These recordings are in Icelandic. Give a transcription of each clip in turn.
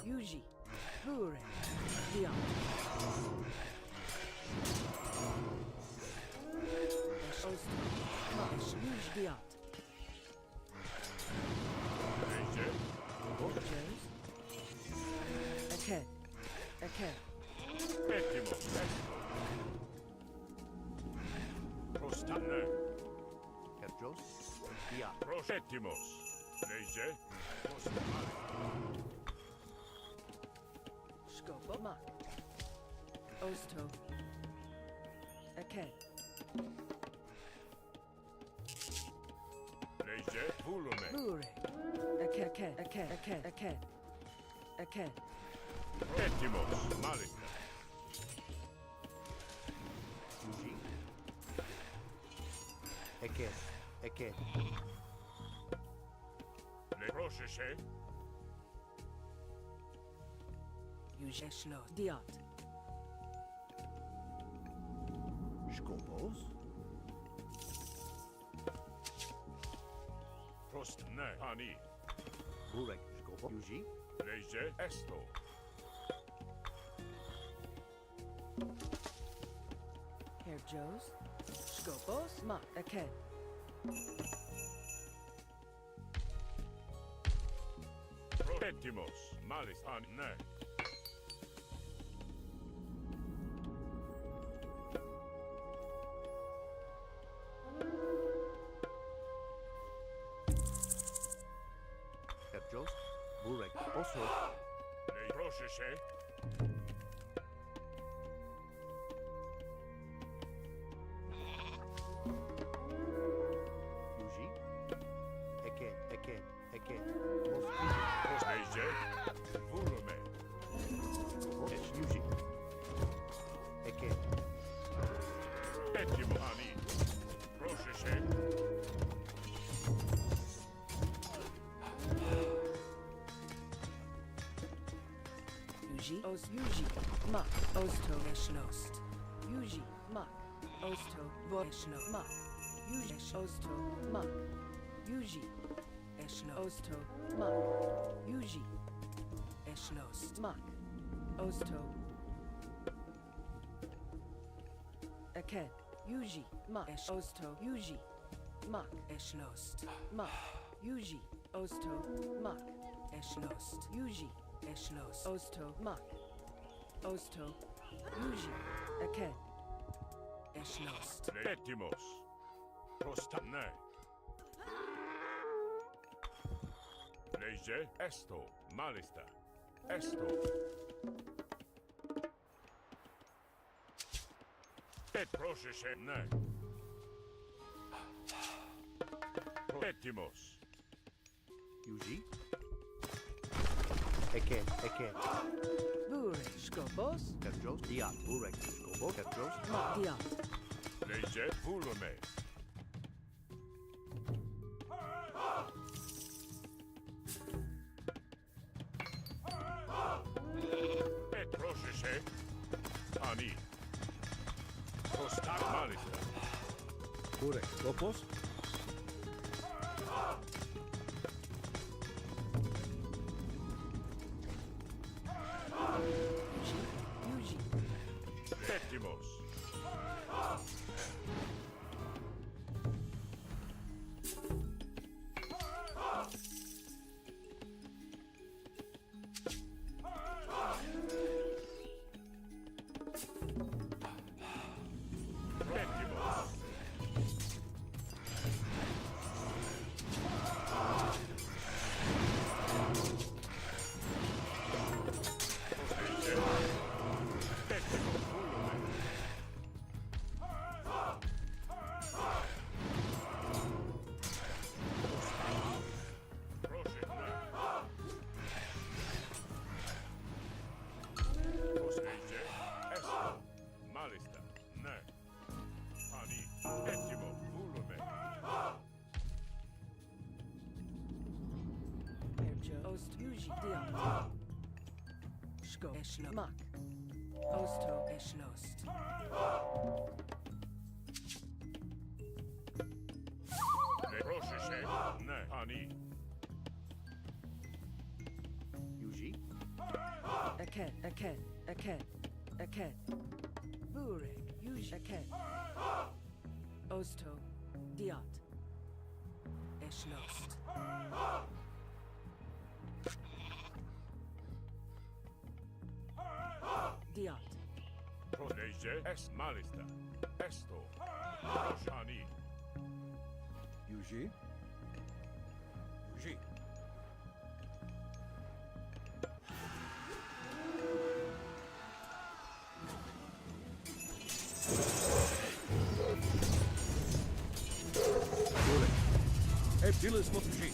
Yuji. Bure. Dion. Osto. Mash. Yuji Diot. Neyse. Joes. Aken. Aken. Ettimos. Prostane. Kerdros. Diat. Prosettimos. Neyse. Prostamale. Scopo. Mak. Osto. Aken. Neyse. Vulume. Bure. Aken. Aken. Aken. Aken. Aken. Aken. Ettimos. Malista. Yuji. Eken. Eken. Ne prosese. Yuji Shlo. Diot. Skopos. Prostane. Hani. Burek. Skopo. Yuji. Neyse. Esto. Hair Joes. Scopos. Mak. Aken. Ettimos. Malis. Ne. Kerdros. Burek. Oso. Ne prosese. Yuji. Eken. Eken. Eken. Neyse. Vulume. Es Yuji. Eken. Ettimo. Hani. Prosese. Yuji. Os. Yuji. Mak. Osto. Eshnost. Yuji. Mak. Osto. Voshno. Mak. Yuji. Osto. Mak. Yuji. Eshno. Osto. Mak. Yuji. Eshnost. Mak. Osto. Aken. Yuji. Mak. Esh. Osto. Yuji. Mak. Eshnost. Mak. Yuji. Osto. Mak. Eshnost. Yuji. Eshnost. Osto. Mak. Osto. Yuji. Aken. Eshnost. Ettimos. Prostane. Neyse. Esto. Malista. Esto. Et prosese. Ne. Ettimos. Yuji. Eken. Eken. Bure. Scopos. Kerdros. Diat. Burek. Skopo. Kerdros. Mak. Diot. Neyse. Vulume. Et prosese. Hani. Prostak malista. Burek. Skopos. Yuji. Yuji. Ettimos. Ettimos. Ettimos. Vulume. Prosece. Esto. Malista. Ne. Hani. Ettimo. Vulume. Hair Joe. Ost. Yuji. Diot. Shko. Eshno. Mak. Osto. Eshnost. Ne prosece. Ne. Hani. Yuji. Eket, Eket, Eket, Eket. Burek, Yuj, Eket. Osto, Diat. Eschlost. Diat. Proteje. Es malista. Esto. Shani. Yuji. Yuji. Burek. Epilis Mokuji.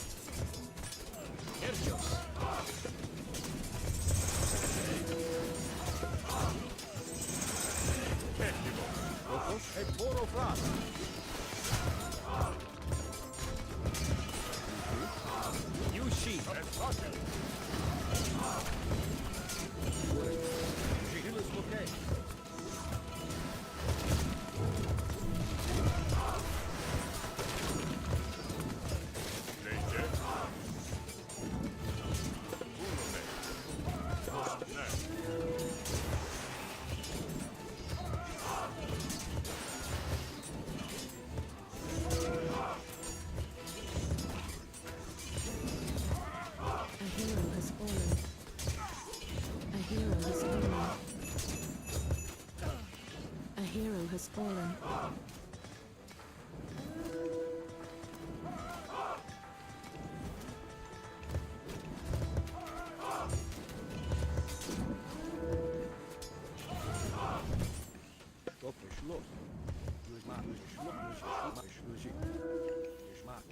Ergios. Lopos. Eporo Fras. Yushi. Esfashel. Burek. Epilis Mokuji. Leje. Volume. Ne. A hero has fallen. A hero has fallen. A hero has fallen. Stop, is los. Dus maar, dus is los, dus is los, is maar.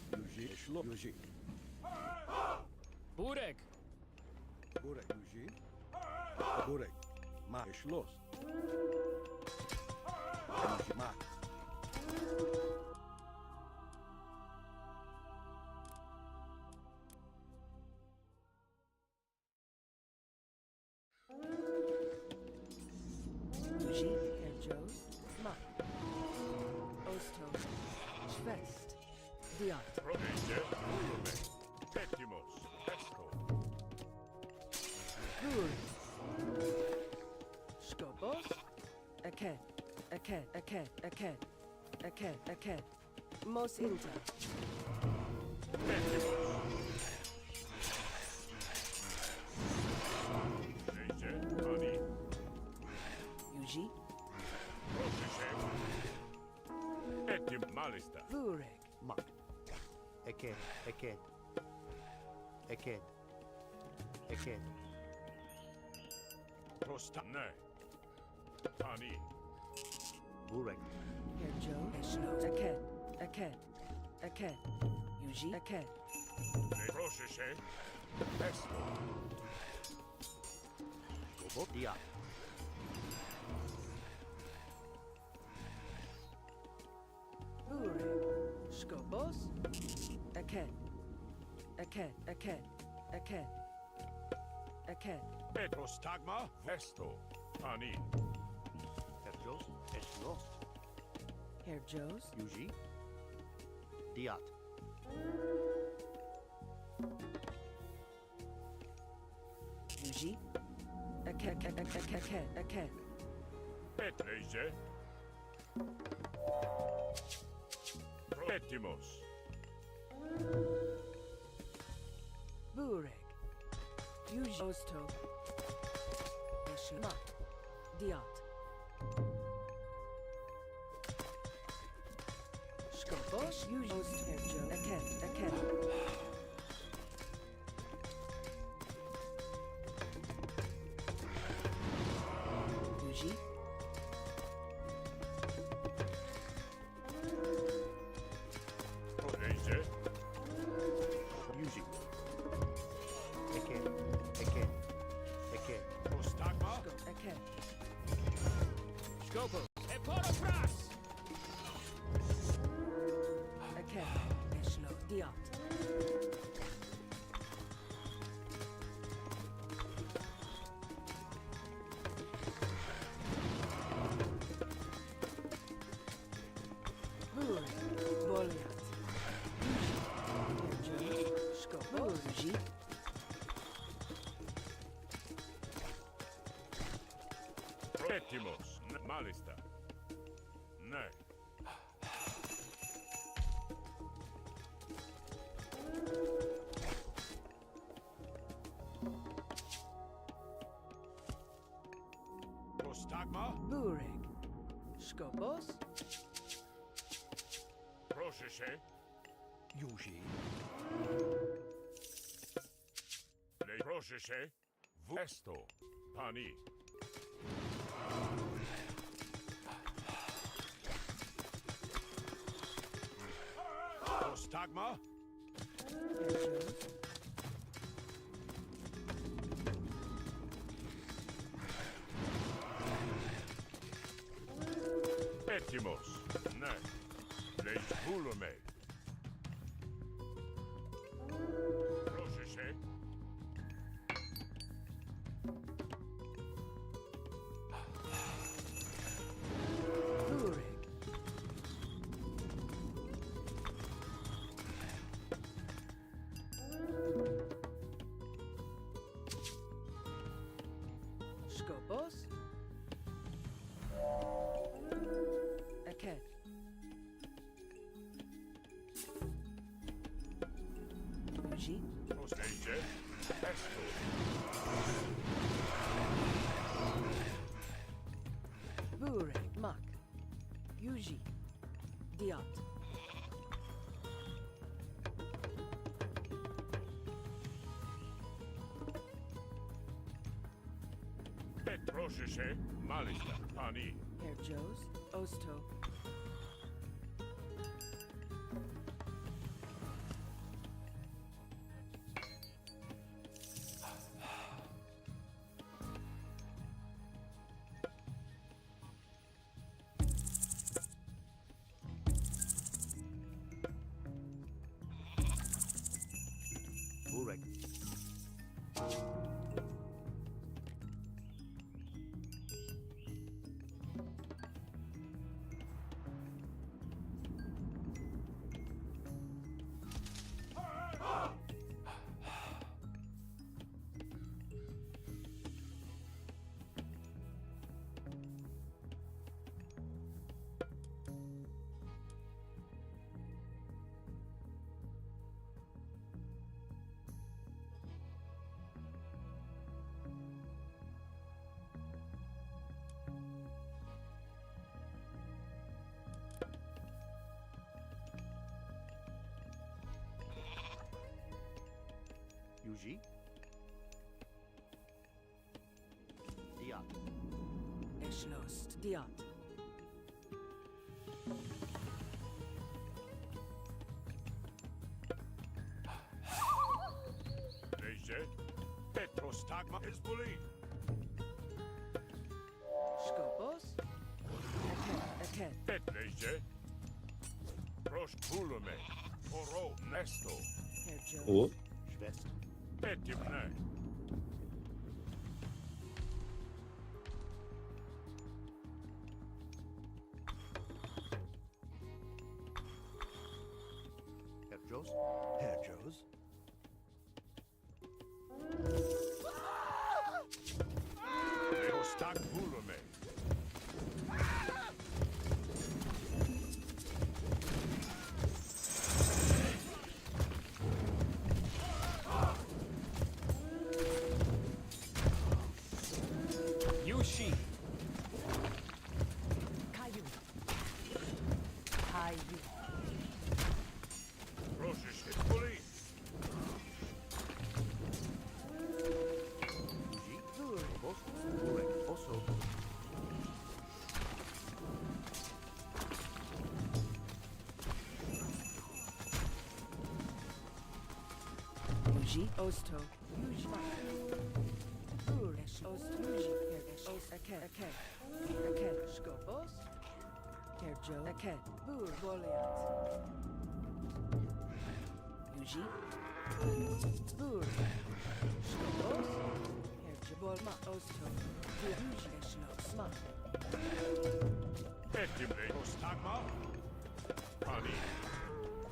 Yuji is los, Yuji. Burek. Burek, Yuji. Burek. Maar is los. Yuji, maar. Yuji, Erjos, Ma. Osto, Schwest. Diat. Proteje. Volume. Petimos. Esto. Guri. Skobos. Eket, Eket, Eket, Eket. Eket, Eket. Mos Inter. Petimos. Leje. Ani. Yuji. Proteje. Etim malista. Burek. Maar. Eket, eket. Eket. Eket. Prosta. Ne. Ani. Burek. Erjo. Eschlos. Eket, Eket, Eket. Yuji. Eket. Ne. Proteje. Esto. Gobo. Dia. Burek. Skobos. Eket. Eket, Eket, Eket. Eket. Petrostagma. Esto. Ani. Erjos. Es los. Erjos. Yuji. Diat. Yuji. Eket, Eket, Eket, Eket, Eket. Petleje. Proetimos. Burek. Yuji. Osto. Eshma. Diat. Skobos. Yuji. Osto. Erjo. Eket, Eket. Yuji. Proteje. Yuji. Eket. Eket. Eket. Prostagma. Eket. Skopos. Eporofras. Eket. Eshlo. Diat. Burek. Goliath. Yuji. Erjo. Skobos. Yuji. ne. Prostagma? Bureg. Skopos. Proszę się. Yuji. Proszę się. Westo. Pani. Prostagma? Herr Jones. Etimos. Ne. Leś bulume. Proszę się. Bureg. Skopos. Eket. Yuji. Prostejcie. Esto. Bureg. Mak. Yuji. Diot. Proszę się. Malista. Pani. Herr Joes. Osto. Burek. Yuji. Diat. Eschlost. Diot. Leźcie. Prostagma is bully. Skopos. Eket. Eket. Leźcie. Proszę bulume. Oro. Nesto. Herr Jones. O, Schwest. Etimne. Herr Joes. Herr Joes. Prostag bulume. Yushi. Caillou. Caillou. Proszę się. Bully. Yuji. Bureg. Skopos. Burek. Oso. Yuji. Osto. Yuji. Buresh. Osto. Yuji. Herr Ost. Eket. Eket. Eket. Skopos. Herr Joe. Eket. Bur. Goliath. Yuji. Bur. Skopos. Herr Joe. Bolma. Osto. Yuji. Eschlost. Sma. Etimne. Prostagma. Pani.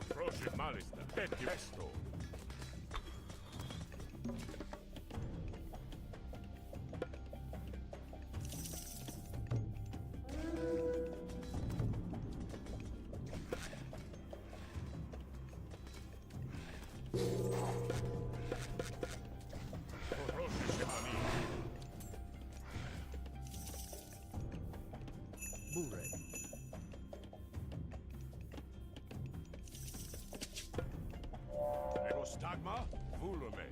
Proszę malista. Etimesto. Burek. Prostagma, Vulome.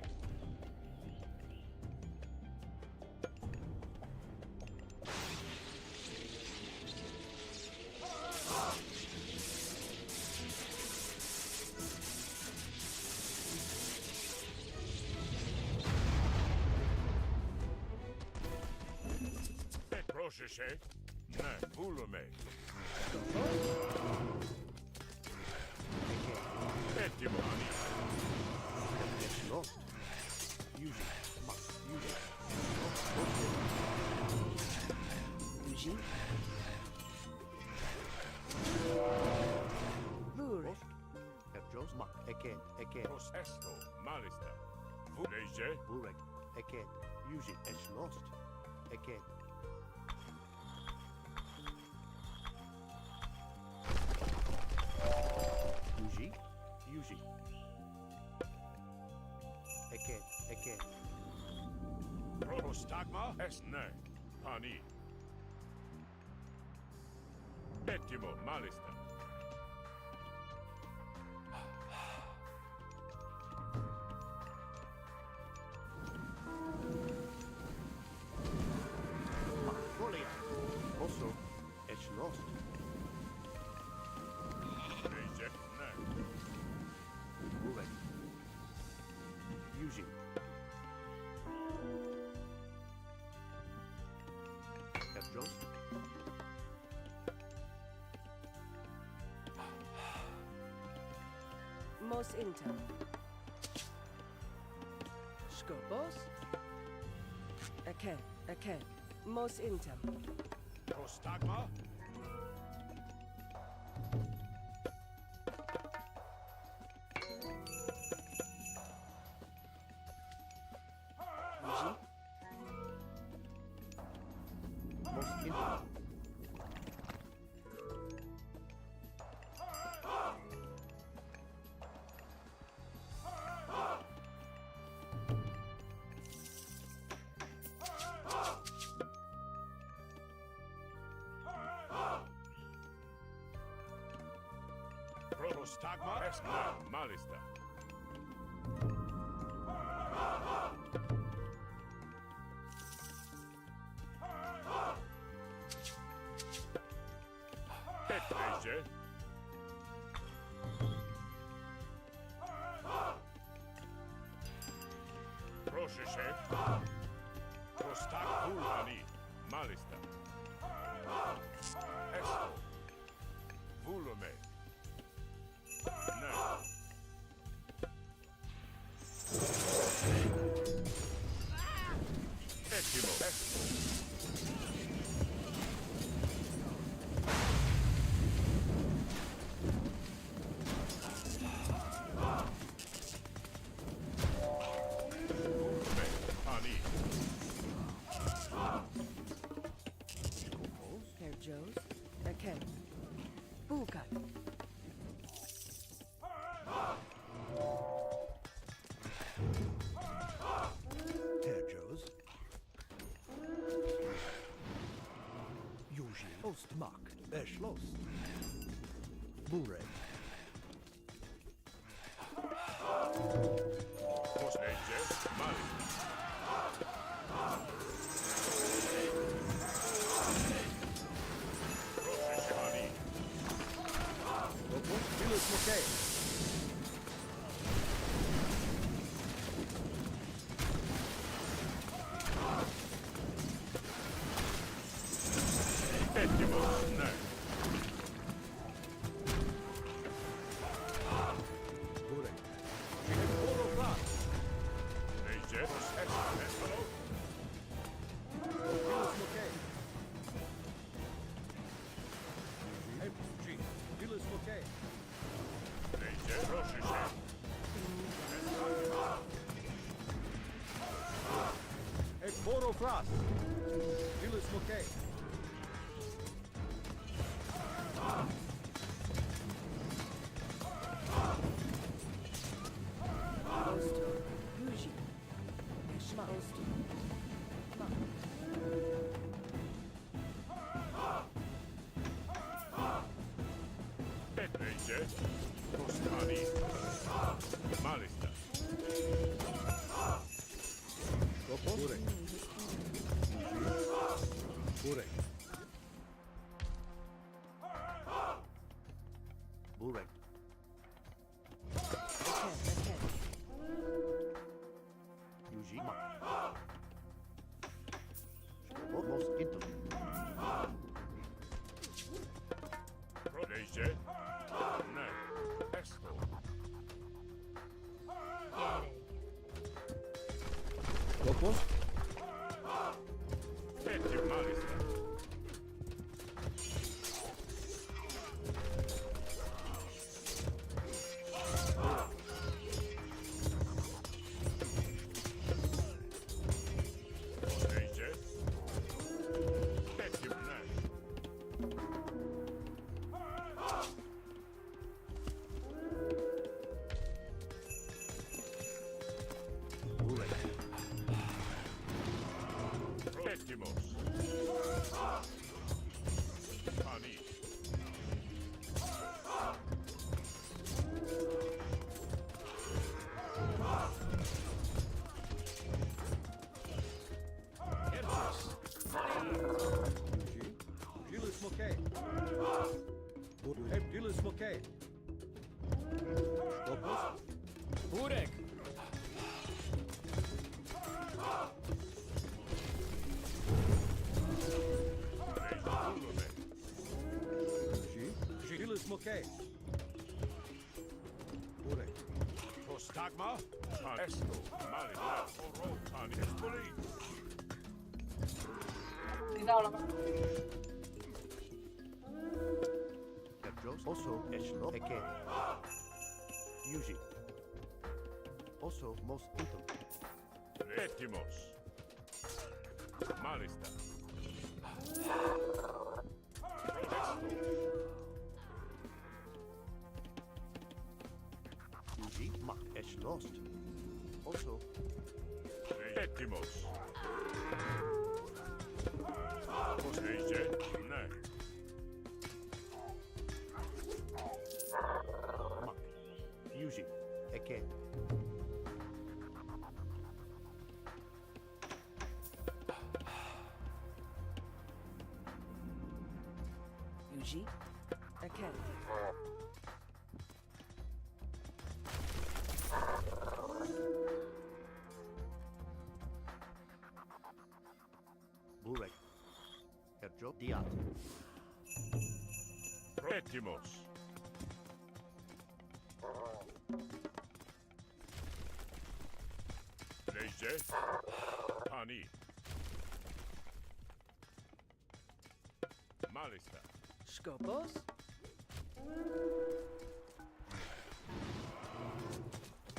Prošeše, ne, Vulome. Petimo, Ani. Gets lost. Use it. Must use it. Uji. Burek. Erjos. Mak. Eket. Pros esto, malista. Vuleje, Burek. Eket. Use it. It's lost. Eket. Uji. Uji. Eket. Prostagma, es ne, Ani. Petimo, malista. Folia. Also, it's lost. Vuleje, ne. Burek. Use it. Erjos. Mos Inter. Skopos. Eket. Mos Inter. Prostagma, Uji. Most inter. Prostagma, es ne, malista. Petleje, Prošeše, Prostag Vulani, malista. Esto, Vulome. Ne. Petimo, esto. Vulome, Ani. Erjos. Eket. Bukat. Terjos. Yuji. Ostmark. Schloss. Burek. Posleje, malista. Prošeše, Ani. Vilus Mokay. Petimo, ne. Burek. She has all of that. Leje, esto. Vilus Mokay. G. Vilus Mokay. Leje, prošeše. Boro Frost. Vilus Mokay. Osto. Uji. Eshma Osto. Ma. Reject. Postani. Malista. Skopos. Burek. Burek. Burek. Ahead. Yuji. Skopos. Into. Reject. Ne. Esto. Skopos. Petti Malista. Reject. Petti Ne. Burek. Pettimos. Pani. Herzus. Yuji. Julius Mokay. Burek. Julius Mokay. Skopos. Burek. Yuji. Julius Mokay. Burek. Postagma. Esto. Malista. Oro. Pani. Espoli. 听到了吗？ Petros also Eshlo again. Yuji. Also most intim. Pettimos. Malista. Yuji ma Eshlost. Also Pettimos. Reject. Ne. ma Yuji again. Yuji. Ahead. Burek. Erjo Diat. Pettimos. Reject. Pani. Malista. Skopos.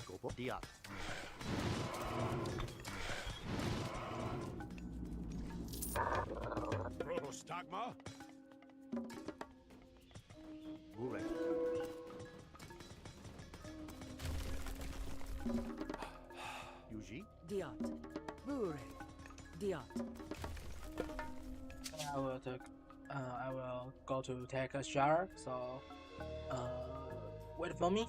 Gobo Diat. Prostagma. Burek. Yuji. Diot. Burek. Diot. I will go to take a shower. So, wait for me.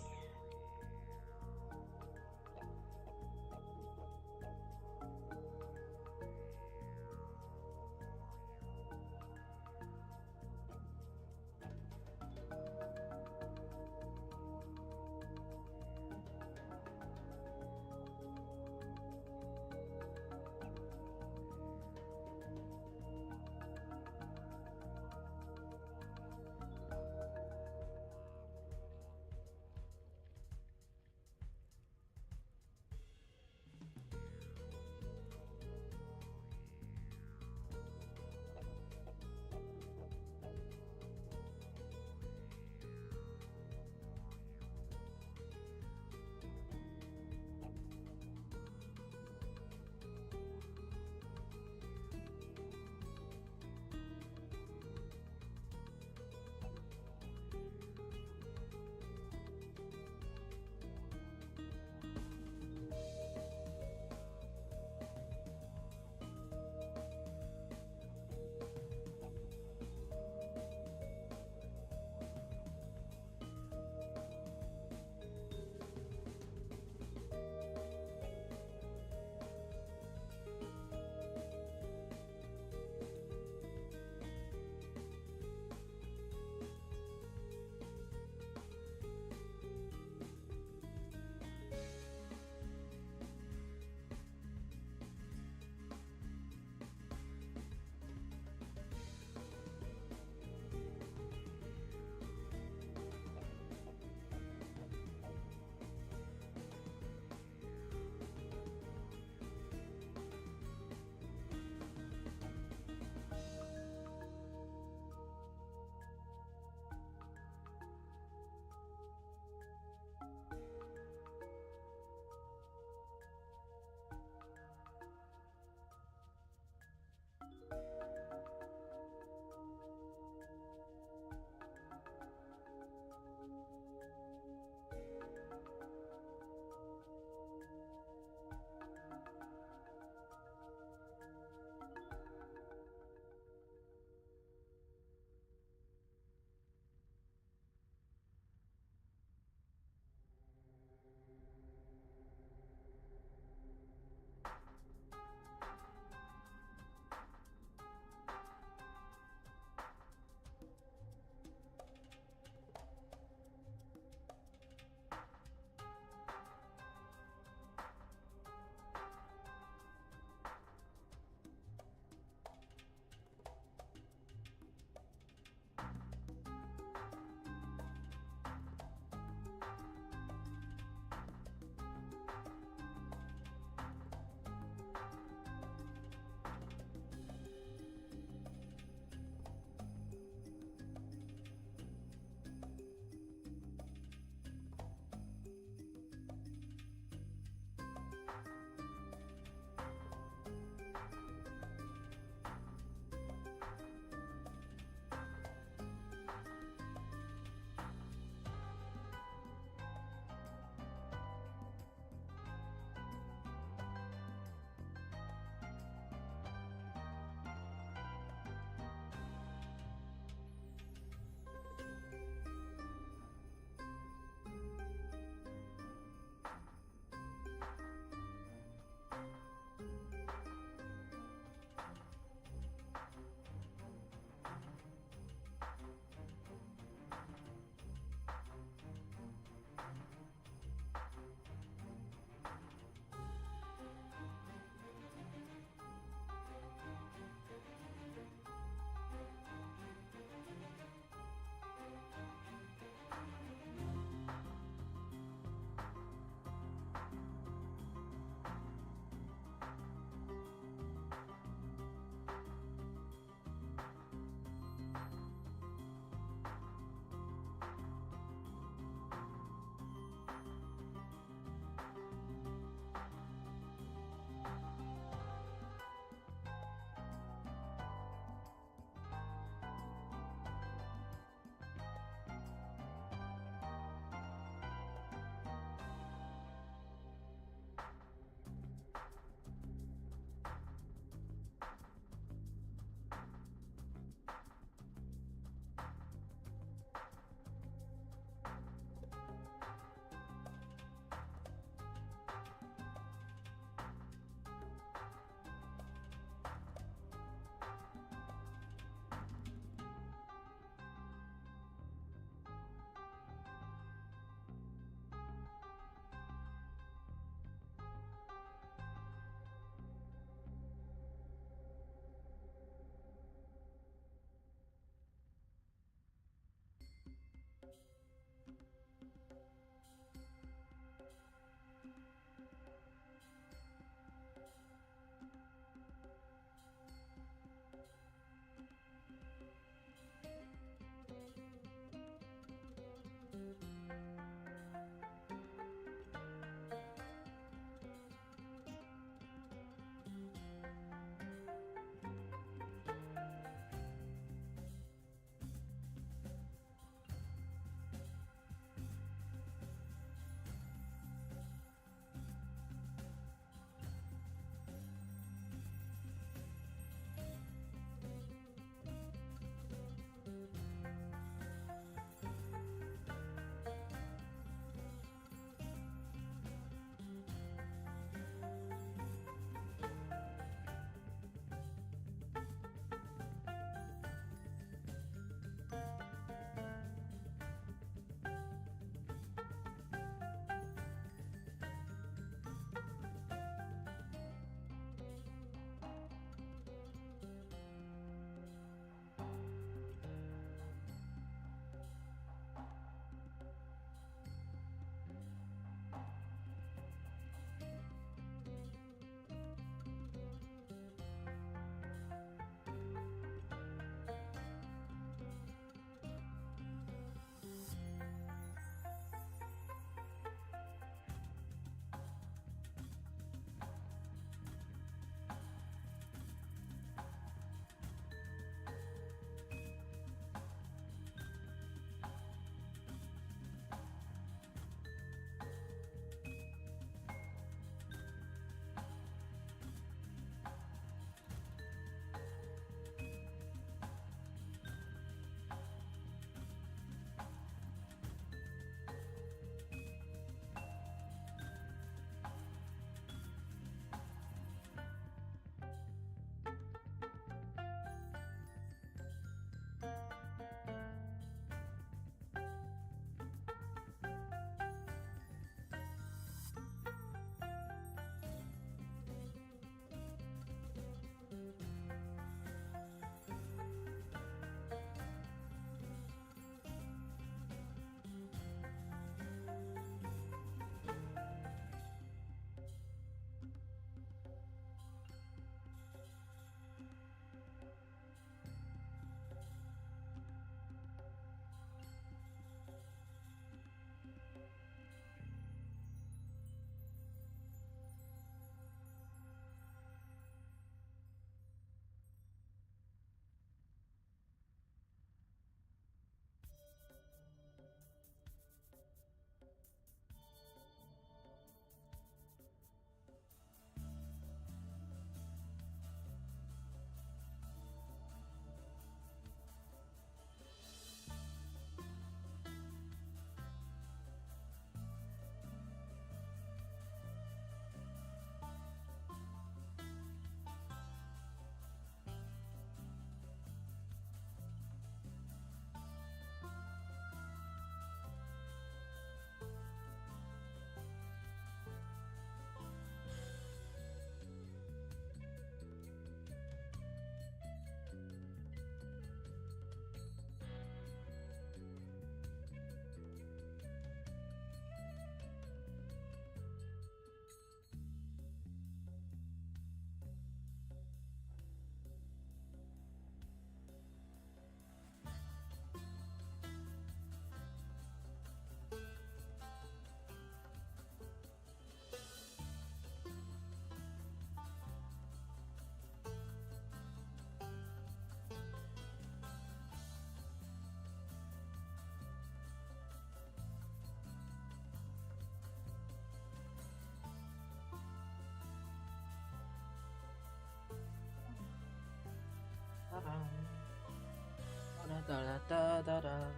da da da.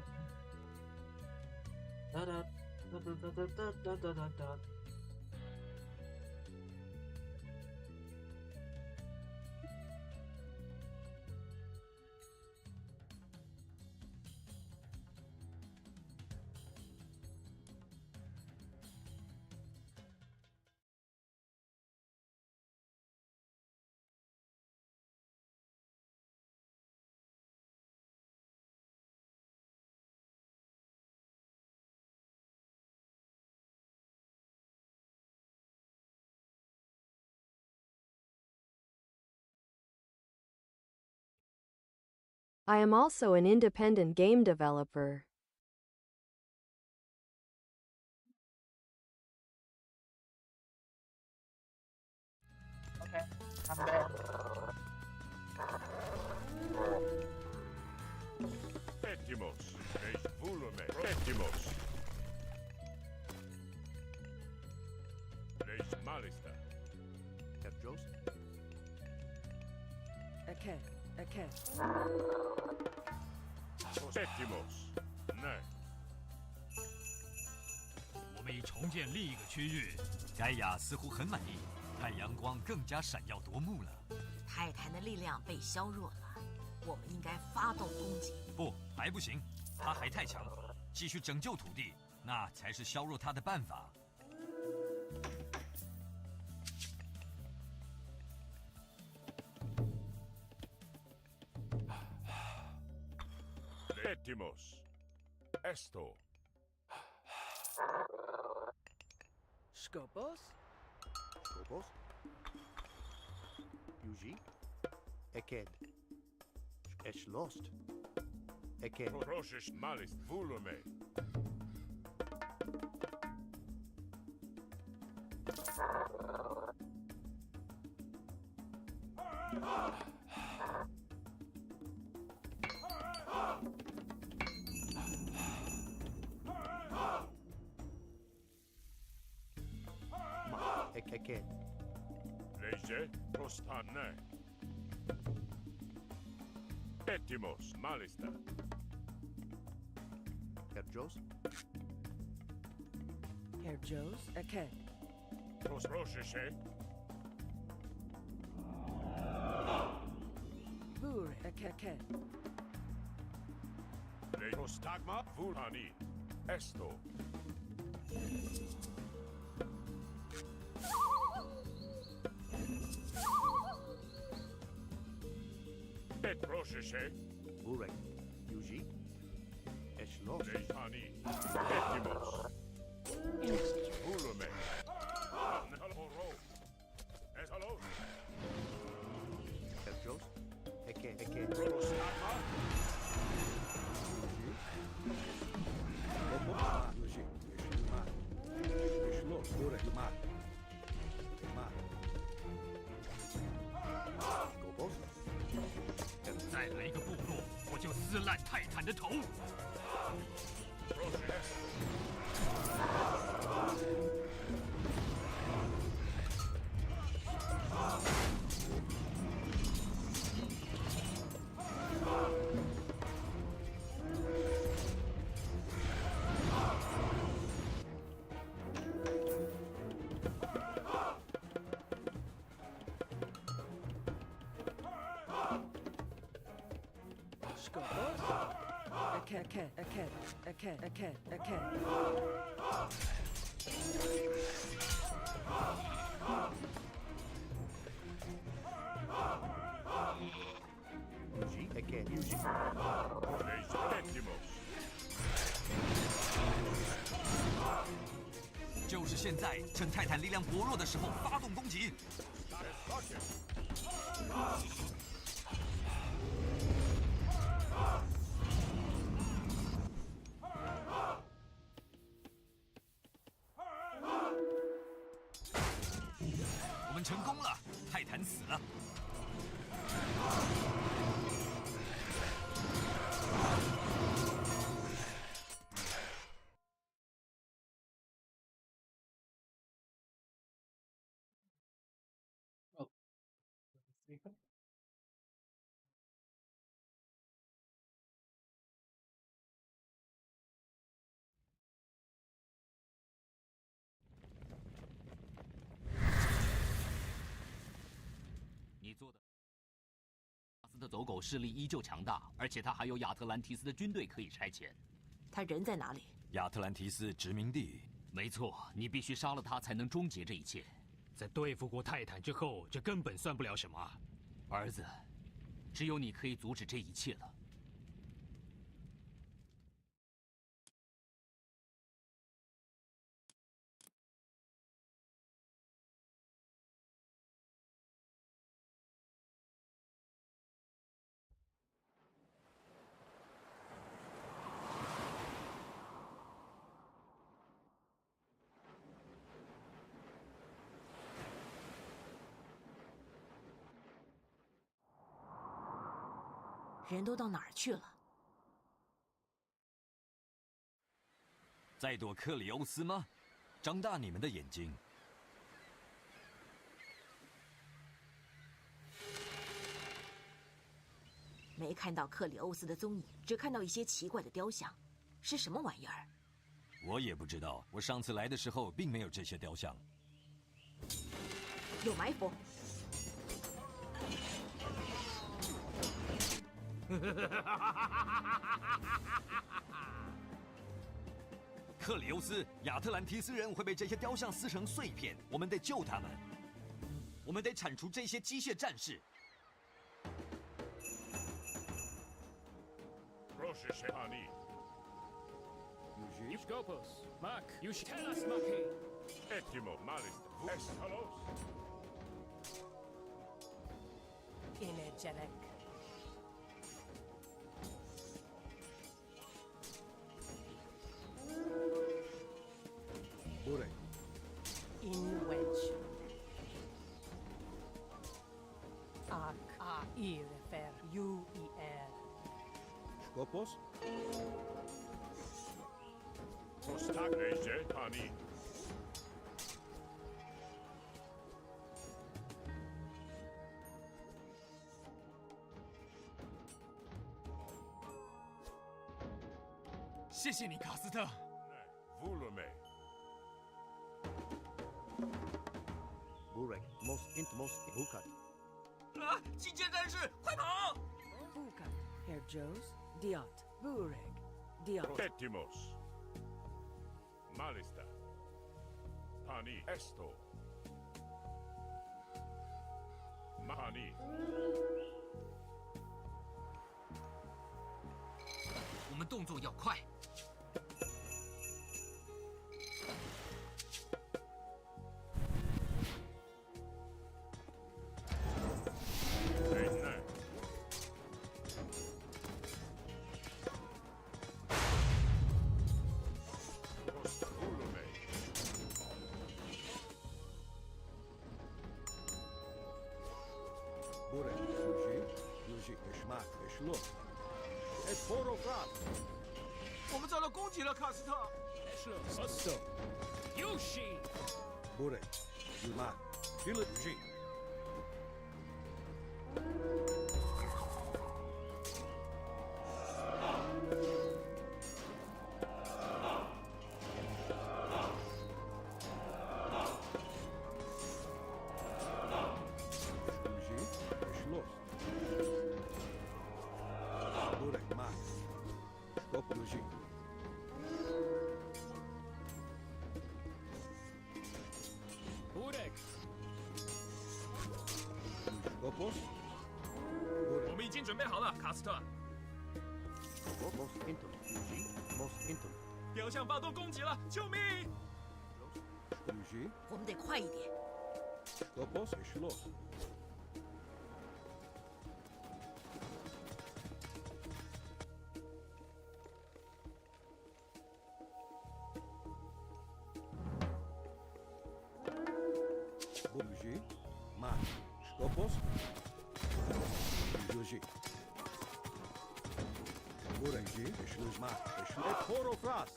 Da da da da da da da da da da. I am also an independent game developer. Okay, I'm back. Etimos. Eis volume. Etimos. Eis malista. Herr Jos, Ahead. Ahead. Etimos. Ne. 我们已重建另一个区域，盖亚似乎很满意，太阳光更加闪耀夺目了。泰坦的力量被削弱了，我们应该发动攻击。不，还不行，他还太强，继续拯救土地，那才是削弱他的办法。 Etimos. Esto. Skopos. Skopos, Yuji, Eked, Schlost, Eked, Roshish malist volume. Eked, Leje. Prostane. Etimos. Malista. Herr Jos, Herr Jos. Ahead. Roshishe. Bur. Ahead. Prostagma vulani. Esto. Et Roshishe. Burek, Yuji, Schlost, Leitani. Etimos. Volume. Horo. Etalo. Herr Jos, Eked, Eked, Prostagma. Yuji, Schloss, Burek, Mar. Mar. Skopos, 再来一个部落，我就撕烂泰坦的头。 Skopos. Ahead. Ahead. Ahead. Ahead. Ahead. Yuji, Eked, Yuji, Etimos. 就是现在，趁泰坦力量薄弱的时候发动攻击。 我们成功了，泰坦死了。Oh. 走狗势力依旧强大，而且他还有亚特兰提斯的军队可以差遣。他人在哪里？亚特兰提斯殖民地。没错，你必须杀了他才能终结这一切。在对付过泰坦之后，这根本算不了什么。儿子，只有你可以阻止这一切了。人都到哪儿去了？在躲克里欧斯吗？张大你们的眼睛。没看到克里欧斯的踪影，只看到一些奇怪的雕像，是什么玩意儿？我也不知道，我上次来的时候并没有这些雕像。有埋伏。克里欧斯，亚特兰提斯人会被这些雕像撕成碎片，我们得救他们。我们得铲除这些机械战士。Proszę pani. Yuji. Skopos, Mak, już teraz Maki. Etimo malist. Essalos. Inegelek. Burek. Invention. Ak a irefer UER. Skopos. Prostagneje pani. 谢谢你，卡斯特。 Volume. Burek, most Hukat. 啊！机械战士，快跑！ Bukat. Herr Jos. Diot. Bureg. Diot. Etimos. Malista. Pani esto. Mani. 我们动作要快。 Burek. Yuji. Eshmak. Eshlot. Esporofrat. 我们遭到攻击了，卡斯特。Osso, Yushi. Burek. Yumak. Philip Yuji. Yuji. Eshlot. Burek. Mak. Skop Yuji. Burek, Skopos. 我们已经准备好了，卡斯特。 Most Intum. Yuji. Most Intum. 雕像发动攻击了，救命！ Yuji. 我们得快一点。 Skopos. Eshlot. Yuji. Mak. Skopos. Yuji. Burek. Yuji. Eshlot. Mak. Eshlot. Esporofrat.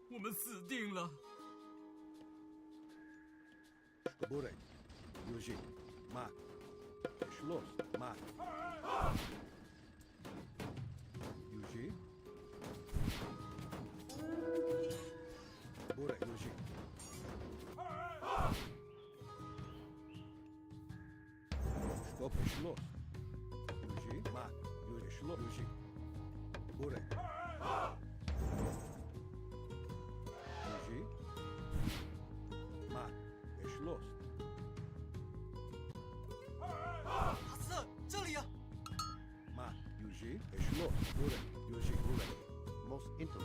我们死定了。 Burek. Yuji. Mak. Eshlot. Mak. Yuji. Burek. Stop, it's lost. Yuji, ma, Yuji, shlo, Yuji. Bure. Yuji. Ma, it's lost. 哈斯，这里呀！ Ma, Yuji, it's lost. Bure, Yuji, bure. Most intimate.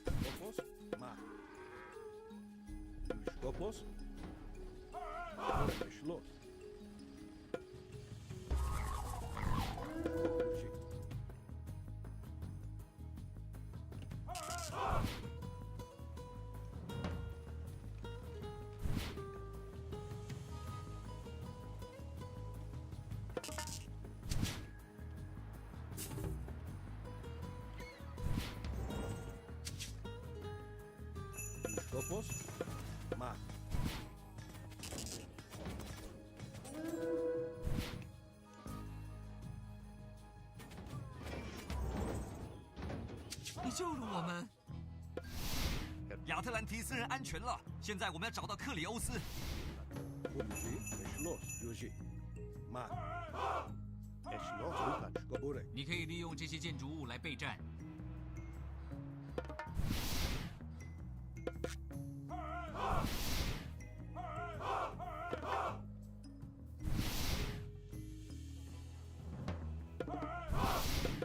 Skopos, ma. Yuji, Skopos. Bure, it's lost. Yuji. Skopos, ma. 你救了我们。亚特兰提斯人安全了，现在我们要找到克里欧斯。 Yuji, it's lost. Yuji. Ma. Eshlo, Hukat. Skobure. 你可以利用这些建筑物来备战。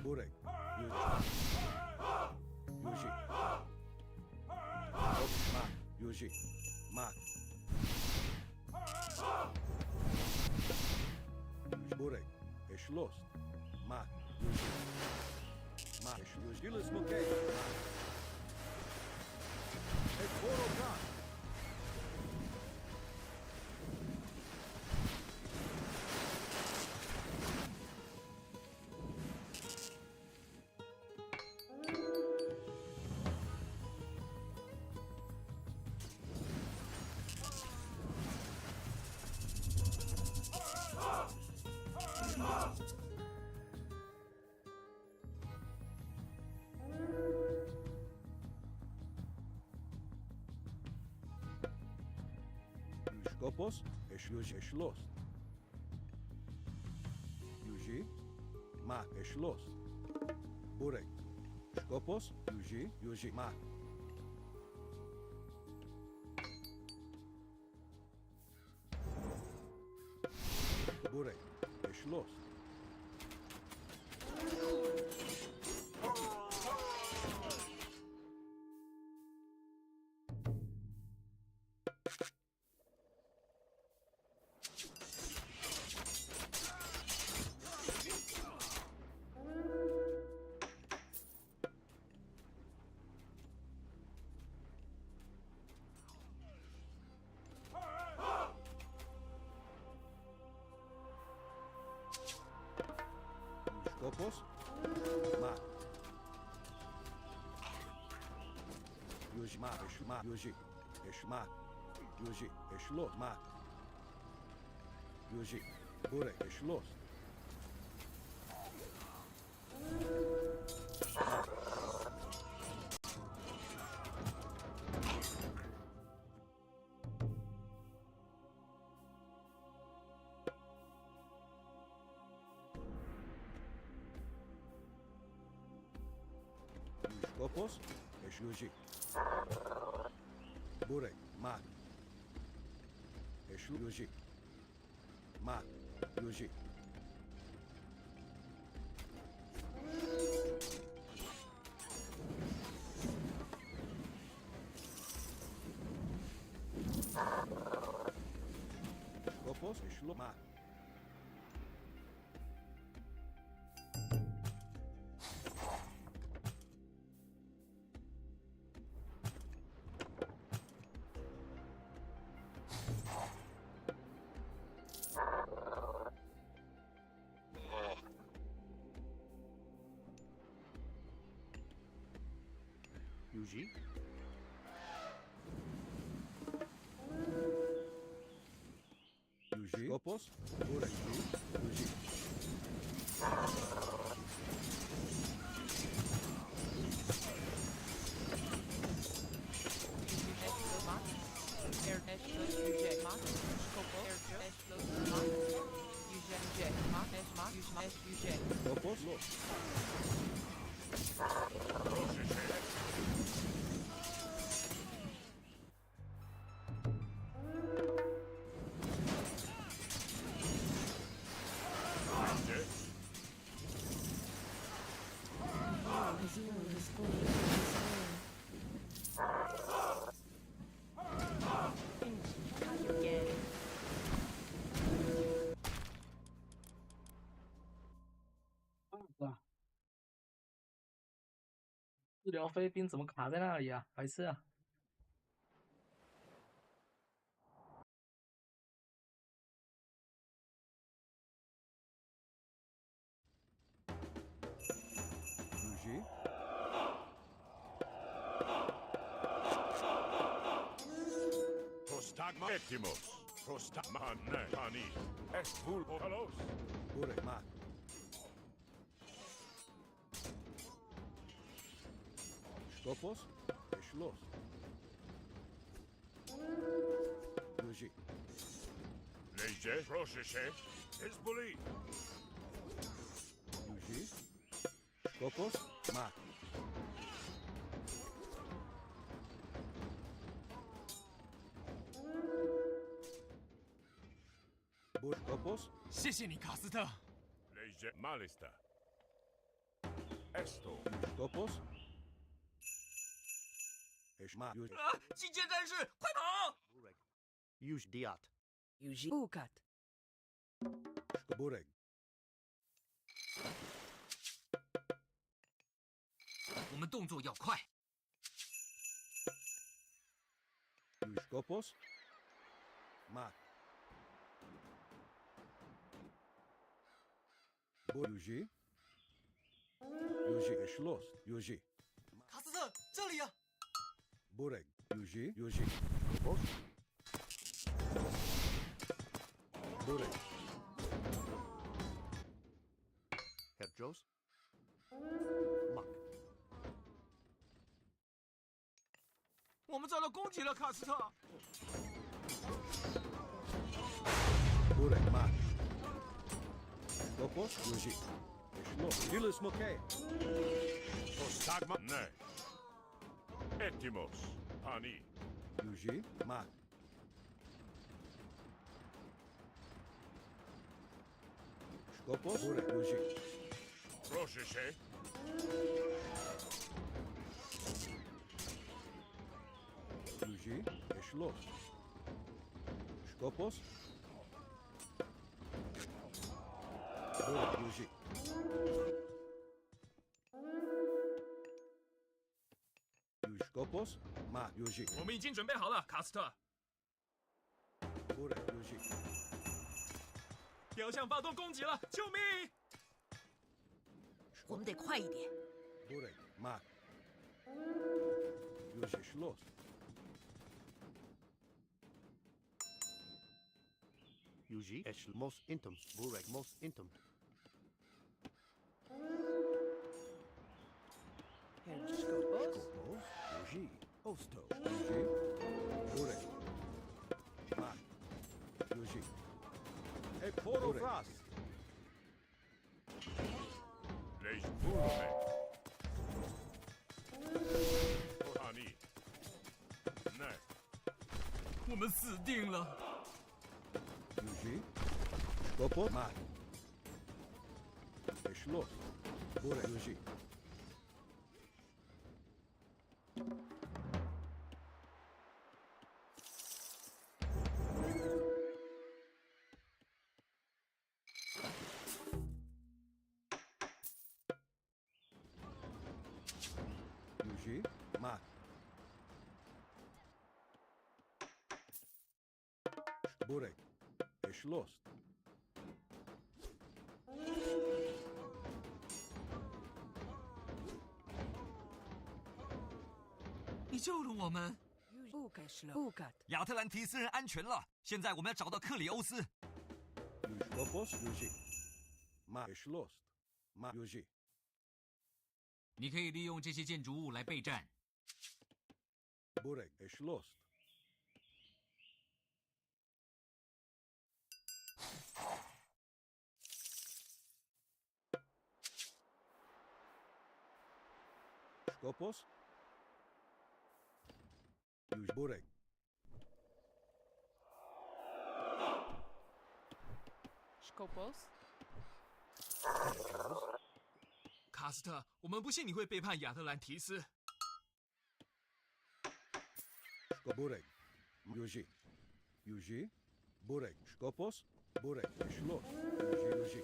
Bure. Yuji. Ma. Yuji. Ma. Bure. It's lost. Ma. Yuji. Ma. Yuji. Gilles Monkey. Ma. It's Borokan. Skopos, Yuji, it's lost. Yuji, ma, it's lost. Bure. Skopos, Yuji, Yuji, ma. Bure, it's lost. Skopos, ma. Yuji, ma, it's ma, Yuji, it's ma. Yuji, it's lost, ma. Yuji, Bure, it's lost. Skopos, it's Yuji. Bure, ma. It's Yuji. Ma, Yuji. Skopos, it's ma. Yuji. Yuji. Skopos. Bure. Yuji. 治疗飞兵怎么卡在那里啊？白痴啊！ Yuji. Prostagma. Etimos. Prostagma. Ne. Pani. Est vulkalos. Burek, ma. Skopos. Eşlos. Yuji. Leje. Prosheshe. Hezbollah. Yuji. Skopos. Ma. Skopos. 谢谢你，卡斯特。 Leje. Malista. Esto. Skopos. Eşma. Yuji. 机械战士，快跑！ Burek. Yuj diat. Yuji. Ukat. Burek. 我们动作要快。 Yuji. Skopos. Ma. Yuji. Yuji. Eşlos. Yuji. 卡斯特，这里啊！ Burek. Yuji. Yuji. Skopos. Burek. Herjos. Mak. 我们遭到攻击了，卡斯特。 Burek. Ma. Skopos. Yuji. Eşlos. Dilis Mokay. Prostagma. Ne. Etimos. Pani. Yuji. Ma. Skopos. Burek. Yuji. Prosheshe. Yuji. Eşlos. Skopos. Burek. Yuji. Yuji. Skopos. Ma. Yuji. 我们已经准备好了，卡斯特。 Burek. Yuji. 雕像发动攻击了，救命！ 我们得快一点。 Burek. Ma. Yuji. Eşlos. Yuji. Eşl mos intum. Burek mos intum. Herskopos. Skopos. Yuji. Osto. Yuji. Burek. Ma. Yuji. Eporofras. Leje. Vulome. Pani. Ne. 我们死定了。 Yuji. Skopos. Ma. Eşlos. Burek. Yuji. Yuji. Ma. Burek. Eşlos. 你救了我们。 Ukashlo. Ukat. 亚特兰提斯人安全了，现在我们要找到克里欧斯。 Skopos. Yuji. Ma. Eşlos. Ma. Yuji. 你可以利用这些建筑物来备战。 Burek. Eşlos. Skopos. Yuji. Burek. 卡斯特，我们不信你会背叛亚特兰提斯。 Burek. Yuji. Yuji. Burek. Skopos. Burek. Eşlos. Yuji. Yuji.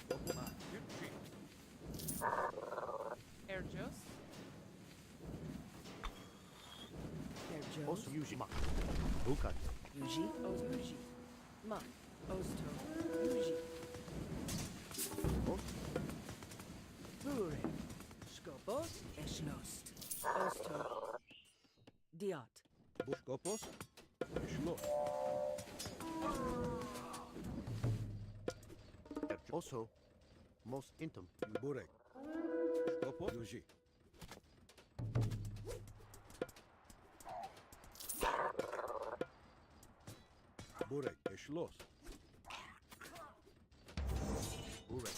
Skopos. Ma. Yuji. Erjos. Erjos. Also Yuji Ma. Bukai. Yuji. Yuji. Ma. Osto. Yuji. Bure. Skopos. Eschlost. Osto. Diot. Skopos. Eschlost. Also, most intim. Burek. Skopos. Yuji. Burek. Eschlost. Burek.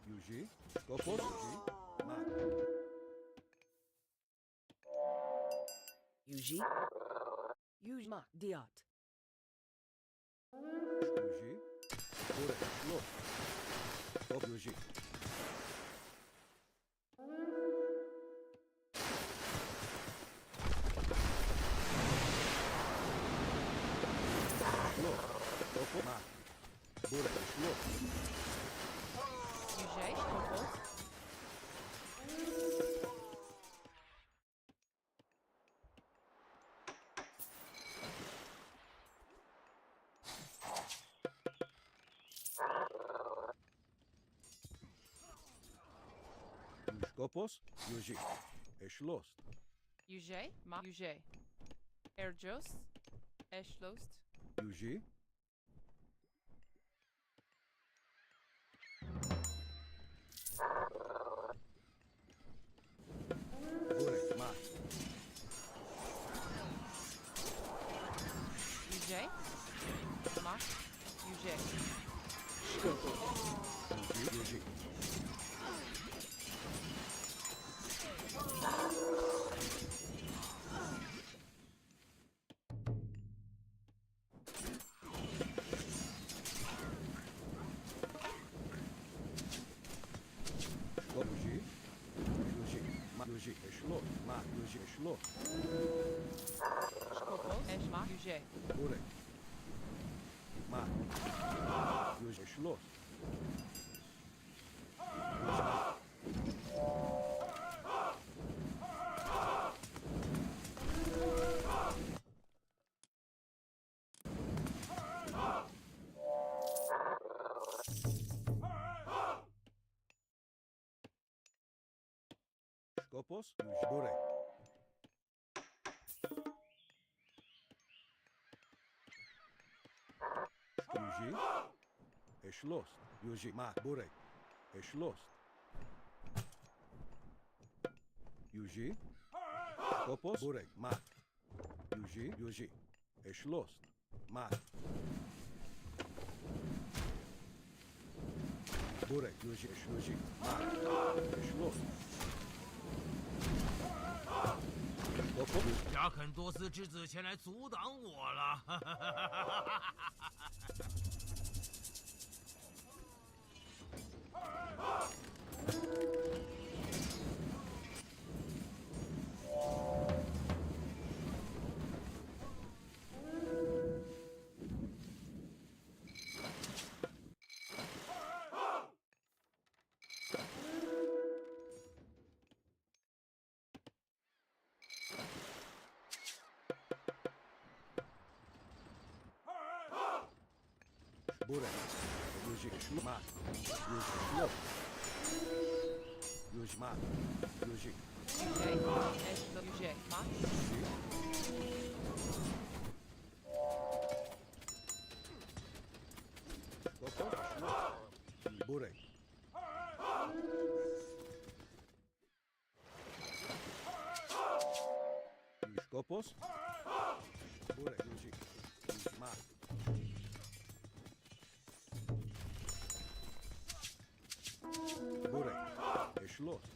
Yuji. Skopos. Yuji. Ma. Yuji. Yuji. Ma. Diot. Yuji. Burek. Eschlost. Skop. Yuji. Skopos. Ma. Burek. Eschlost. Yuji. Skopos. Skopos. Yuji. Eschlost. Yuji. Ma. Yuji. Erjos. Eschlost. Yuji. Burek. Ma. Yuji. Ma. Yuji. Yuji. Yuji. Skop. Yuji. Yuji. Ma. Yuji. Eschlost. Ma. Yuji. Eschlost. Skopos. Esch. Ma. Yuji. Burek. Ma. Yuji. Eschlost. Skopos. Yuji. Burek. Yuji. Eschlost. Yuji. Ma. Burek. Eschlost. Yuji. Skopos. Burek. Ma. Yuji. Yuji. Eschlost. Ma. Burek. Yuji. Yuji. Ma. Eschlost. Skopos. 贾肯多斯之子前来阻挡我了。Burek. Yuji. Eschlost. Ma. Yuji. Eschlost. Yuji. Ma. Yuji. Yuji. Eschlost. Yuji. Ma. Skopos. Eschlost. Burek. Skopos. Burek. Yuji. Yuji. Ma. Burek. Eschlost.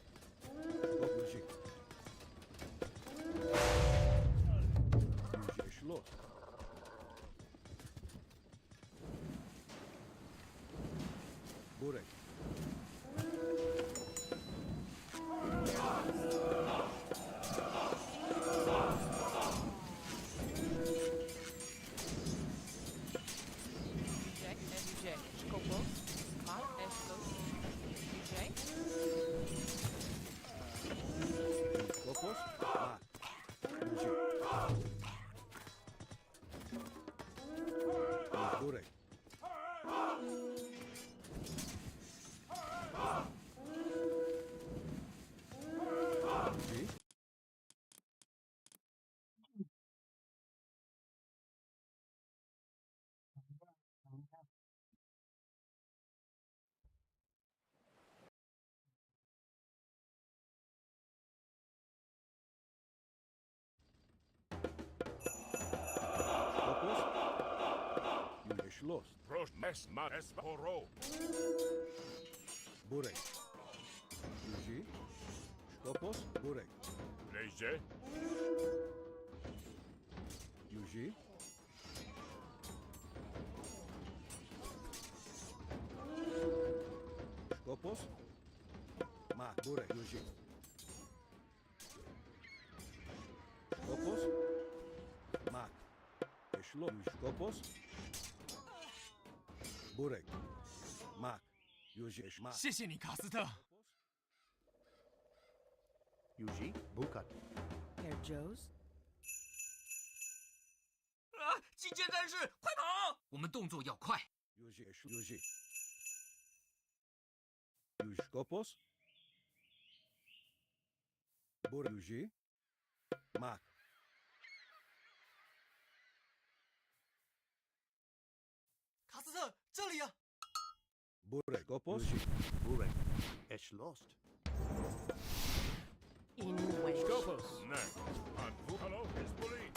Skop. Yuji. Yuji. Eschlost. Burek. Yuji. Yuji. Skopos. Ma. Eschlost. Schloss. Prost mesma esporo. Burek. Yuji. Skopos. Burek. Leje. Yuji. Skopos. Mak. Burek. Yuji. Skopos. Mak. Schloss. Skopos. Burek. Mak. Yuji. Mak. 谢谢你，卡斯特。 Yuji, Bukat. Herr Joes? 啊！击剑战士，快跑！我们动作要快。 Yuji. Yuji. Yuji. Skopos. Burek. Yuji. Mak. 卡斯特，这里呀、 Burek. Skopos. Yuji, Burek. Es lost. In way. Scopus. Ne. An Bukalo is bully.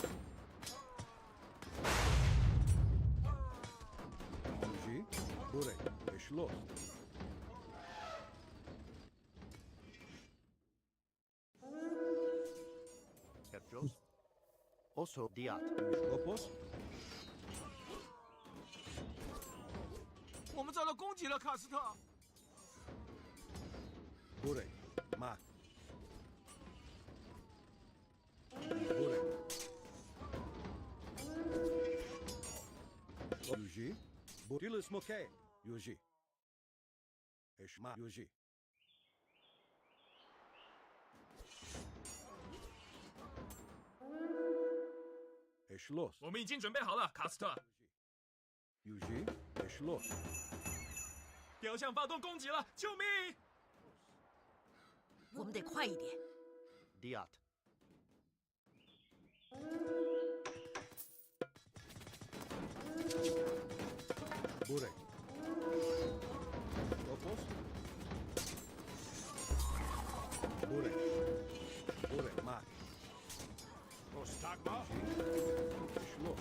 Yuji. Burek. Schloss. Herr Jost. Also Diat. Skopos. 我们遭到攻击了，卡斯特。 Burek. Mak. Burek. Yuji. Butilus Moke. Yuji. Eshma. Yuji. Eschloss. 我们已经准备好了，卡斯特。 Yuji. Eschloss. 雕像发动攻击了，救命！我们得快一点。 Diat. Burek. Skopos. Burek. Burek. Mak. Prostagma. Eschloss.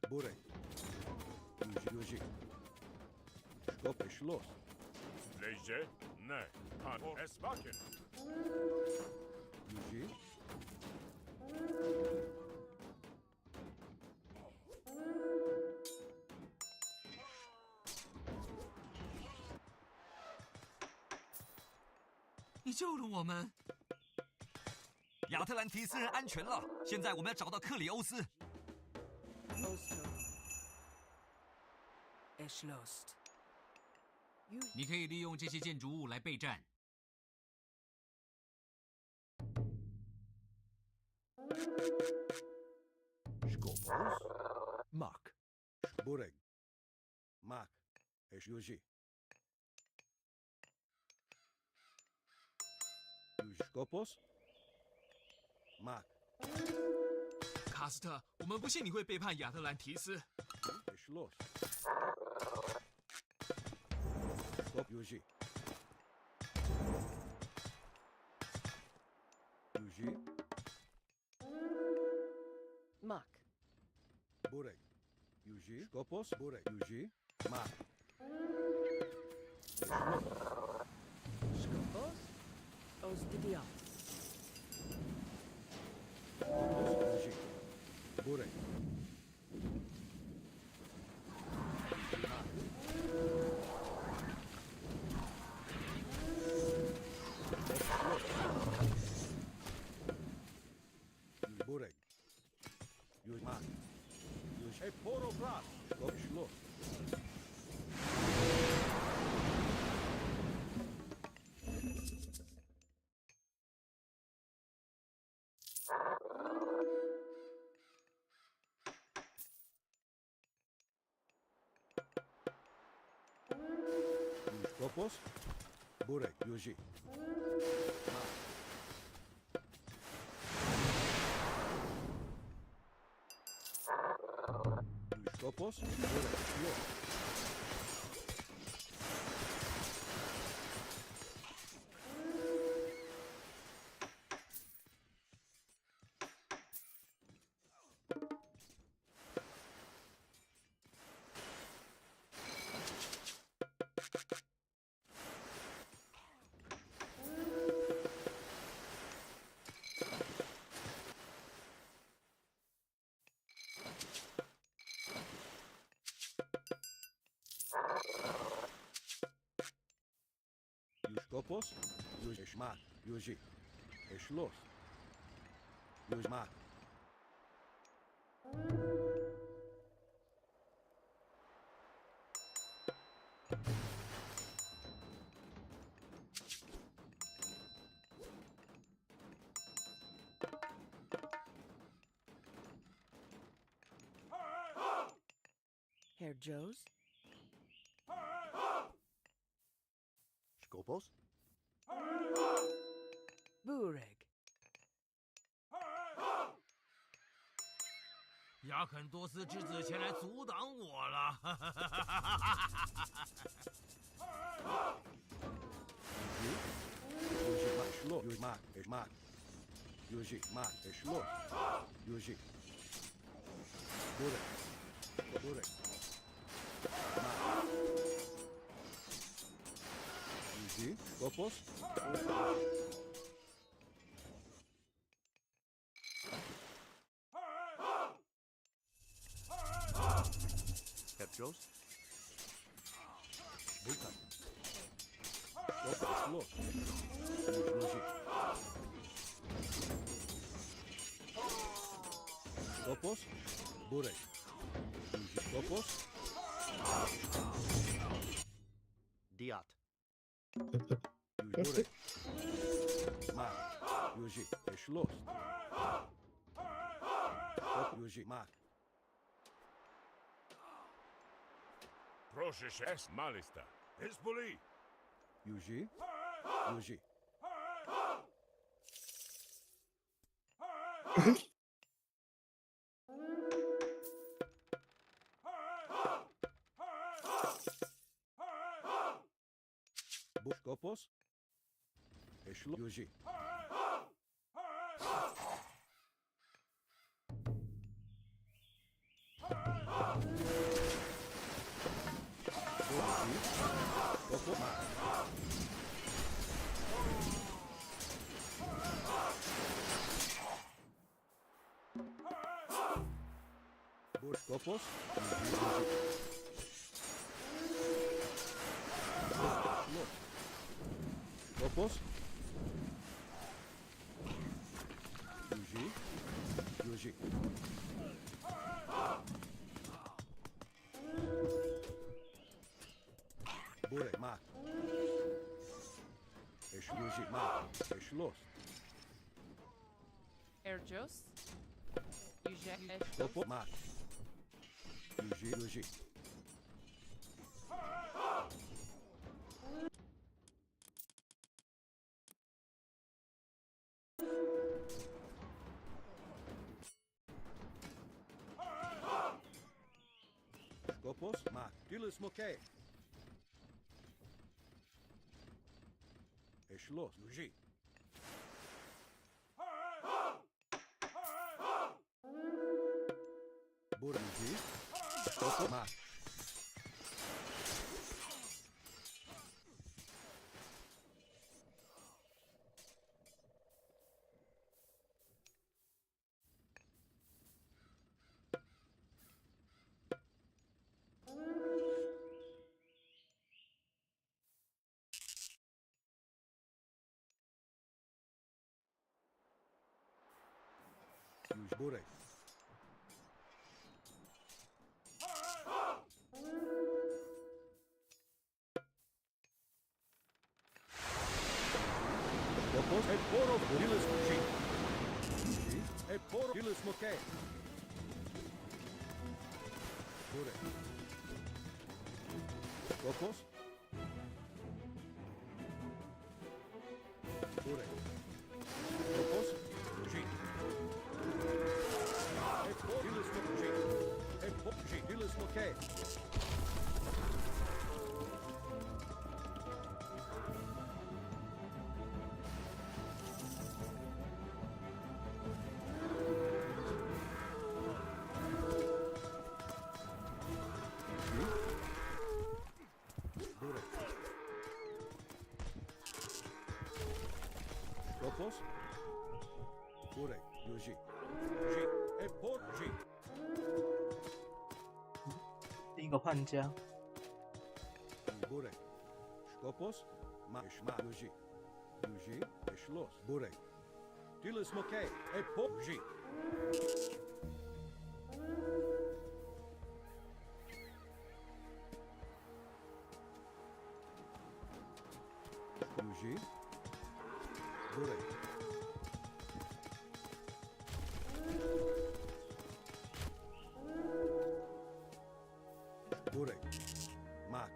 Burek. Yuji. Skop Eschloss. Leje. Ne. An Esbaken. Yuji. “你救了我们。 亚特兰提斯人安全了，现在我们要找到克里欧斯。 Osto. Eschlost. You 你可以利用这些建筑物来备战。 Skopos. Mak. Burek. Mak. Yuji. Yuji. Skopos. Mak. 卡斯特，我们不信你会背叛亚特兰提斯。 Eschloss. Skop Yuji. Yuji. Mak. Burek. Yuji. Skopos. Burek. Yuji. Mak. Skopos. Ostidios. Yuji. Burek. Burek. Yuji. Mak. Yuji. Poro Brat. Skop Schloss. Skopos. Burek. Yuji. Skopos, Burek, Szlot. Skopos, Yuji, Eshmat, Yuji, Eshlos, Yuzmat. Herr Joes? Skopos, Bureg. 雅肯多斯之子前来阻挡我了。Yuji, Mat, Shlot, Yuji, Mat, Eshmat. Yuji, Mat, Eshlot, Yuji. Burek, Burek. Mat. Yuji, Skopos, Hepjos, Bukan. Skopos, Eshlot. Yuji. Skopos, Burek. Yuji, Skopos, Diat, Yuji, Burek. Mat, Yuji, Eshlot. Skopos, Yuji, Mat. Proszę się, es malista. Es boli. Yuji, Yuji. Skopos, Eshlot, Yuji. Yuji, Skopos, Mat. Skopos, Yuji. Eshlot. Skopos, Yuji, Yuji. Burek, Mat. Yuji, Mat. Eshlot. Erjos? Skopos, Mat. Yuji, Yuji. Skopos, Mat. Dilis Moke. Eshlot, Yuji. Burek, Yuji. Skopos, Mat. Yuji, Burek. Skopos, et poro, Dilis Moke. Yuji, et poro, Dilis Moke. Burek. Skopos. Burek. Skopos, Yuji. Et poro, Dilis Moke. Et poro, Dilis Moke. Skopos. Burek. Yuji. Yuji. Epoji. 第一个玩家 Burek. Skopos. Maishma. Yuji. Yuji. Eshlos. Burek. Dilis Moke. Epoji. Yuji. Burek. Burek. Mak.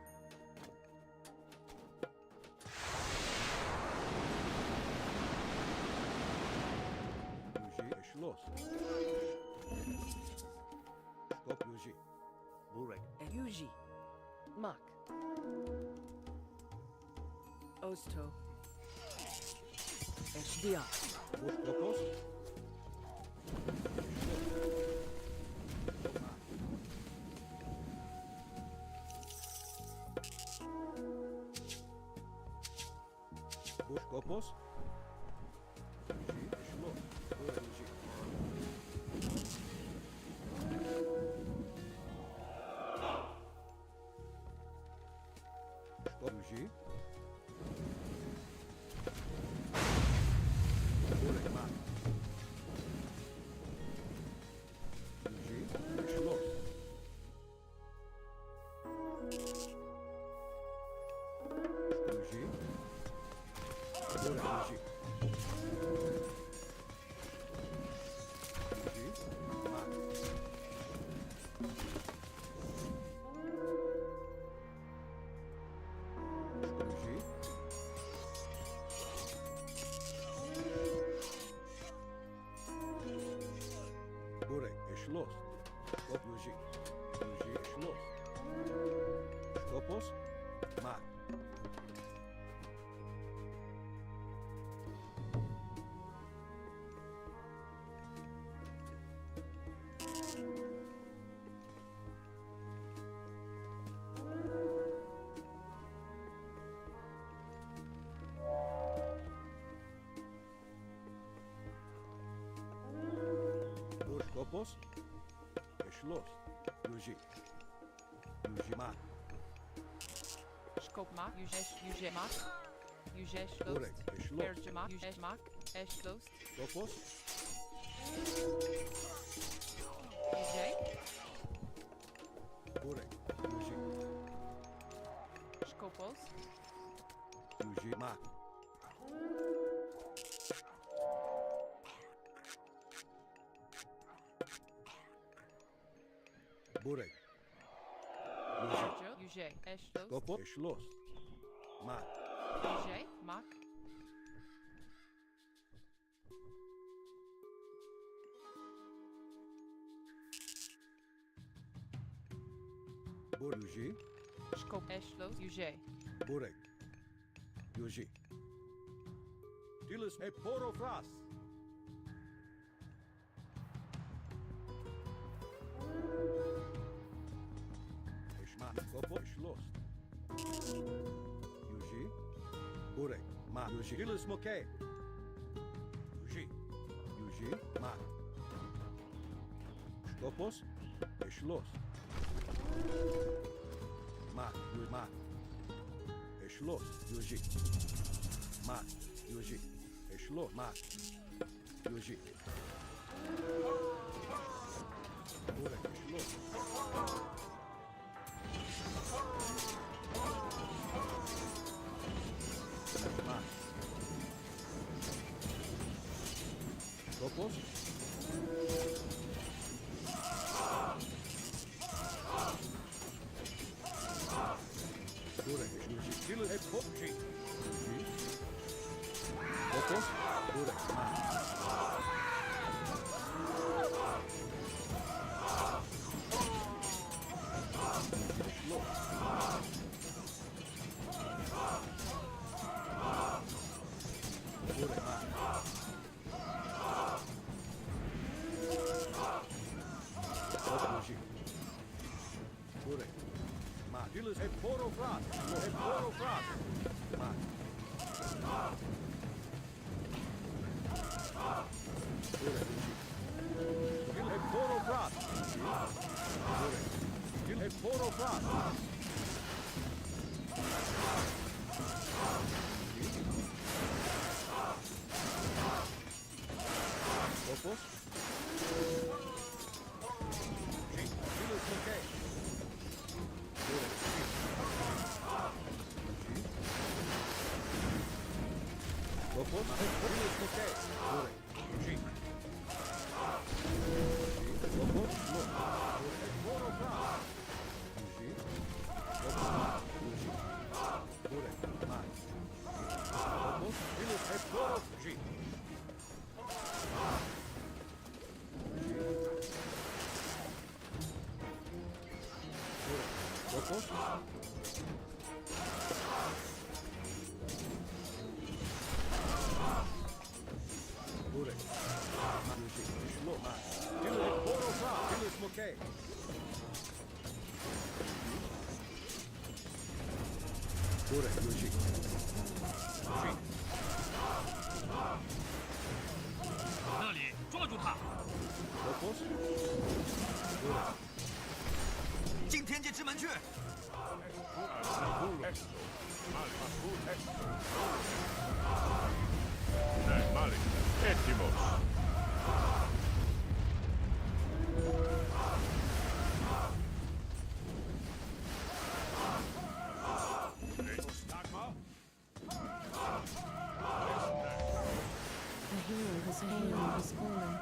Yuji. Eshlos. Skop Yuji. Burek. Yuji. Mak. Osto. Eshdia. Skopos. Skopos. Yuji. Eshlos. Burek Yuji. Skop Yuji. Burek Mak. Yuji. Eshlos. Yuji. Burek Yuji. Yuji. Mak. Yuji. Burek Eshlos. Skop Yuji. Yuji Eshlos. Skopos. Mak. Skopos. Eshlos. Yuji. Yuji Mak. Skopmak. Yujemak. Yujesh Burek Eshlos. Erjamak. Yujeshmak. Eshlost. Skopos. Yujay. Burek Yuji. Skopos. Yuji Mak. Burek. Yuji. Yujay. Eshlost. Skopos. Eshlos. Mak. Yujay. Mak. Burek Yuji. Skop. Eshlost. Yujay. Burek. Yuji. Dilis Eporofras. Eshma. Skopos. Eshlos. Yuji. Burek. Mak. Yuji. Dilis Moke. Yuji. Yuji. Mak. Skopos. Eshlos. Mak. Yuji. Mak. Eshlos. Yuji. Mak. Yuji. Eshlos. Mak. Yuji. Burek. Eshlos. Mak. Skopos. Burek. Yuji. Dilis Epoji. Yuji. Skopos. Burek. Mak. Burek. Mak. Skopos. Yuji. Burek. Mak. Dilis Eporofras. Eporofras. Mak. Monofras. Scopus. Julius McKay. Scopus. Julius McKay. Eugene. Scopus. Look. Monofras. Eugene. Scopus. Eugene. Burek. Mike. Scopus. Julius Hector. Eugene. Scopus. Burek. Eugene. Look. Mike. Julius Monofras. Julius McKay. Burek. Eugene. Eugene. 那里，抓住他！ Scopus. Burek. 进天界之门去！ Malis. Etimos. Stagma. A hero has fallen.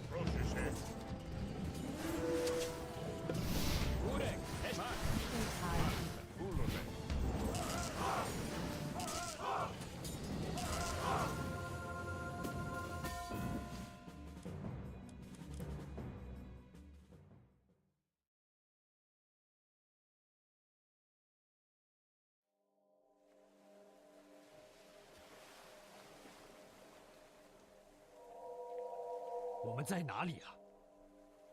Protege. Burek. Ulone. “我们在哪里啊？”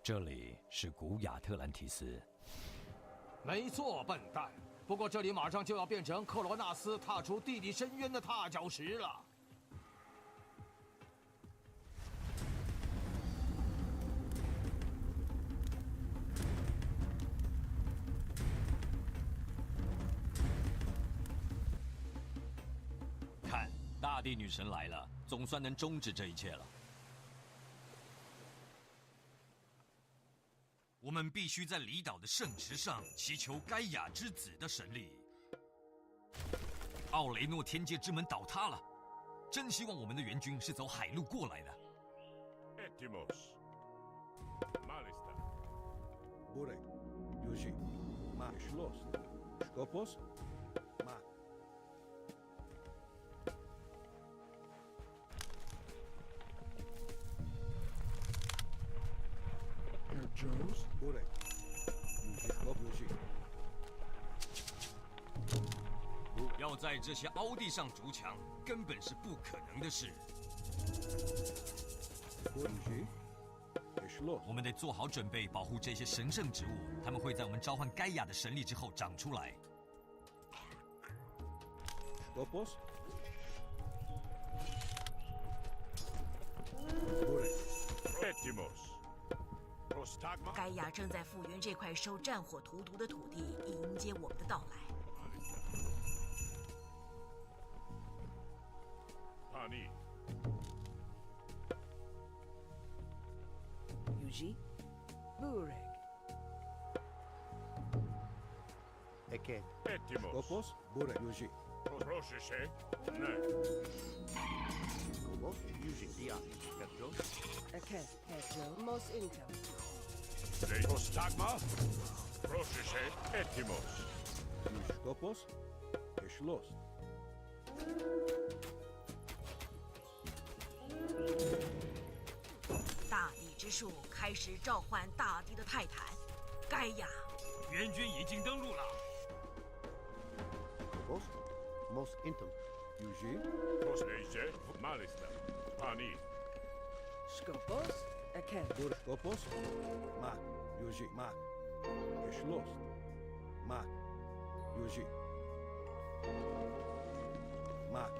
这里是古亚特兰提斯。没错，笨蛋。不过这里马上就要变成克罗纳斯踏出地底深渊的踏脚石了。看，大地女神来了，总算能终止这一切了。我们必须在离岛的圣池上祈求盖亚之子的神力。奥雷诺天界之门倒塌了，真希望我们的援军是走海路过来的。Etimos. Malista. Burek. Eugene. Mike. Schloss. Scopus. Mike. Joes. Burek. Eugene. Scopus. Eugene. 要在这些凹地上筑墙，根本是不可能的事。 Eugene. Schloss. 我们得做好准备，保护这些神圣植物，它们会在我们召唤盖亚的神力之后长出来。 Scopus. Burek. Etimos. Prostagma. 盖亚正在复原这块受战火荼毒的土地，迎接我们的到来。 Pani. Yuji. Bureg. Eke. Etimos. Scopus. Burek. Eugene. Protege. Ne. Scopus. Eugene. Dia. Petro. Aket. Hedjo. Mos Intel. Prostagma. Protege. Etimos. Scopus. Schloss. 大地之树开始召唤大地的泰坦，盖亚。援军已经登陆了。 Scopus. Mos intum. Eugene. Protege. Malista. Pani. Skopos. Aket. Burek. Scopus. Mike. Eugene. Mike. Geschlossen. Mark. Yuji. Mark.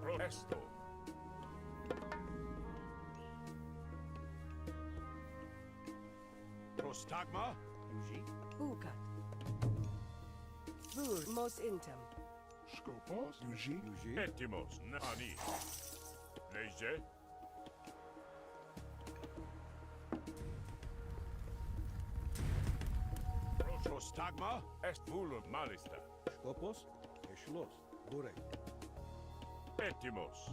Protesto. Prostagma. Yuji. Ukat. Bur mos intem. Skopos. Yuji. Yuji. Etimos. Nani. Leje. Prostagma. Est vulum malista. Skopos. Geschlossen. Burek. Etimos.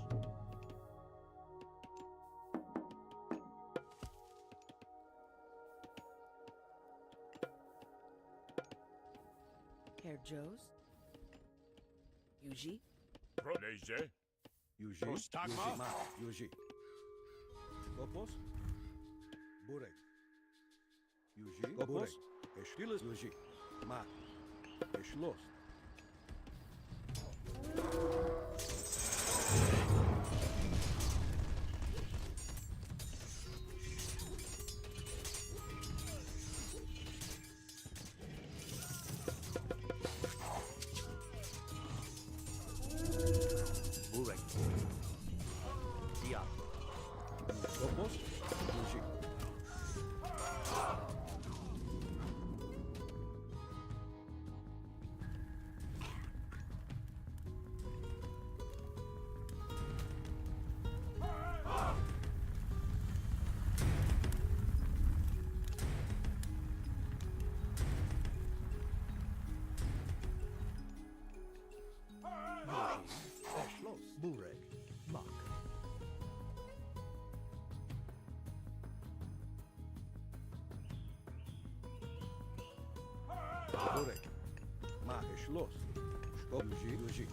Herr Joes. Yuji. Proleje. Yuji. Prostagma. Yuji. Mark. Yuji. Skopos. Burek. Yuji. Skopos. Geschlossen. Yuji. Mark. Geschlossen. Burek. Dia. Skopos. Yuji. Geschlossen. Burek. Mark. Burek. Mark. Geschlossen. Skop. Yuji. Yuji.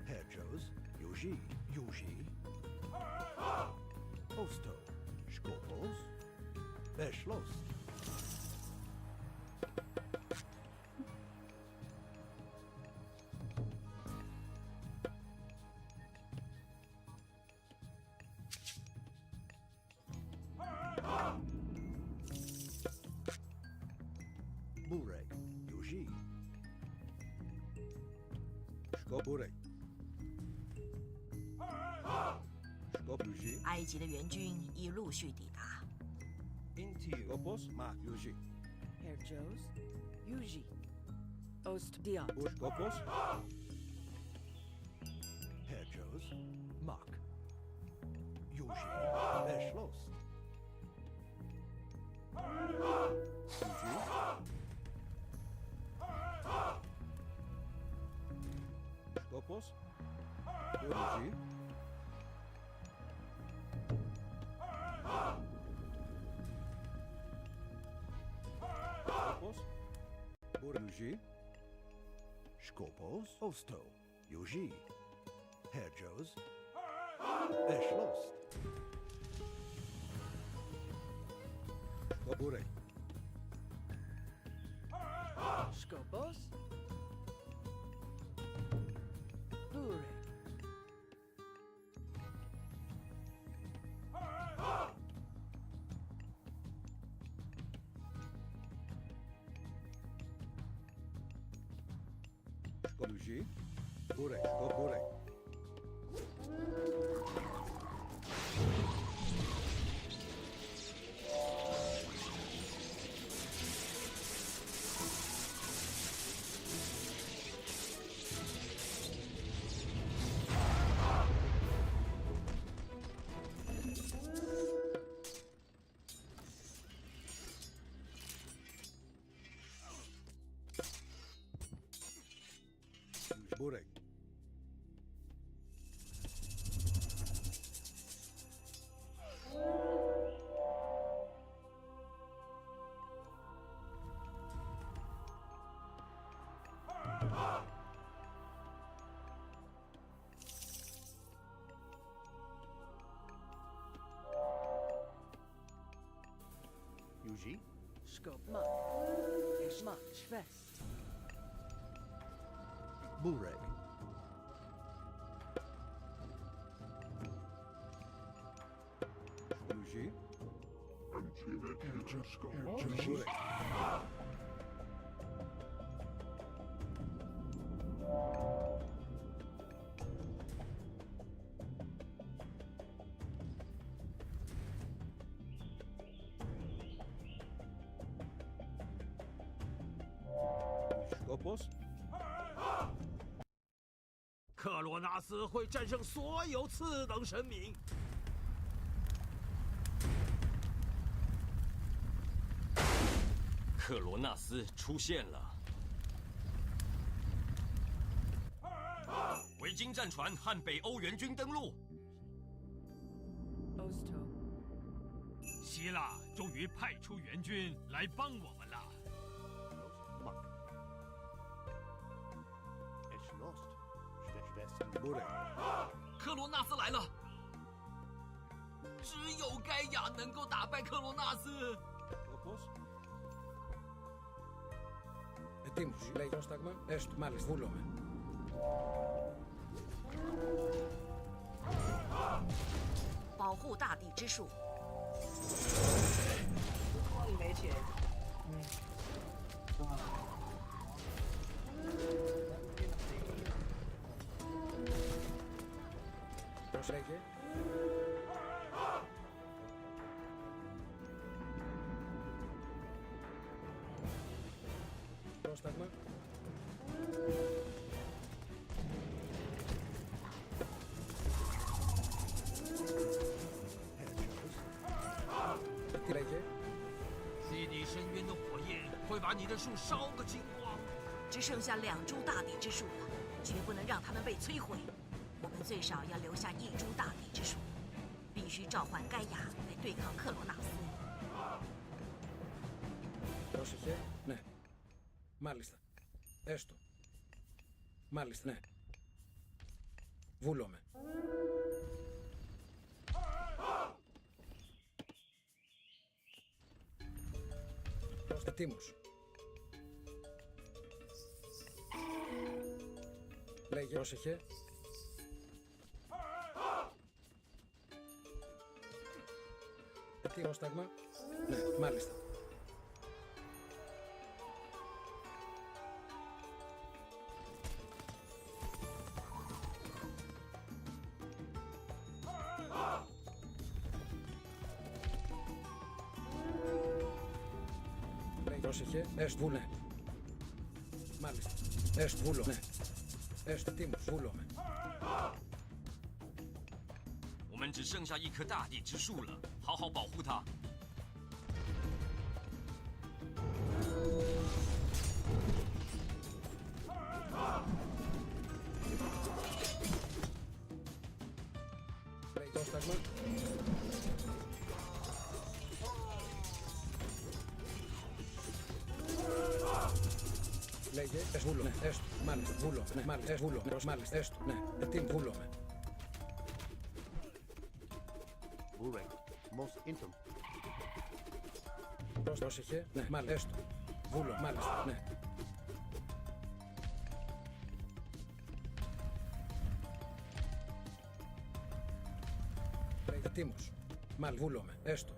Herr Joes. Yuji. Yuji. Osto. Skopos. Geschlossen. Burek. Yuji. Skop. Burek. Skop. Yuji. 埃及的援军已陆续抵达。 Skopos. Mark. Yuji. Herr Joes. Yuji. Ost Diab. Skopos. Herr Joes. Mark. Yuji. Geschlossen. Yuji. Skopos. Yuji. Skopos. Yuji. Skopos. Osto. Yuji. Herr Joes. Geschlossen. Burek. Skopos. Burek. Skop. Yuji. Burek. Skop. Burek. Burek. Yuji. Skopman. Ishma. Shvest. Burek. Yuji. Burek. Skopos. 克罗纳斯会战胜所有次等神明。克罗纳斯出现了。维京战船和北欧援军登陆， Osto. 希腊终于派出援军来帮我们了。 Mark. Es lost. Schwest. Burek. 克罗纳斯来了，只有盖亚能够打败克罗纳斯。 Skopos. Ετοίμος. Λέει πρόσταγμα. Έστω. Μάλιστα. Βούλομαι. 保护大地之树。没钱。Προσέχε. Πρόσταγμα. Τι λέγε? 地底深渊的火焰会把你的树烧个精光。只剩下2株大地之树了，绝不能让它们被摧毁。我们最少要留下1株大地之树，必须召唤盖亚来对抗克罗纳斯。 Πρόσεχε. Ναι. Μάλιστα. Έστω. Μάλιστα, ναι. Βούλομαι. Ετοίμος. Λέγε. Πρόσεχε. Ετοίμος τάγμα. Ναι, μάλιστα. Πρόσεχε, έστω βούλε. Μάλιστα. Έστω βούλο, ναι. Έστω τίμος, βούλομαι. 我们只剩下1棵大地之树了，好好保护它。 Πρόσταγμα. Λέγε, βούλο, ναι, έστω, μάλιστα, βούλο, ναι, μάλιστα, βούλο, ναι, μάλιστα, έστω, ναι, ετοίμ, βούλομαι. Burek. Most intim. Πρόσεχε, ναι, μάλιστα, έστω, βούλο, μάλιστα, ναι. Ετοίμος, μάλιστα, βούλομαι, έστω.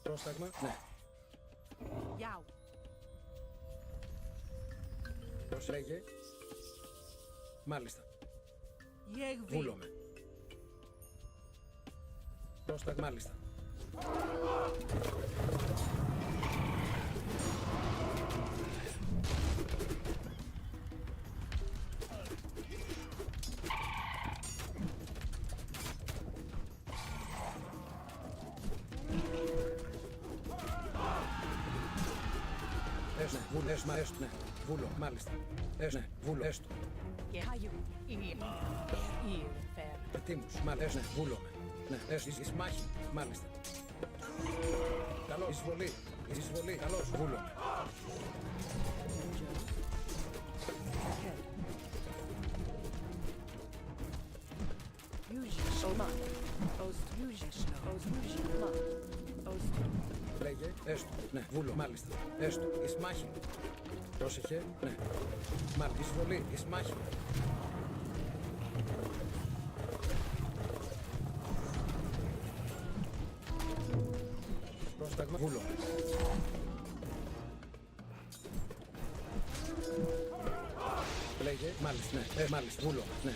Πρόσταγμα, ναι. Yao. Προσέγε. Μάλιστα. Yegvi. Βούλομαι. Πρόσταγμα, μάλιστα. Έστω, έστω, ναι. Βούλο, μάλιστα. Έστω, ναι. Βούλο, έστω. Ετοίμους, μάλιστα. Ναι, βούλομαι. Ναι, έστω, εις μάχη, μάλιστα. Καλώς, εισβολή, εισβολή, καλώς, βούλομαι. Έσλο. Οσμούζιμα. Οστού. Λέγε, έστω. Ναι, βούλο, μάλιστα. Έστω, εις μάχη. Πρόσεχε, ναι. Μάλιστα, εισβολή, εις μάχη. Πρόσταγμα, βούλο. Λέγε, μάλιστα, ναι, μάλιστα, βούλο, ναι.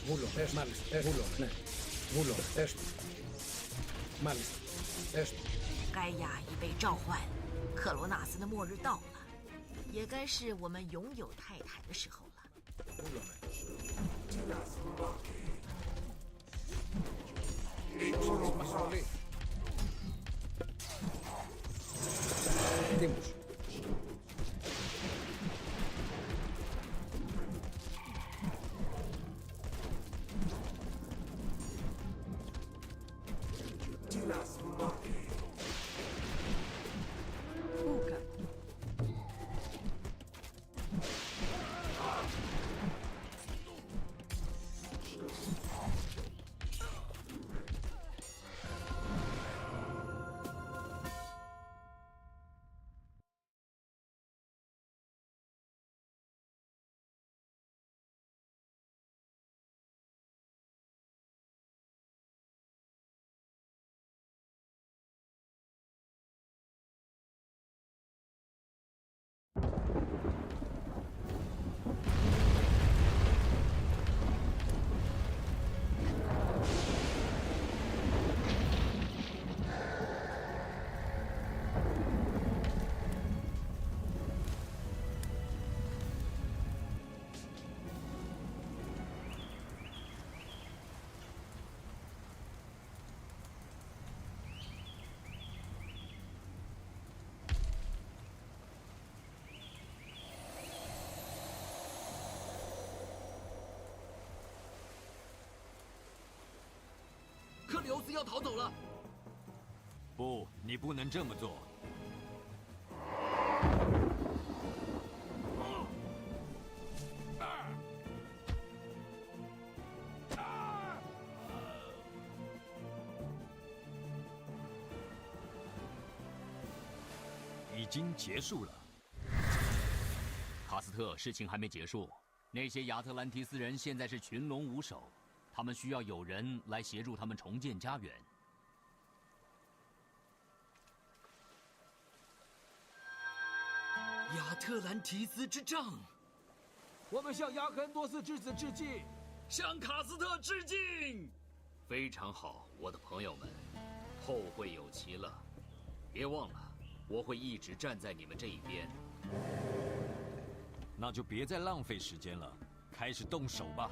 Βούλο, μάλιστα, βούλο, ναι. Βούλο, έστω. Μάλιστα, έστω. 盖亚已被召唤，克罗纳斯的末日到了，也该是我们拥有泰坦的时候了。 Βούλο, ναι. Εισβολή. Τίμους. Ούκα.克里欧斯要逃走了。不，你不能这么做。已经结束了。卡斯特，事情还没结束。那些亚特兰提斯人现在是群龙无首，他们需要有人来协助他们重建家园。亚特兰提斯之杖，我们向亚肯多斯之子致敬，向卡斯特致敬。非常好，我的朋友们，后会有期了。别忘了，我会一直站在你们这一边。那就别再浪费时间了，开始动手吧。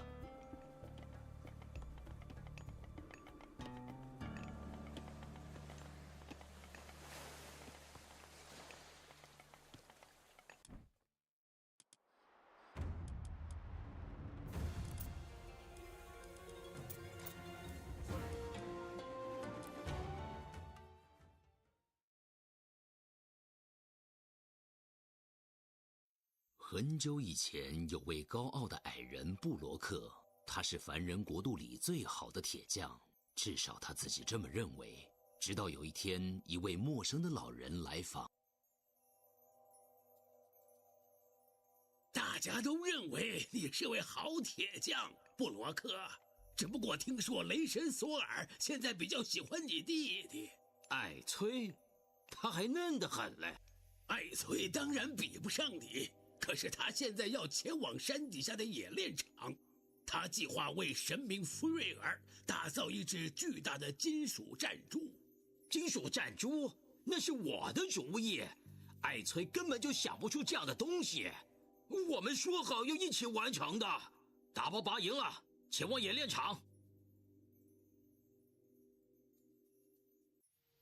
很久以前，有位高傲的矮人布罗克，他是凡人国度里最好的铁匠，至少他自己这么认为。直到有一天，一位陌生的老人来访。大家都认为你是位好铁匠，布罗克。只不过听说雷神索尔现在比较喜欢你弟弟艾崔，他还嫩得很嘞。艾崔当然比不上你。可是他现在要前往山底下的冶炼厂，他计划为神明福瑞尔打造一只巨大的金属战珠。金属战珠？那是我的主意，艾崔根本就想不出这样的东西。我们说好要一起完成的。打包拔营了，前往冶炼厂。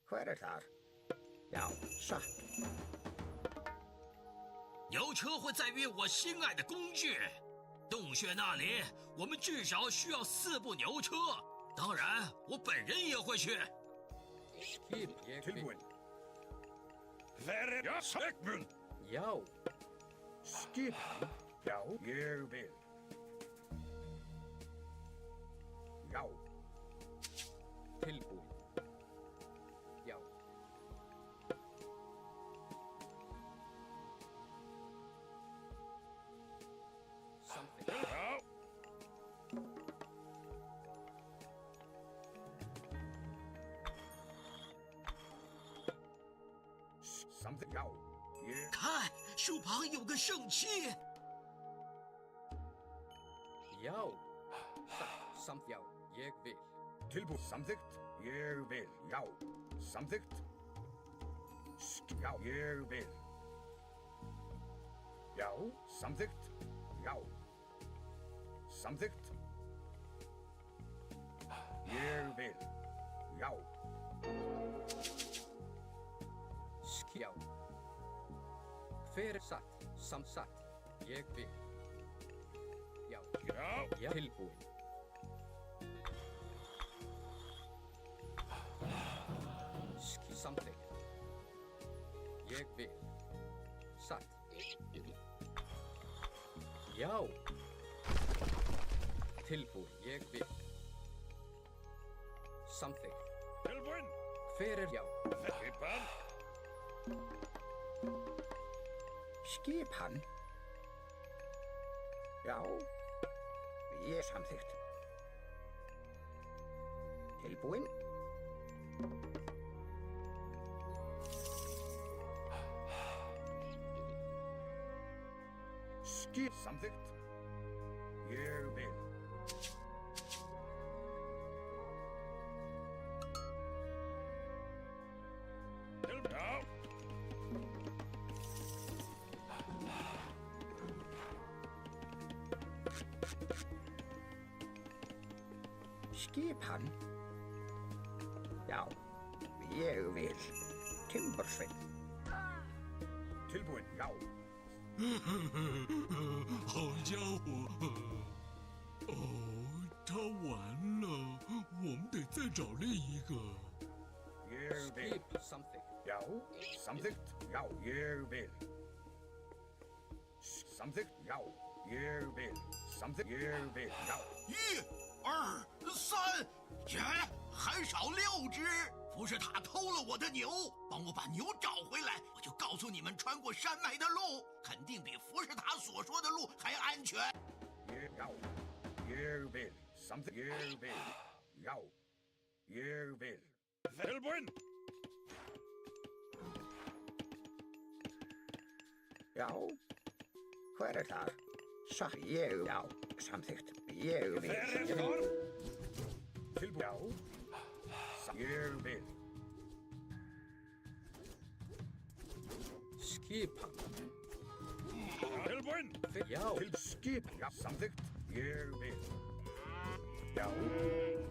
快点儿，要上。牛车会载运我心爱的工具，洞穴那里我们至少需要4部牛车，当然我本人也会去。Tilwyn. Verre ja Sekbun. Ja. Skip. Ja, ég vil. Já. Tilbúin. Samþykkt. Já. Ég. 看，树旁有个圣器。 Já. Samt já. Ég vil. Tilbúið. Samþykkt. Ég vil. Já. Samþykkt. Já. Ég vil. Já. Samþykkt. Já. Samþykkt. Ég vil. Já. Já. Hver er satt? Samsatt. Ég vil. Já. Já. Já. Tilbúin. Samþykkt. Ég vil. Satt. Já. Tilbúin. Ég vil. Samþykkt. Tilbúin. Hver er já? Skipan. Skipan? Já. Ég er samþykkt. Tilbúin. Samþykkt. Ég vil. Já. Skipan? Já, ég vil. Timbursveinn. Tilbúin, já. 好家伙！哦，他完了，我们得再找另一个。 Ég vil. Samþykkt. Já, samþykkt. Já, ég vil. Samþykkt. Já, ég vil. Samþykkt. Ég vil. Já. 1、2、3，耶，还少6只。福士塔偷了我的牛，帮我把牛找回来，我就告诉你们穿过山脉的路，肯定比福士塔所说的路还安全。Já, ég vil. Samþykkt. Ég vil. Já, ég vil. Tilbúin. Já, hver er það? Ég, já, samþykkt. Ég vil. Tilbúin. Já, ég vil. Skipan. Tilbúin. Já, til skipan. Já, samþykkt. Ég vil. Já,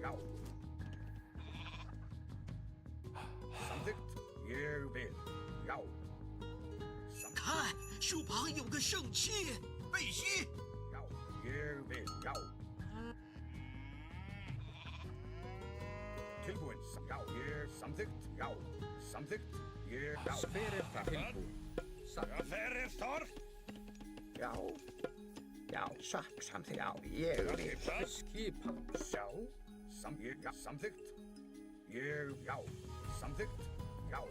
já. Samþykkt. Ég vil. Já. 看，树旁有个圣器，废墟。 Já, ég vil. Já. Tilbúin. Já, ég samþykkt. Já, samþykkt. Ég, já. Hver er það? Tilbúin. Satt. Já, hver er það? Já. Já, satt, samþykkt. Já, ég vil. Skipan. Já, já, samþykkt. Ég, já, samþykkt. Já.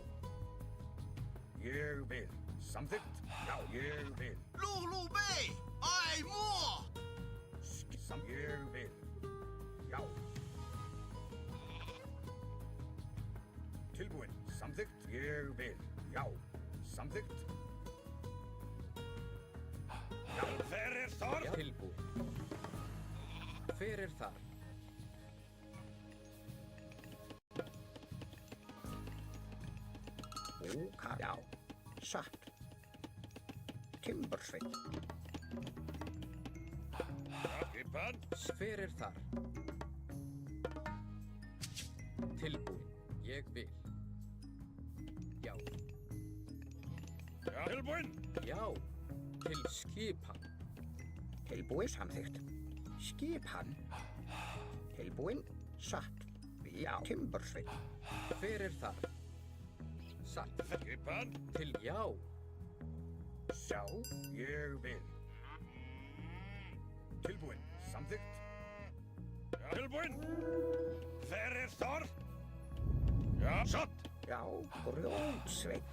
Ég vil. Samþykkt. Já, ég vil. 露露贝，爱莫。Ég vil. Já. Tilbúin. Samþykkt. Ég vil. Já. Samþykkt. Já. Hver er þar? Tilbúin. Hver er þar? Óka. Já. Satt. Timbursveinn. Skipan. Hver er þar? Tilbúin. Ég vil. Já. Já. Tilbúin. Já. Til skipan. Tilbúin. Samþykkt. Skipan. Tilbúin. Satt. Já. Timbursveinn. Hver er þar? Satt. Skipan. Til já. Já. Ég vil. Tilbúin. Samþykkt. Já. Tilbúin. Hver er þar? Já. Satt. Já. Grjótsveinn.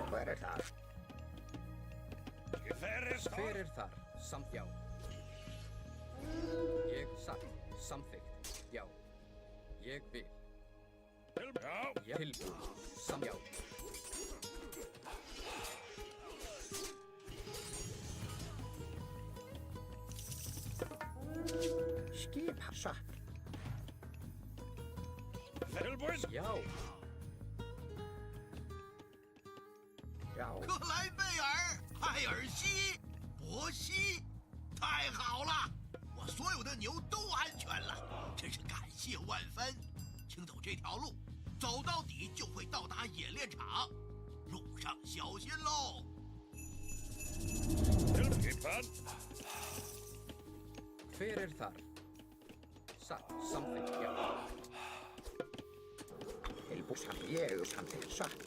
Hver er þar? Hver er þar? Hver er þar? Samt já. Ég satt. Samþykkt. Já. Ég vil. Já. Tilbúin. Samt já. Skipa satt. Tilbúin. Já. Já.克莱贝尔、派尔西、伯西，太好了！我所有的牛都安全了，真是感谢万分。请走这条路，走到底就会到达冶炼厂，路上小心喽。Tilbúin. Hver þar? Satt, samþykkt, já. Tilbúin samt, ég samþykkt, satt.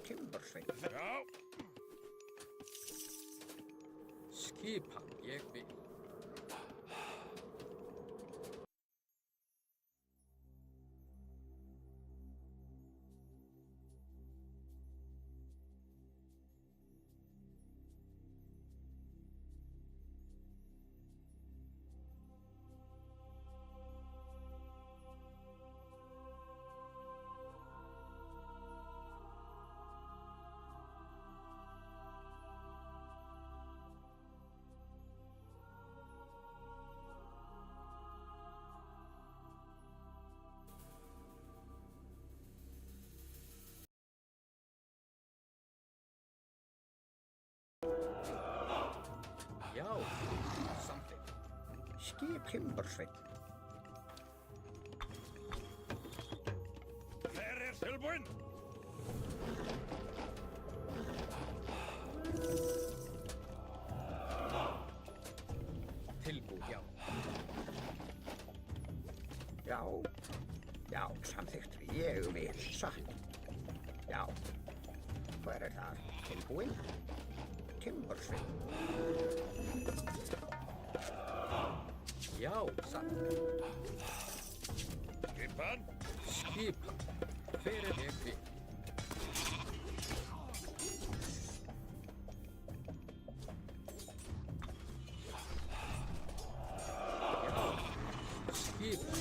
Timbursveinn. Já. Skipan, ég vil. Já, samþykkt. Skip Timbursveinn. Hver tilbúin? Tilbúin, já. Já. Já, samþykkt. Ég vil, satt. Já. Hver þar? Tilbúin? Timbursveinn. Já, satt. Skipan. Skipan. Hver ég vil. Já, skipan.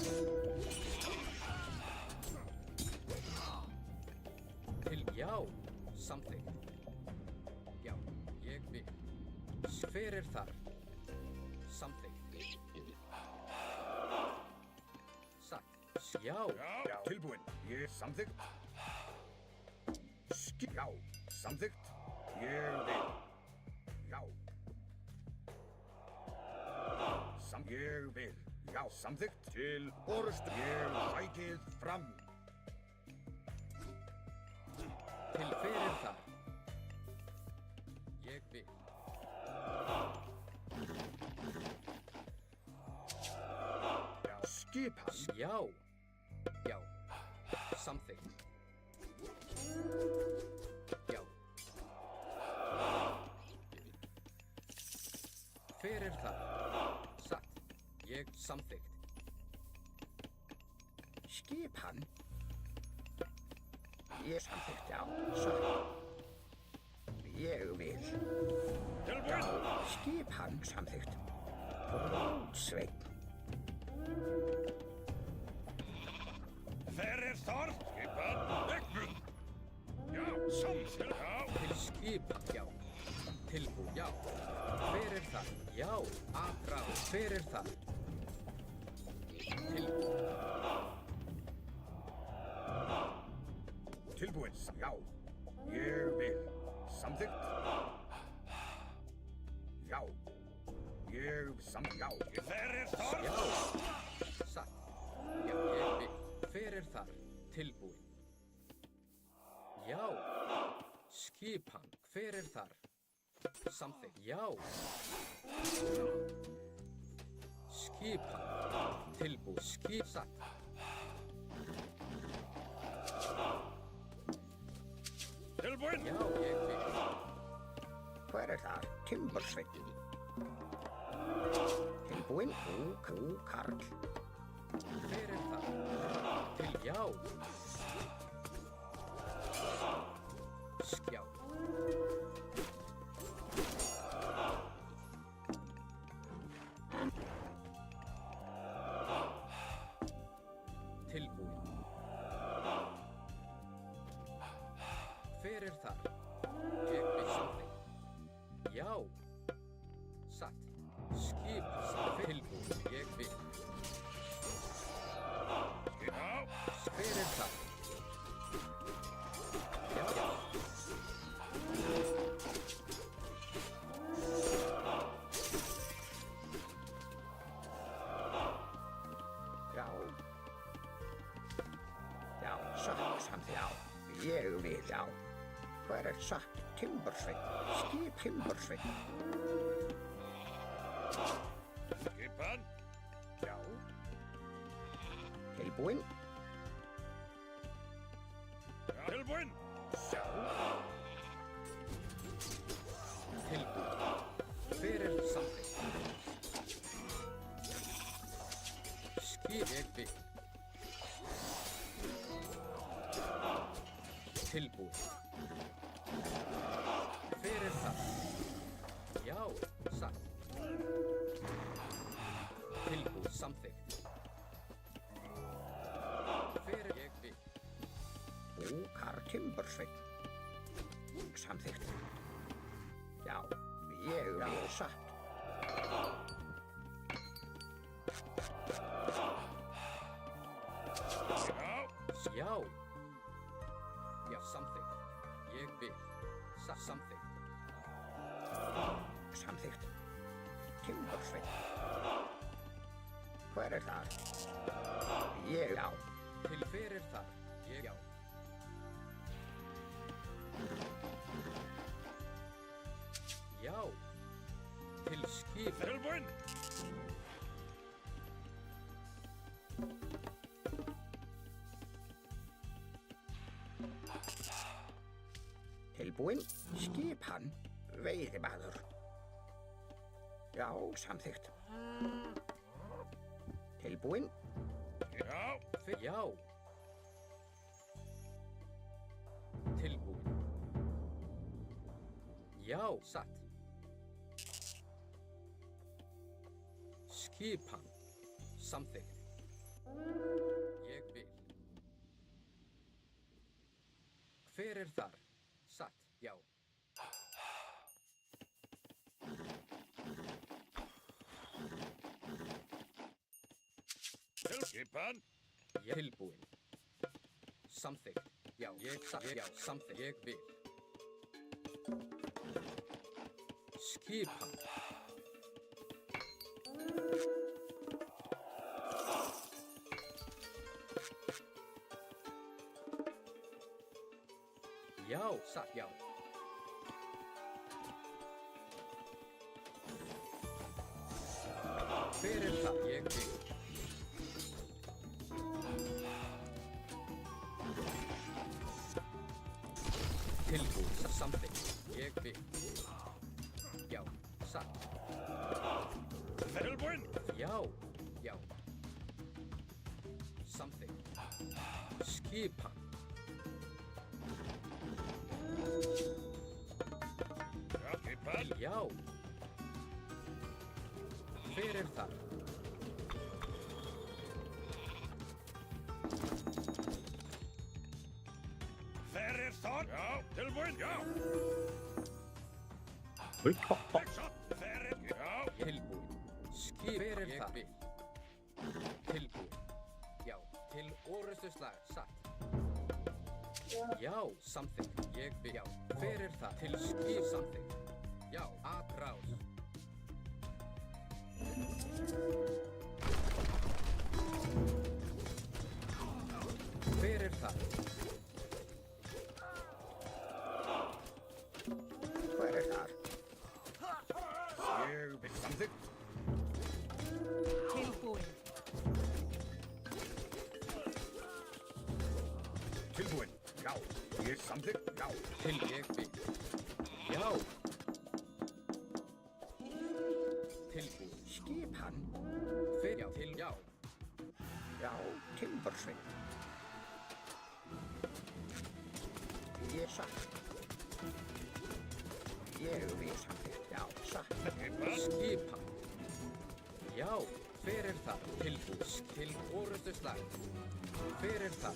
Já, samþykkt. Já, ég vil. Hver þar? Samþykkt. Satt. Já. Já. Tilbúin. Ég samþykkt. Já. Samþykkt. Ég vil. Já. Ég vil. Já. Samþykkt. Til orustu. Ég sækið fram. Til hver þar? Ég vil. Já. Skipan. Já. Já. Samþykkt. Já. Hver þar? Satt. Ég samþykkt. Skipan. Ég samþykkt, já. Satt. Ég vil. Tilbúin. Skipan samþykkt. Brótsveinn. Hver þar? Skipan. Leikmun. Já. Samþykkt. Já. Til skipan, já. Tilbú, já. Hver þar? Já. Atrað. Hver þar? Tilbú. Tilbúin. Já. Ég vil. Samþykkt. Já. Ég samþykkt. Já. Hver þar? Já. Satt. Já, ég vil. Hver þar? Tilbúin. Já. Skipan. Hver þar? Samþykkt. Já. Skipan. Tilbú. Skip. Satt. Tilbúin. Já, ég vil. Hver þar? Timbursveinn. Tilbúin. Þú, Karl. Hver þar? Til já. Skjá. Tilbúin. Hver þar? Ég vil samþykkt. Já. Satt. Skip tilbúið. Ég vil. Skip á. Hver það? Já. Já, samþykkt. Já. Ég vil, já. Hver sagt? Timbersveit. Skip Timbersveit. Skipan. Já. Tilbúinn. Já. Tilbúinn. Já. Tilbúinn. Hver samþykkt? Skip ég vil. Tilbúinn. Hver það? Já, satt. Tilbúið, samþykkt. Hver ég vil. Búkar Timbersveit. Samþykkt. Já, ég vil satt. Já. Já, samþykkt. Ég vil. Samþykkt. Samþykkt. Timbersveit. Hver þar? Ég já. Til hver þar? Ég já. Já. Til skip. Tilbúinn. Tilbúinn. Skip hann. Veiðimaður. Já, samþykkt. Tilbúinn. Já. Já. Tilbúinn. Já, satt. Skipan. Samþykkt. Ég vil. Hver þar? Satt. Já. Skipan. Tilbúinn. Samþykkt. Já, ég satt. Já, samþykkt. Ég vil. Skipan. Já, satt. Já. Hver það? Ég vil. Tilbúið, samþykkt. Ég vil. Já, satt. Tilbúinn. Já, já. Samþykkt. Skipan. Já, skipan. Já. Hver það? Þar? Já, tilbúinn, já. Já, tilbúinn. Skip ég vil. Tilbúinn. Já, til orrustuslag, satt. Já, samþykkt. Ég vil. Já, hver það? Til skip, samþykkt. Já, atrás. Hver það? Hver þar? Ég vil samþykkt. Tilbúinn. Tilbúinn. Já. Ég samþykkt. Já. Til ég vil. Já. Tilbúinn. Skip hann. Hver já. Til já. Já. Timbersveit. Ég satt. Ég vil samþykkt, já, satt. Skipan. Já, hver það? Tilbúið. Til orrustuslag. Hver það?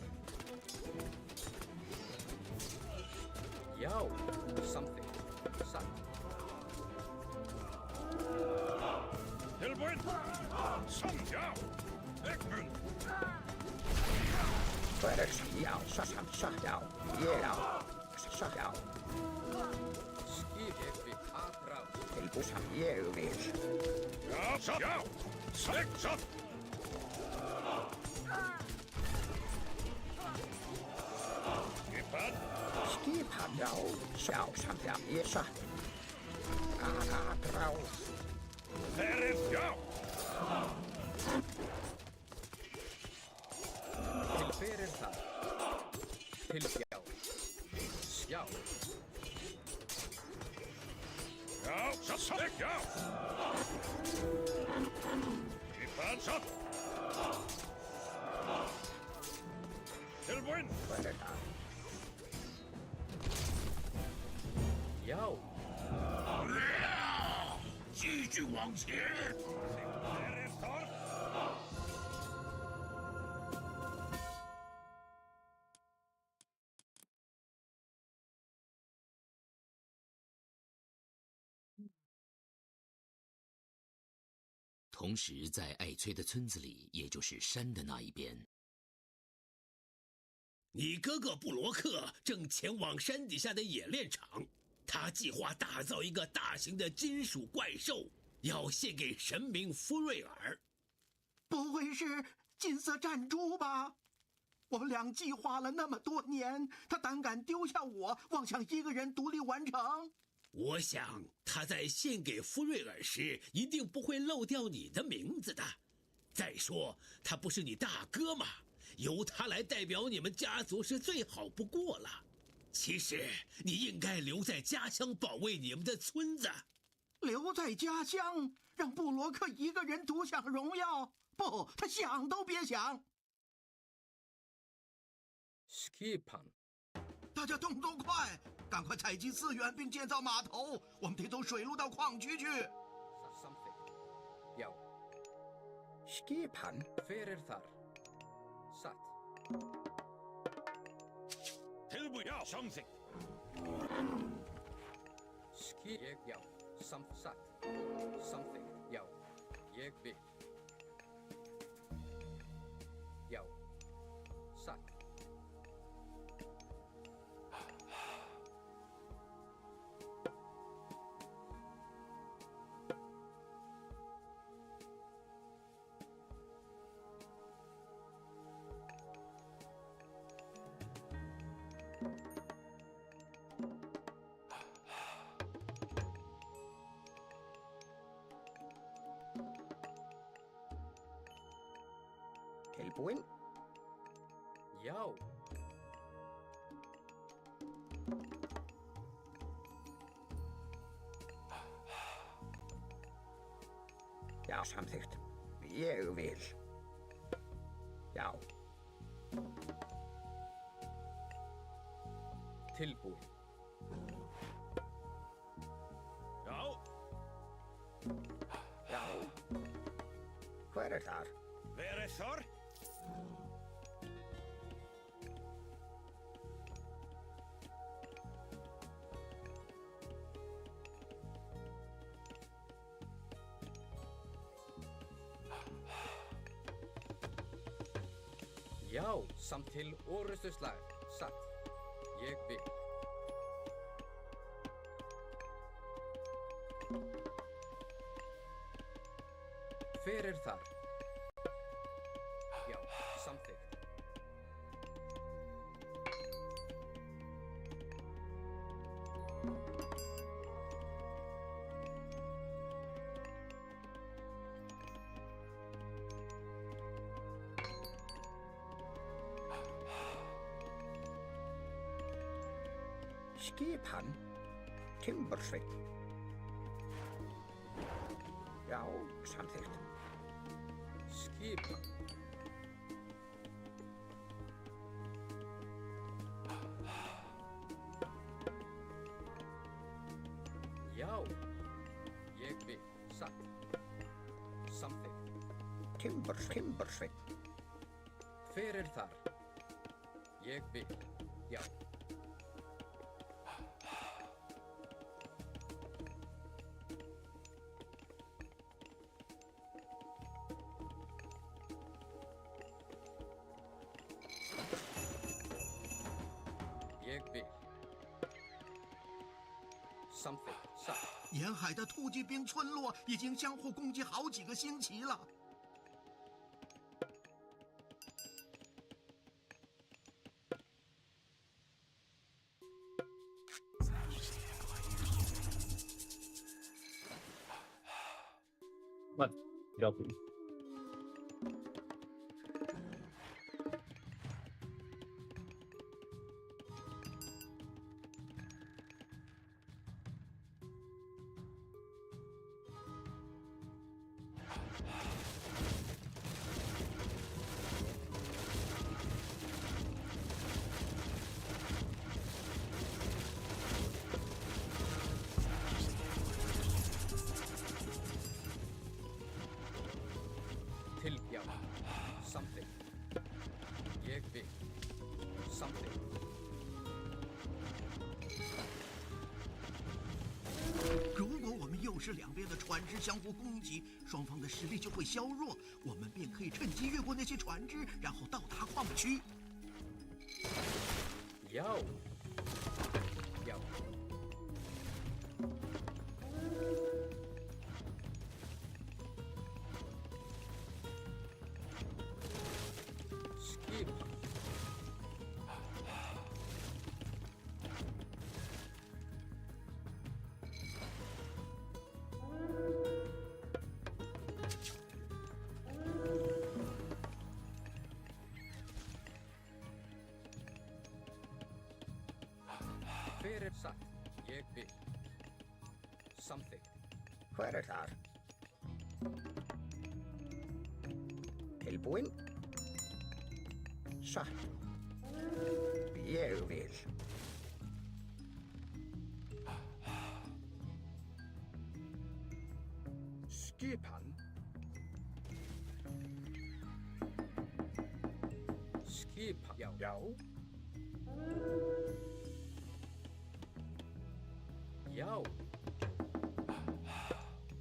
Já, samþykkt, satt. Tilbúinn! Já! Ekmun! Hver er já, satt já, ég á, satt já. Skip við aðrás. Tilbúinn sem ég vil. Já, satt! Já! Satt! Skipan já, sjá samt já, ég satt. Aðrás. Fyrir já! Til fyrir það. Til já. Já. Já, satt! Já! Skipan satt! Tilbúinn! Hver er það? Já. 继续往前。 同时，在艾崔的村子里，也就是山的那一边，你哥哥布罗克正前往山底下的冶炼厂，他计划打造一个大型的金属怪兽，要献给神明福瑞尔。不会是金色战猪吧？我们俩计划了那么多年，他胆敢丢下我，妄想一个人独立完成。我想他在献给福瑞尔时，一定不会漏掉你的名字的。再说，他不是你大哥吗？由他来代表你们家族是最好不过了。其实，你应该留在家乡保卫你们的村子。留在家乡，让布罗克一个人独享荣耀？不，他想都别想。Skipan。大家动作快！ 赶快采集资源并建造码头，我们得走水路到矿区去。Já. Skipan fyrir þar. Satt. Tilbúinn, já, samþykkt. Ég, já, satt. Samþykkt, já. Ég vil. Já. Satt. Tilbúinn? Já. Já, samþykkt. Ég vil. Já. Tilbúinn. Já. Já. Hver er þar? Verið þar? Já, samt til orustuslag. Satt. Ég vil. Hver er þar? Já, samþykkt. Skipan Timbersveit. Já, samþykkt. Skipan. Já, ég vil. Satt. Samþykkt. Timbersveit. Hver er þar? Ég vil. Já. 沿海的突击兵村落已经相互攻击好几个星期了。慢，不要补。如果我们又是两边的船只相互攻击，双方的实力就会削弱，我们便可以趁机越过那些船只，然后到达矿区。有。Skip。Hver satt? Ég vil. Samþykkt. Hver þar? Tilbúinn? Satt. Ég vil. Skipan? Skipan? Já. Já. Já.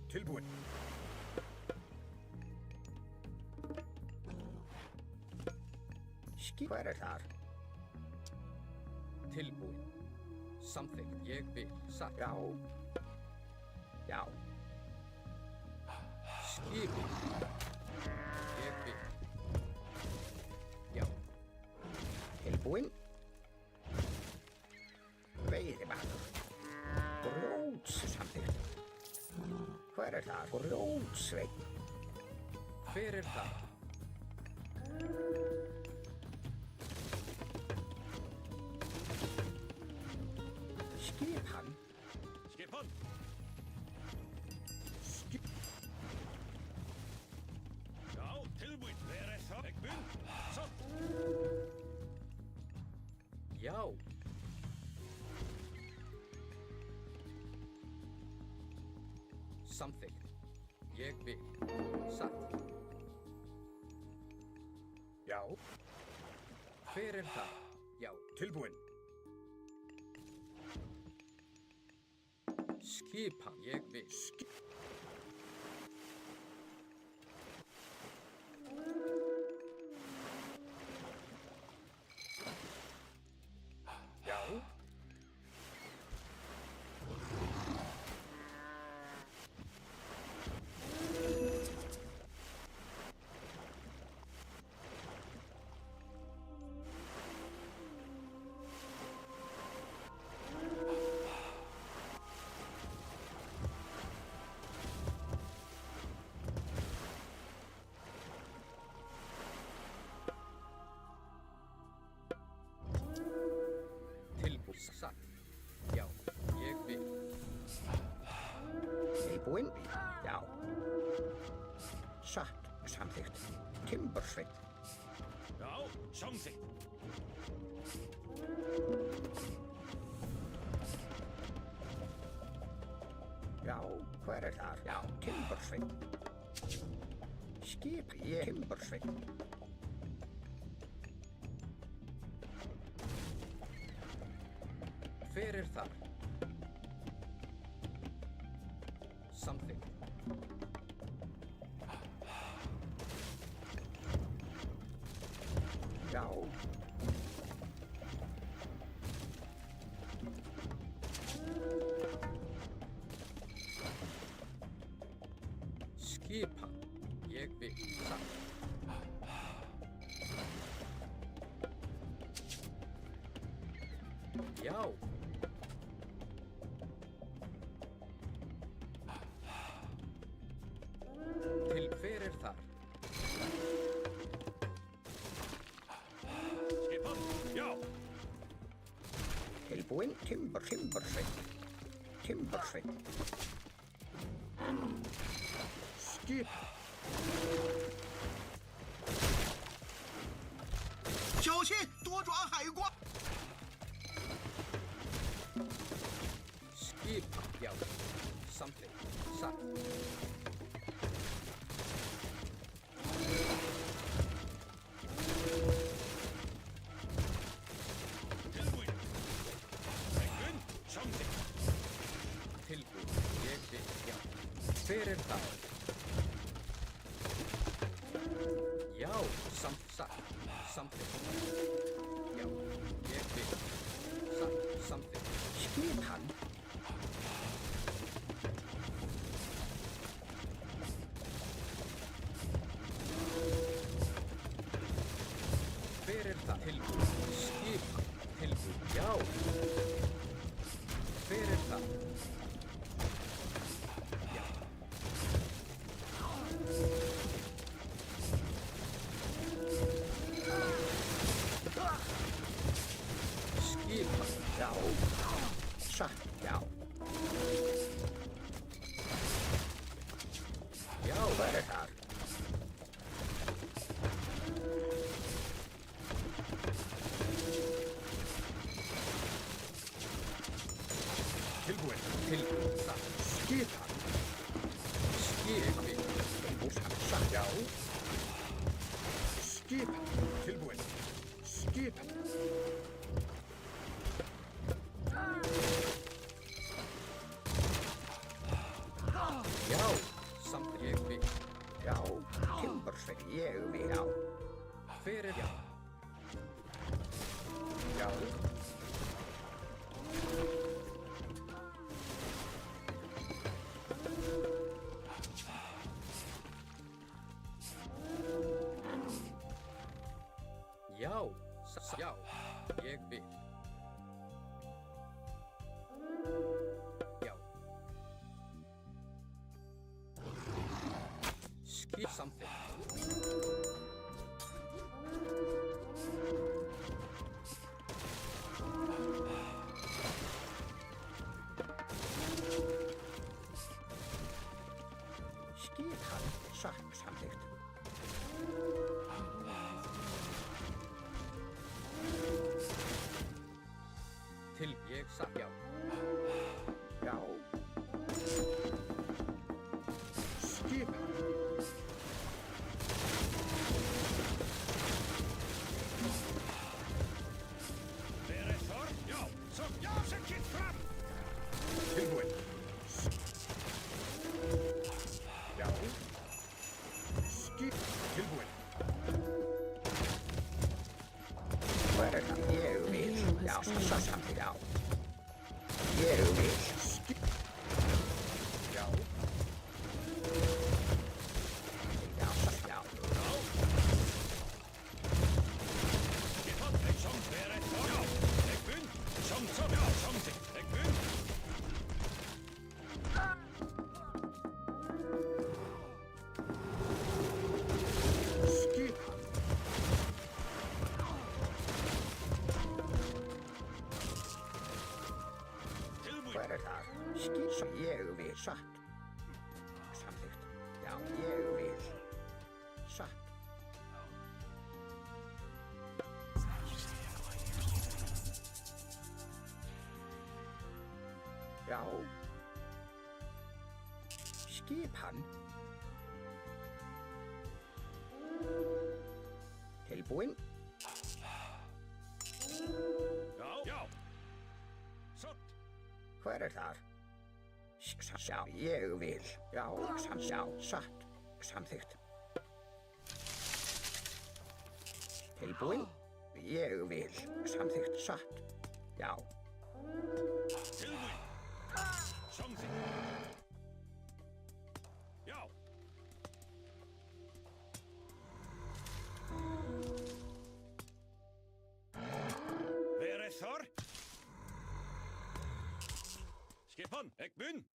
Tilbúinn. Hver þar? Tilbúinn. Samþykkt. Ég vil. Satt. Já. Já. Skipið. Ég vil. Já. Tilbúinn. Veiðimaður. Grjótssamþykkt. Hver þar? Grjótsveinn. Hver þar? Skipan. Skipan. Skip. Já, tilbúinn. Hver það? Ekbun. Satt. Já. Samþykkt. Ég vil. Satt. Já. Hver það? Já. Tilbúinn. Skipan. Ég vil. Já. Satt. Já, ég vil. Tilbúinn? Já. Satt. Samþykkt. Timbursveinn. Já, samþykkt. Já, hver þar? Já, Timbursveinn. Skip. Ég. Timbursveinn. Hver þar? Samþykkt. Já. Skipan. Ég vil. Satt. Já. Til hver þar? Skipan. Já. Tilbúinn. Timbursveinn. Skipan. 小心，多爪海瓜！ Skipan. Já. Samþykkt. Satt. Tilbúinn. Reglun. Samþykkt. Tilbúinn. Ég vil. Já. Hver það? Já. Satt. Samþykkt. Já. Ég vil. Satt. Samþykkt. Skipan. Hver það? Tilbúinn. Skipan. Tilbúinn. Já. Hver það? Já. Skipan. Já. Satt. Já. Já, hver það? Tilbúinn. Tilbúinn. Skipan. Skipin. Satt. Já. Skipan. Tilbúinn. Skipan. Já. Samt ég vil. Já. Timbursveinn. Ég vil. Já. Hver já? Já. Já. Já. Ég vil. Já. Skip samþykkt. Skipan. Satt. Samþykkt. Til ég satt. Já. Já. Skipan. Hver þar? Já. Já, sem kitt fram. Tilbúinn. Já. Skip. Tilbúinn. Hver það? Ég vil. Já. Samþykkt. Já. Ég vil. Skip. Já. Já. Já. Skipan. Som hver þar? Já. Reglun. Som. Já, samþykkt. Reglun. Skipan. Hver það? Skip sem ég vil. Satt. Samþykkt. Já, ég vil. Satt. Já. Skipan. Tilbúinn. Já. Satt. Hver þar? Já, ég vil. Já, satt. Samþykkt. Tilbúinn. Ég vil. Samþykkt. Satt. Já. Tilbúinn. Samþykkt. Já. han, ik ben.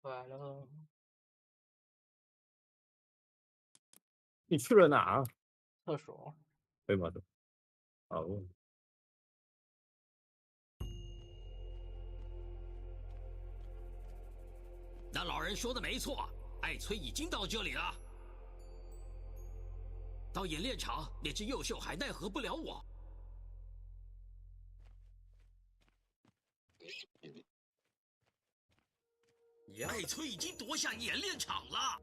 回来了。你去了哪儿？厕所。对吗？好。那老人说的没错，艾崔已经到这里了。到演练场，那只幼兽还奈何不了我。艾崔已经夺下演练场了。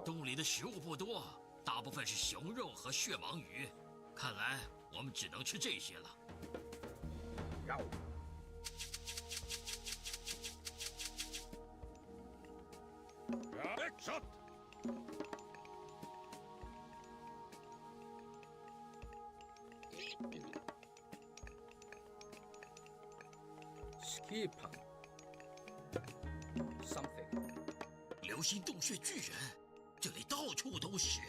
洞里的食物不多，大部分是熊肉和血盲鱼，看来我们只能吃这些了。流星洞穴巨人，这里到处都是。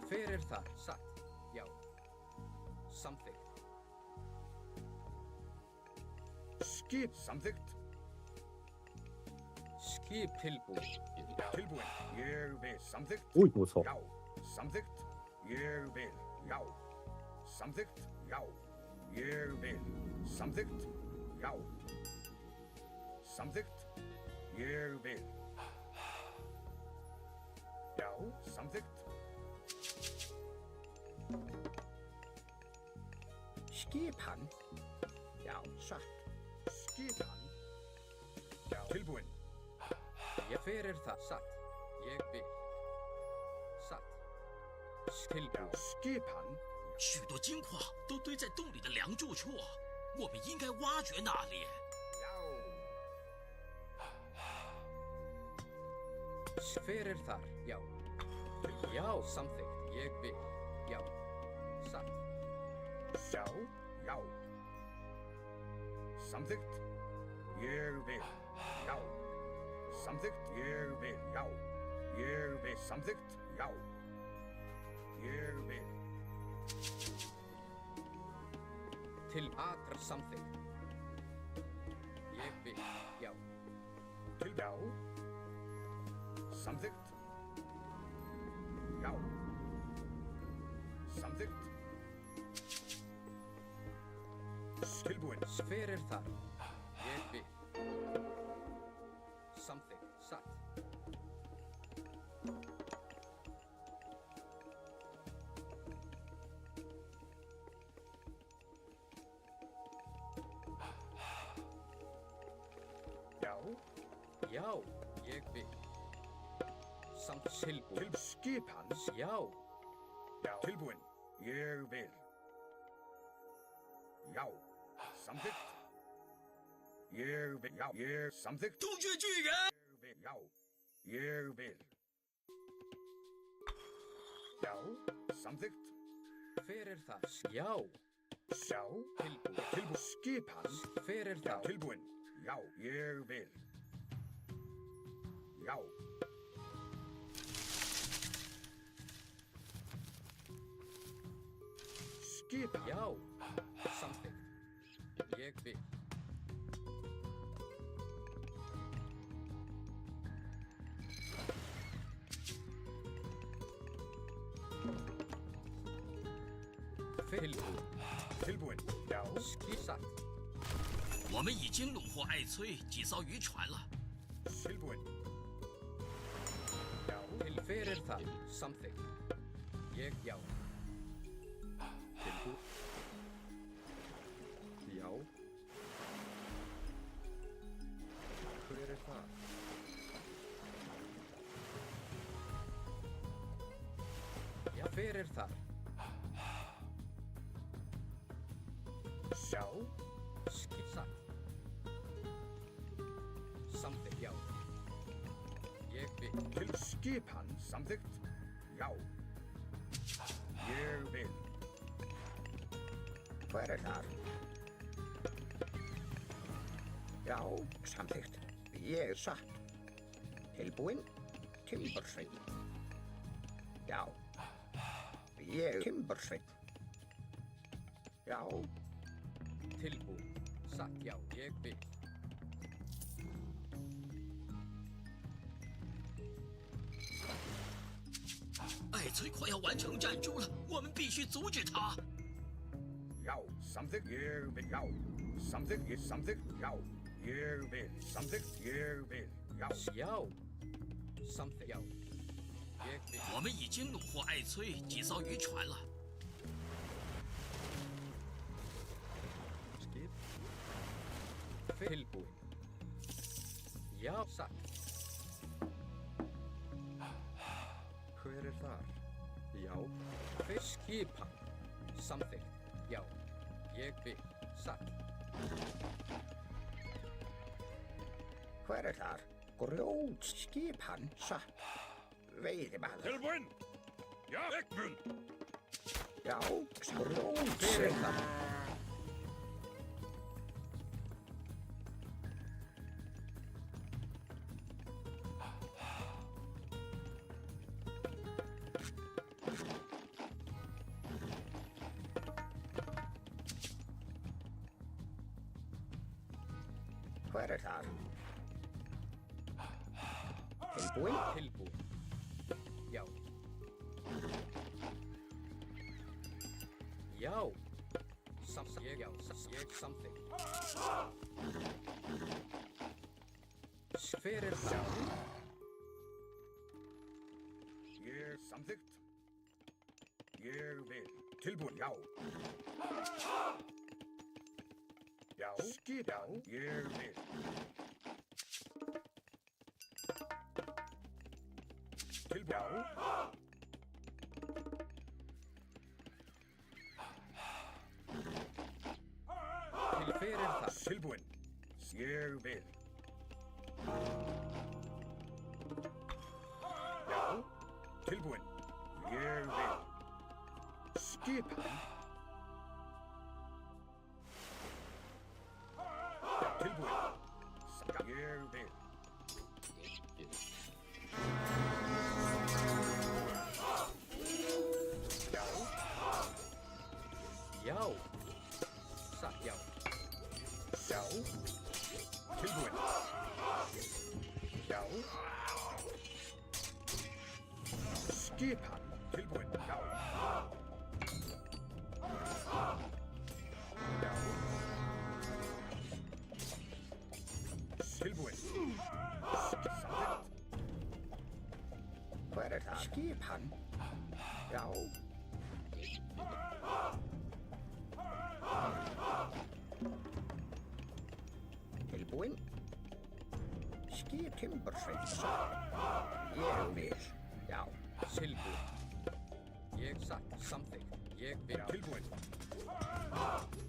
Fyrir þar satt, já, samþykkt. Skip samþykkt. Skip tilbúið. Tilbúin. Ég vil samþykkt. Új,不错。Já, samþykkt. Ég vil, já. Samþykkt, já. Ég vil, samþykkt, já. Samþykkt. Ég vil. Já, samþykkt. Skipan. Já, satt. Skipan. Já, tilbúin. Ég fyrir það satt. Ég vil. Satt. Tilbúin. Skipan. 许多金矿都堆在洞里的梁柱处，我们应该挖掘那里。Fyrir þar, já. Já, samþykkt. Ég vil. Já. Satt. Já, já. Samþykkt. Ég vil. Já. Samþykkt. Ég vil. Já. Ég vil. Samþykkt. Já. Ég vil. Til allra samþykkt. Ég vil. Já. Til já. Samþykkt. Já. Samþykkt. Tilbúin. Fyrir þar. Ég vil. Samþykkt. Satt. Já. Já. Ég vil. Samt tilbúin. Til skipans. Já. Já. Tilbúin. Ég vil. Já. Samþykkt. Ég vil. Já. Ég samþykkt. 洞穴巨人。Ég vil. Já. Ég vil. Já. Samþykkt. Fyrir það. Já. Já. Tilbúin. Tilbúin. Skipans. Fyrir það. Tilbúin. Já. Ég vil. Já. Skipan. Já. Samþykkt. Ég vil. Tilbúin. Tilbúin. Já. Satt. 我们已经虏获艾崔几艘渔船了。Tilbúin. Já. Til fyrir það. Samþykkt. Ég já. Tilbúin. Já. Hver það? Já, fyrir það. Sjá. Satt. Samþykkt, já. Ég vil. Til skipan. Samþykkt. Já. Ég vil. Hver þar? Já, samþykkt. Ég satt. Tilbúinn. Timbursveinn. Já. Ég Timbursveinn. Já. Tilbúinn. Satt, já, ég vil.艾崔快要完成战珠了，我们必须阻止他。 Já, samþykkt, ég vil, já. Samþykkt, ég samþykkt, já. Ég vil, samþykkt, ég vil, já. Já. Samþykkt, já. Ég vil. 我们已经虏获艾崔几艘渔船了。 Skip. Tilbúinn. Já, satt. Hver þar? Já. Skipan. Samþykkt. Já, ég vil, satt. Hver þar? Grjótskipan, satt. Veiðimaður. Tilbúinn! Já, Ekmun! Já, grjótskipan. Hver þar? Tilbúinn? Tilbúinn. Já. Já. Ég, já, ég samþykkt. Hver þar? Ég samþykkt. Ég vil. Tilbúinn, já. Já, skip, já, ég vil. Tilbúinn. Til fyrir það. Tilbúinn. Ég vil. Já, tilbúinn. Ég vil. Skipan. Tilbúinn. Ég vil. Já. Já. Satt, já. Já. Tilbúinn. Já. Skipan. Tilbúinn. Já. Já. Tilbúinn. Samþykkt. Hver það? Skipan. Já. Tilbúinn. Skip Timbursveinn. Ég vil. Já. Tilbúinn. Ég satt. Samþykkt. Ég vil. Tilbúinn.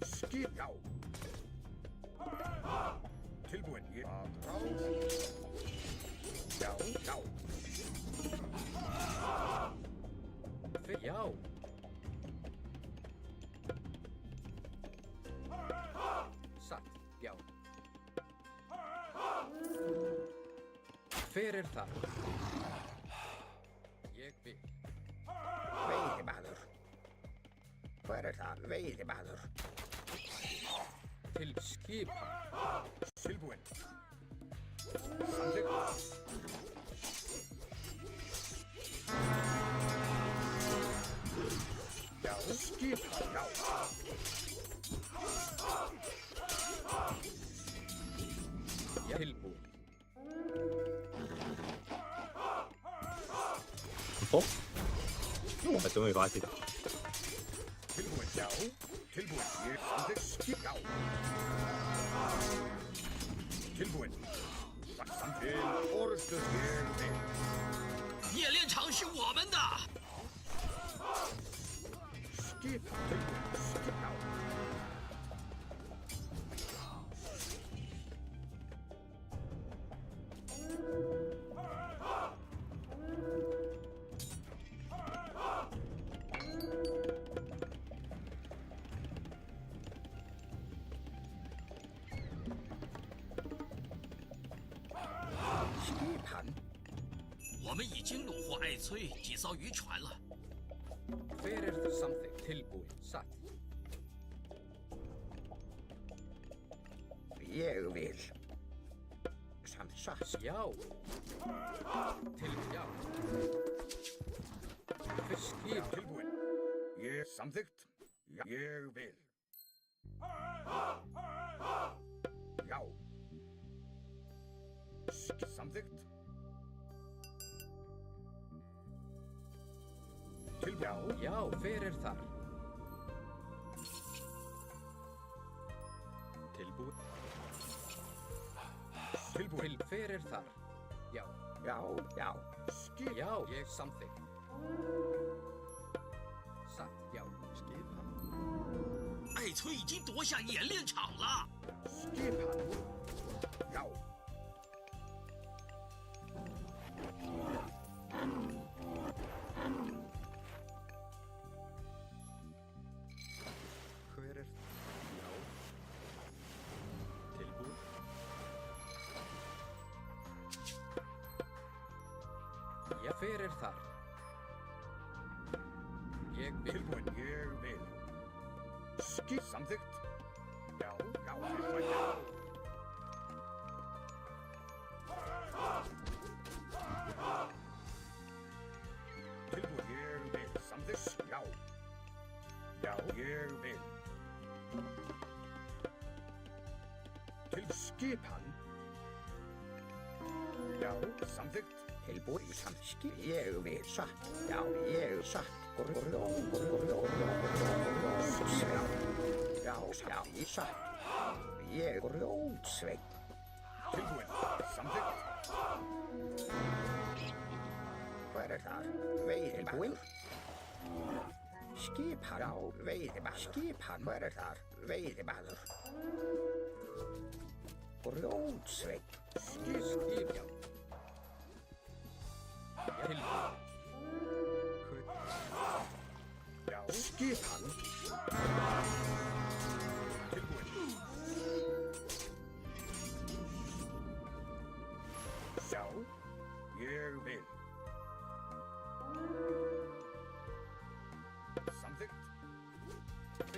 Skip. Já. Tilbúinn. Ég. Já. Já. Já. Satt. Já. Hver það? Ég vil. Veiðimaður. Hver það? Veiðimaður. Til skipan. Tilbúinn. Samþykkt. Já, skipan. Já. Tilbúinn. 어? 아, 좀 이거 아직. Tilbúinn, já. Tilbúinn. Ég samþykkt. Skip. Já. Tilbúinn. Samþykkt. Orustu. Ég vil. 冶炼厂是我们的。 Skip. Tilbúinn. Skip. Já. Skipan. 我们已经虏获艾崔几艘渔船了。 Fyrir something tilbúin satt. Ég vil. Samt satt. Já. Til já. Skip tilbúin. Ég samþykkt. Já. Ég vil. Já. Samþykkt. Tilbúin. Já, fyrir þar. Tilbúin. Tilbúin. Fyrir þar. Já. Já, já. Skip. Já, ég samþykkt. Satt, já. Skipa. 艾崔已经夺下冶炼厂了。Skipa. Já. Hver er já? Tilbúin. Já, fyrir þar. Ég vil. Tilbúin. Ég vil. Skip. Samþykkt. Já, já, fyrir já. Tilbúin. Ég vil. Samþykkt. Já. Já, ég vil. Til skipan. Já, samþykkt. Tilbúin. Samskip. Ég vil. Satt. Já, ég satt. Já, já, ég satt. Ég grjótsveinn. Tilbúin. Samþykkt. Hver er þar? Veiðimaður. Skipan. Já, veiðimaður. Skipan. Hver er þar? Veiðimaður. Grjótsveinn. Skip, já. Tilbúin. Já, skipan. Tilbúin. Já, ég vil. Samþykkt.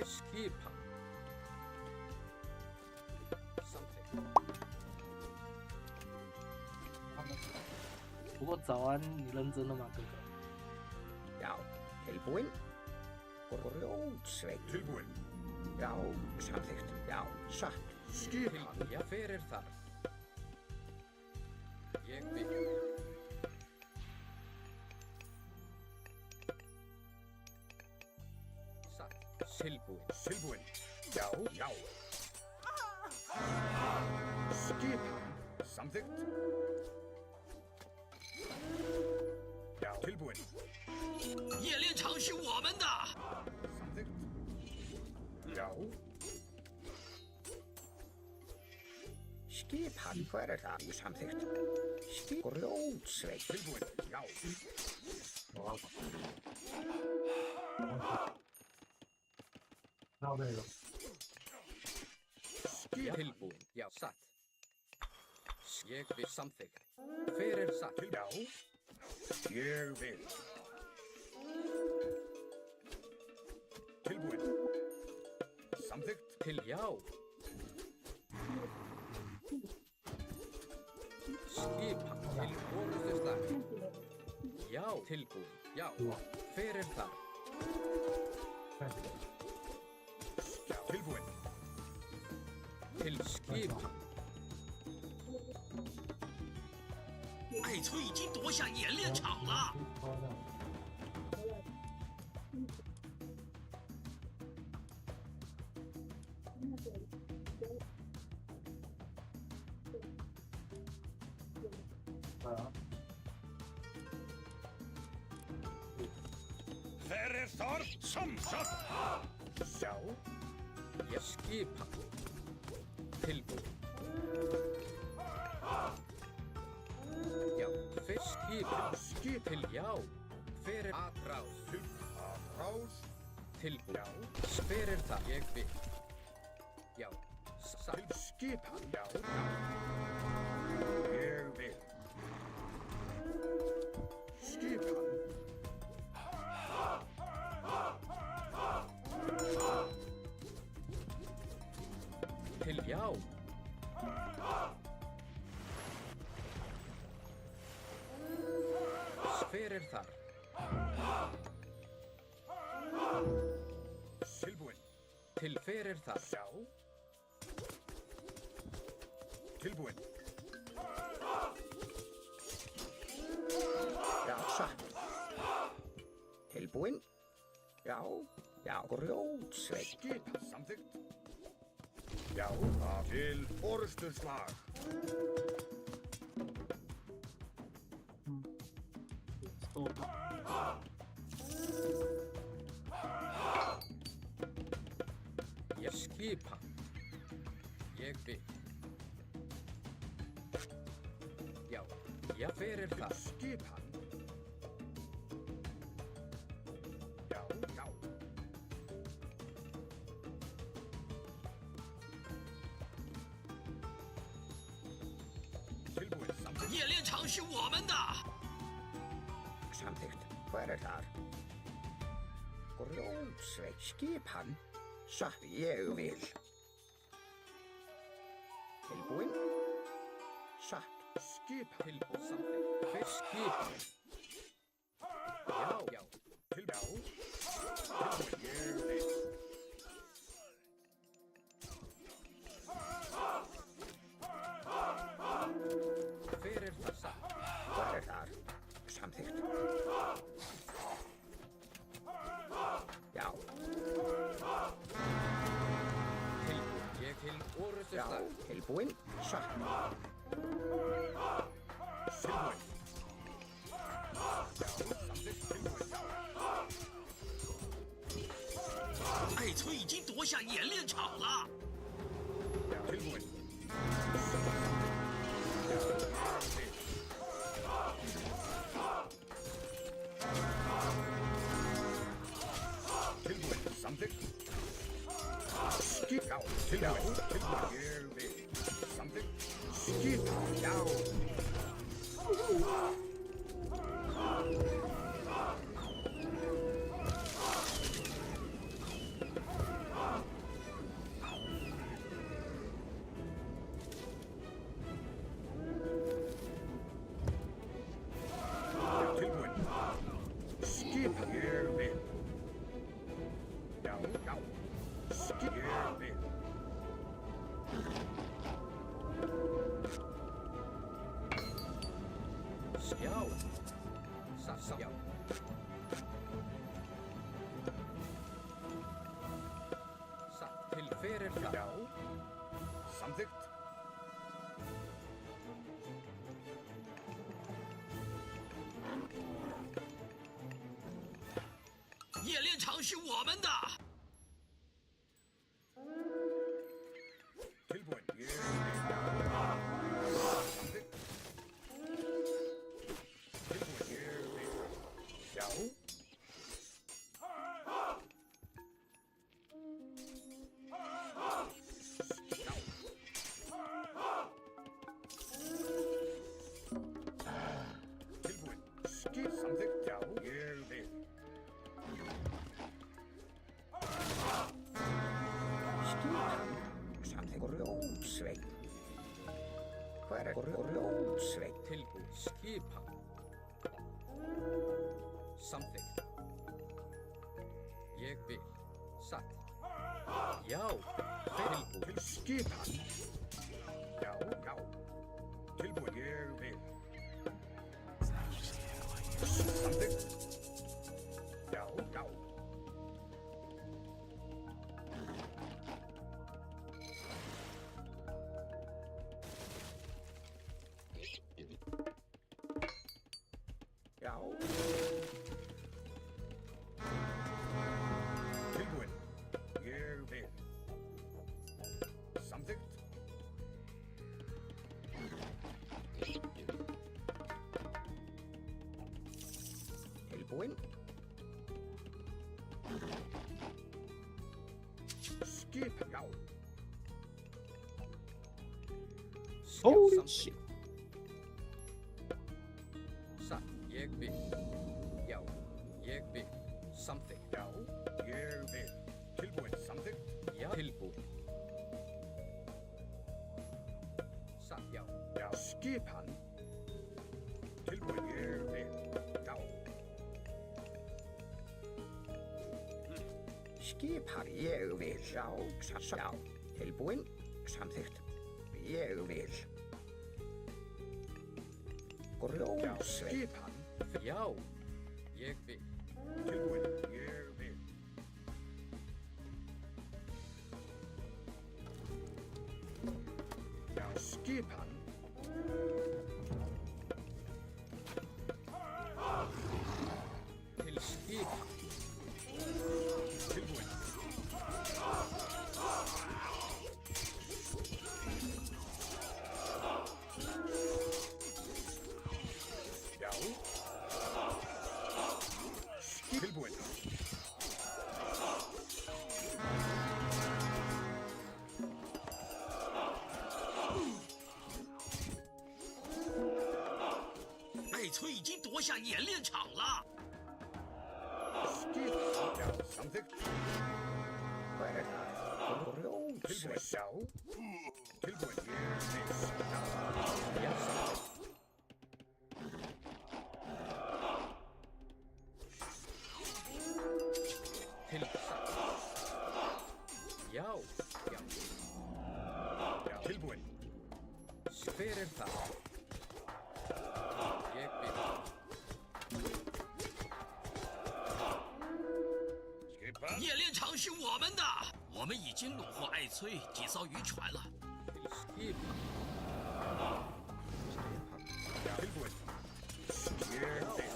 Skipan. Samþykkt. 不过早安，你认真了吗，哥哥？ Já, tilbúin. Grjótsveinn. Tilbúin. Já, samþykkt. Já, satt. Skipan. Já, fyrir þar. Ég vil. Satt. Tilbúin. Tilbúin. Já, já. Skipan. Samþykkt. Já, tilbúin. 冶炼厂是我们的。 Samþykkt. Já. Skipan, hver er það? Samþykkt. Skip. Grjótsveinn. Tilbúin. Já. Skip. Tilbúin. Já, satt. Ég vil. Samþykkt. Fyrir satt. Já. Ég vil. Tilbúin. Samþykkt. Til já. Skipan. Til orðuslag. Já. Tilbúin. Já. Fyrir þar. Já. Tilbúin. Til skipan. 艾崔已经夺下冶炼厂了。Fyrir þar, samsatt. Já. Ég skipa. Tilbúin. Já, fyrir skipin. Skipil, já. Fyrir atrás. Atrás. Tilbúin. Já. Fyrir það. Ég vil. Já. Til skipan. Já. Ég vil. Skipan. Til já. Hver þar? Tilbúin. Til hver þar? Já. Tilbúin. Já, satt. Tilbúin. Já, já, grjótsveit. Skipa samþykkt. Já, til orustuslag. Ég skipa. Ég vil. Já, já, hver það? Skipan. Já, já. Tilbúin samþykkt. 冶炼厂是我们的。 Samþykkt. Hver þar? Grjótsveit skipan. Satt ég vil. Tilbúin. Satt. Skipan. Tilbúin samþykkt. Hver skipan? Já, já. Tilbúin. Tilbúin ég vil. Hver það satt? Hver þar? Samþykkt. Já. Tilbúin. Ég til orustuslag. Já, tilbúin. Satt. Tilbúin. Já, samþykkt. Tilbúin. 艾崔已经夺下冶炼厂了。 Tilbúin. Tilbúin. Samþykkt. Skip. Já, tilbúin. Tilbúin. Ég vil. Samþykkt. Skip. Já. Tilbúin. Skip. Ég vil. Já, já. Skip. Ég vil. Já. Sassa. Já. Satt til fyrir það. Já. Samþykkt. 冶炼厂是我们的。 Tilbúin. Ég vil. Samþykkt. Tilbúin. Ég vil. Já. Tilbúin. Skip. Samþykkt. Já. Ég vil. Skipan. Samþykkt. Grjótsveit. Hver grjótsveit? Tilbúin. Skipan. Samþykkt. Ég vil. Satt. Já. Tilbúin. Skipan. Já, já. Tilbúin. Ég vil. Samþykkt. Já, já. Já. Tilbúin. Ég vil. Samþykkt. Tilbúin. Skip. Já. Holy shit. Satt. Ég vil. Skipan. Tilbúin. Ég vil. Já. Skipar. Ég vil. Já. Tilbúin. Samþykkt. Ég vil. Grjótsveit. Skipan. Já. Ég vil. Tilbúin. Ég vil. Já, skipan. Til skipan. Tilbúin. Já. Tilbúin.艾崔已经夺下演练场了。Samþykkt. Hvað það? Grjótsveit. Já. Tilbúin. Já, samþykkt. Já. Tilbúin. Hver það? Ég vil.演练场是我们的，我们已经虏获艾崔几艘渔船了。 Tilbúin. Ég vil.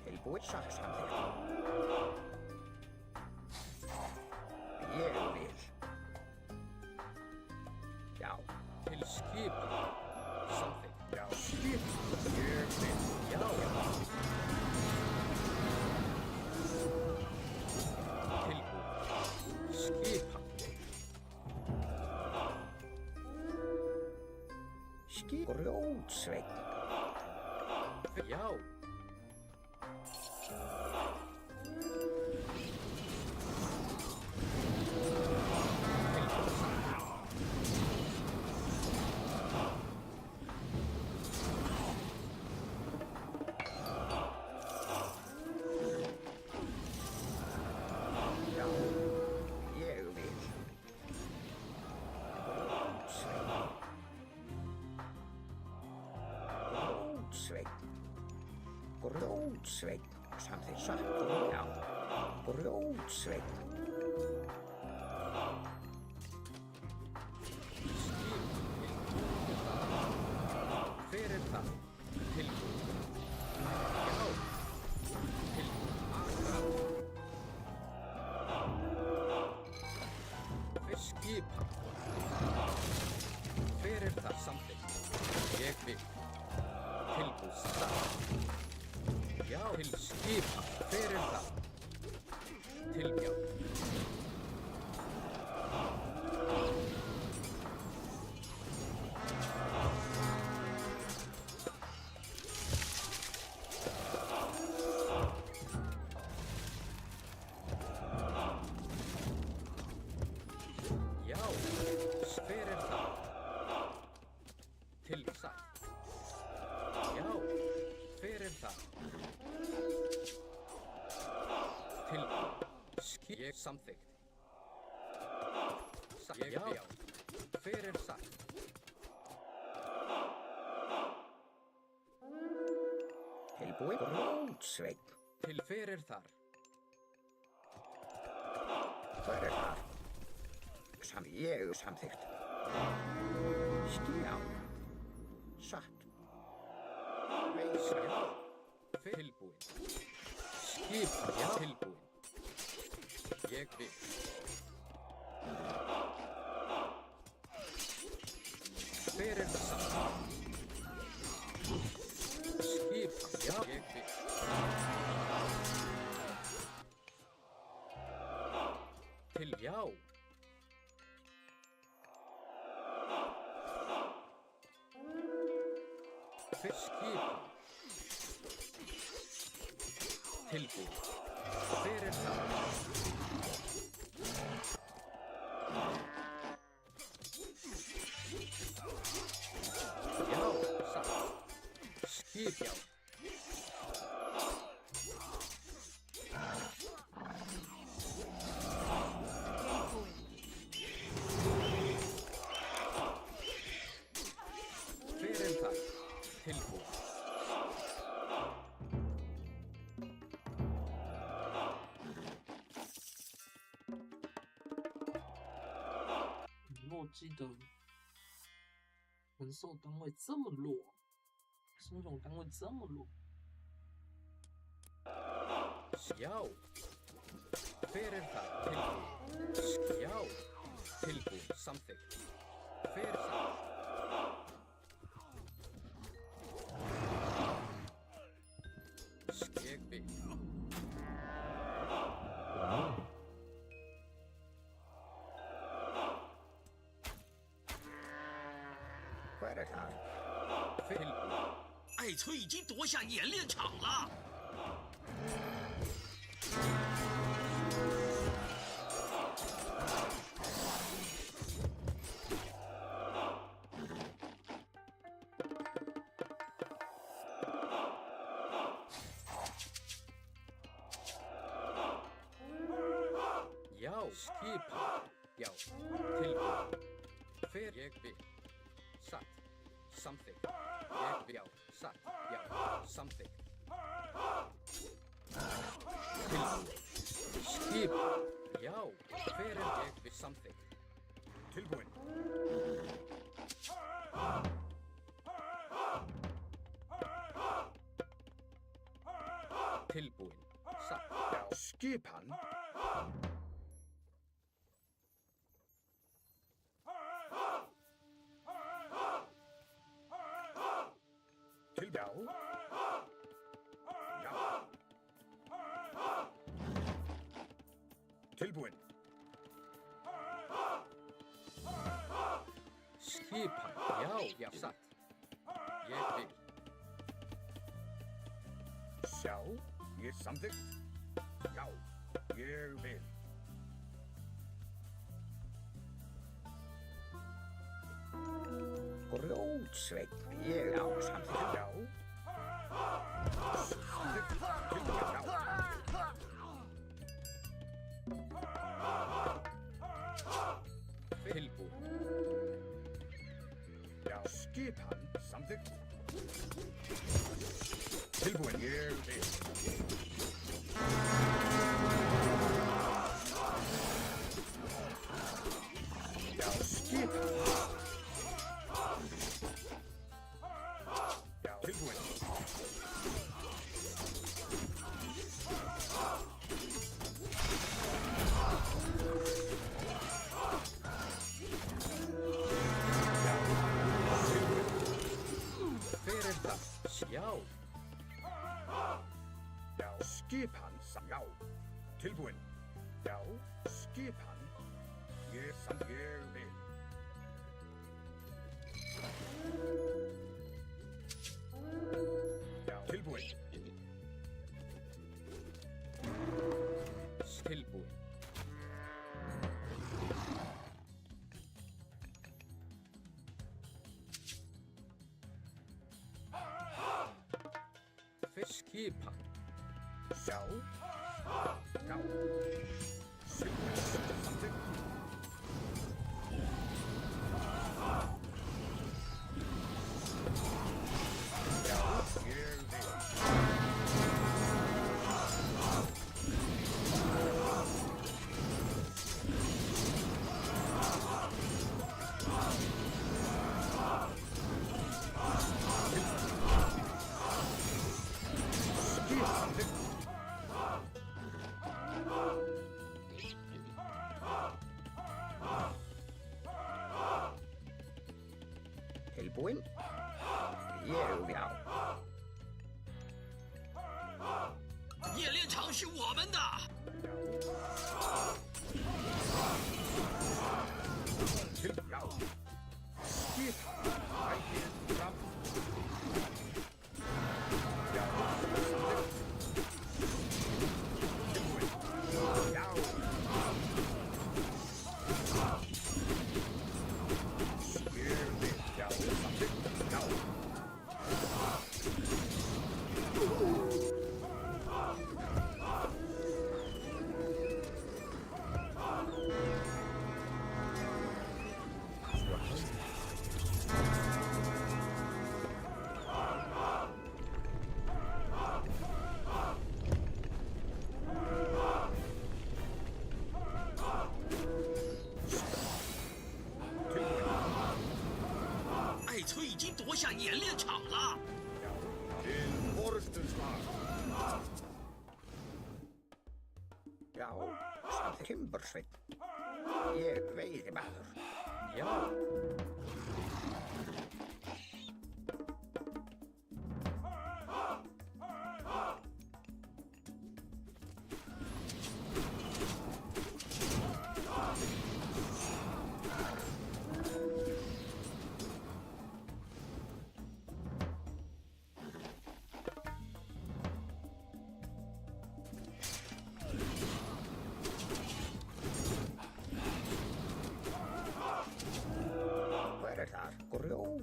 Tilbúin. Samþykkt. Ég vil. Já. Til skipan. Samþykkt. Já. Skipan. Ég vil. Já. Tilbúin. Skipan. Grjótsveit. Já. Grjótsveit. Samþykkt. Satt. Já. Grjótsveit. Hver það? Tilbúin. Já. Tilbúin. Skipan. Hver það? Samþykkt. Ég vil. Tilbúin. Stað. Já. Til skipan. Hver það? Tilbjá. Já. Hver það? Til satt. Já. Hver það? Ég samþykkt. Já. Hver sagt? Tilbúin. Grjótsveit. Til hver þar? Hver þar? Ég samþykkt. Skjá. Satt. Veisa. Tilbúin. Skipa. Já. Tilbúin. Ég vil. Hver það samt? Skipa. Já. Ég vil. Til já. Skipan. Tilbúið. Hver það? Já, satt. Skip, já.我记得人兽单位这么弱，生种单位这么弱。Já. Hver það? Tilbúið. Já. Tilbúið. Samþykkt. Hver það? Skeggbygg. Hver það? Tilbúið. 艾崔已经夺下演练场了。Já, skipan. Já, tilbúið. Hver ég vil. Satt. Samþykkt. Ég vil. Já, satt. Já, samþykkt. Tilbúið. Skipan. Já, hver ég vil samþykkt. Tilbúin. Tilbúin. Satt. Já, skipan. Já. Já. Tilbúin. Skipan. Já, já, satt. Ég vil. Sjá, ég samþykkt. Já, ég vil. Grjótsveinn, ég á samþykkt. Já. Samþykkt. Tilbúin. Já. Tilbúin. Já, skipan, samþykkt. Tilbúin, ég vil. Já, skipan. Já, tilbúin. Já. Já, skipan, já. Tilbúin. Já, skipan. Ég vil. Já, tilbúin. Tilbúin. Skipan. Já. Já. Samþykkt. Já, ég vil. Tilbúin. Ég vil. 演练场是我们的。Já. Skipan. Ægir fram. 崔已经夺下演练场了。Til Orustens lag. Já, samþykkt Timbursveinn. Ég veiðimaður. Já.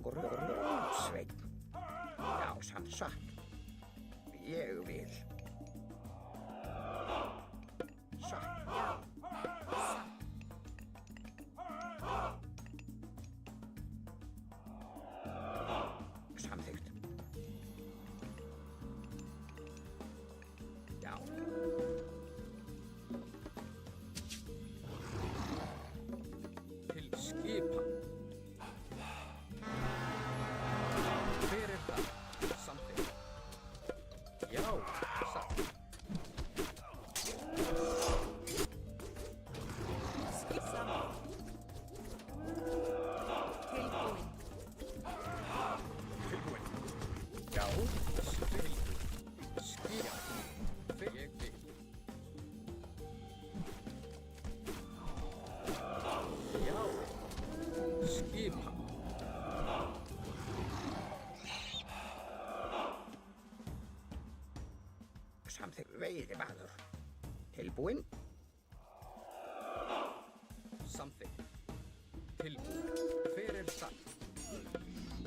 Grjótsveinn. Já, samt satt. Ég vil. Satt. Já. Satt. Samþykkt. Já. Til skipa. Samþykkt veiðimaður. Tilbúinn. Samþykkt. Tilbúinn. Hver það?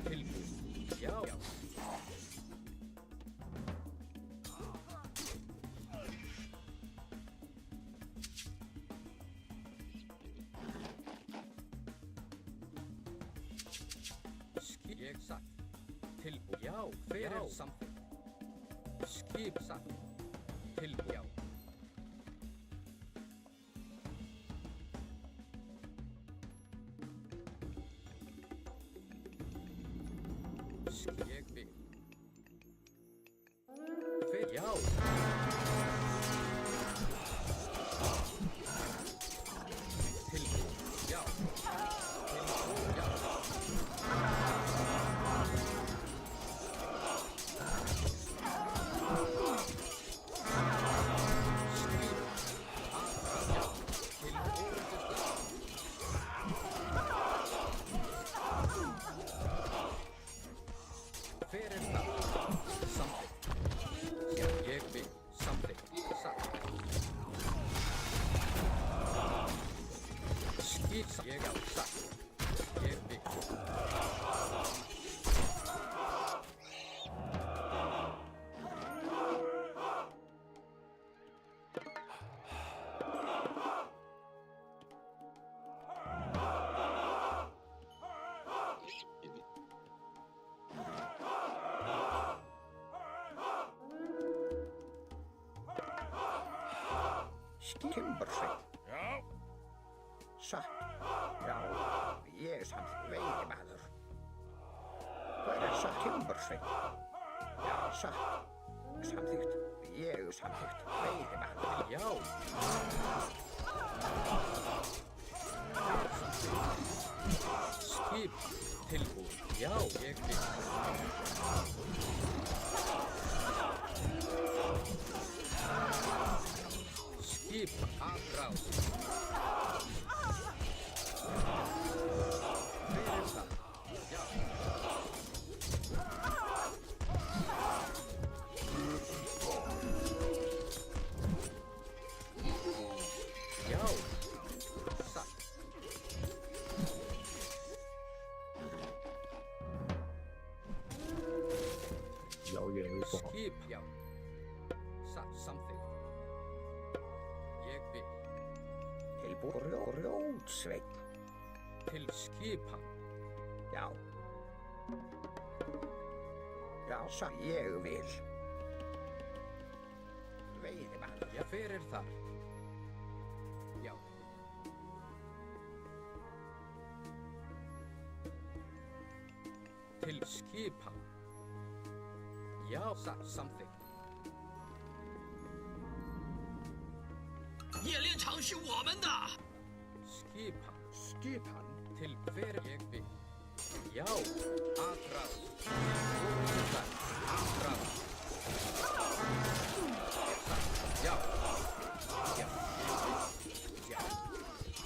Tilbúinn. Já. Ég satt. Tilbúinn. Já. Hver samþykkt? Skip satt. Tilbúinn. Já. Ég vil. Já. Tilbúinn. Já. Tilbúinn. Já. Timbursveinn. Já. Satt. Já. Ég samþykkt veiðimaður. Hver satt? Timbursveinn. Já, satt. Samþykkt. Ég samþykkt veiðimaður. Já. Skip. Tilbúinn. Já, ég vil. Skip að ráð. Fyrir það. Já. Já. Satt. Já, ég vil fá. Skip, já. Satt, samþykkt. Ég vil. Tilbúinn. Grjótsveinn. Til skipa. Já. Já, satt. Ég vil. Veiðimaður. Já, fyrir þar. Já. til skipan. Já, samþykkt. 冶炼厂是我们的。 skipan til hver ég vil. Já, aðráð. Voruðar, aðráð. Já, já, já.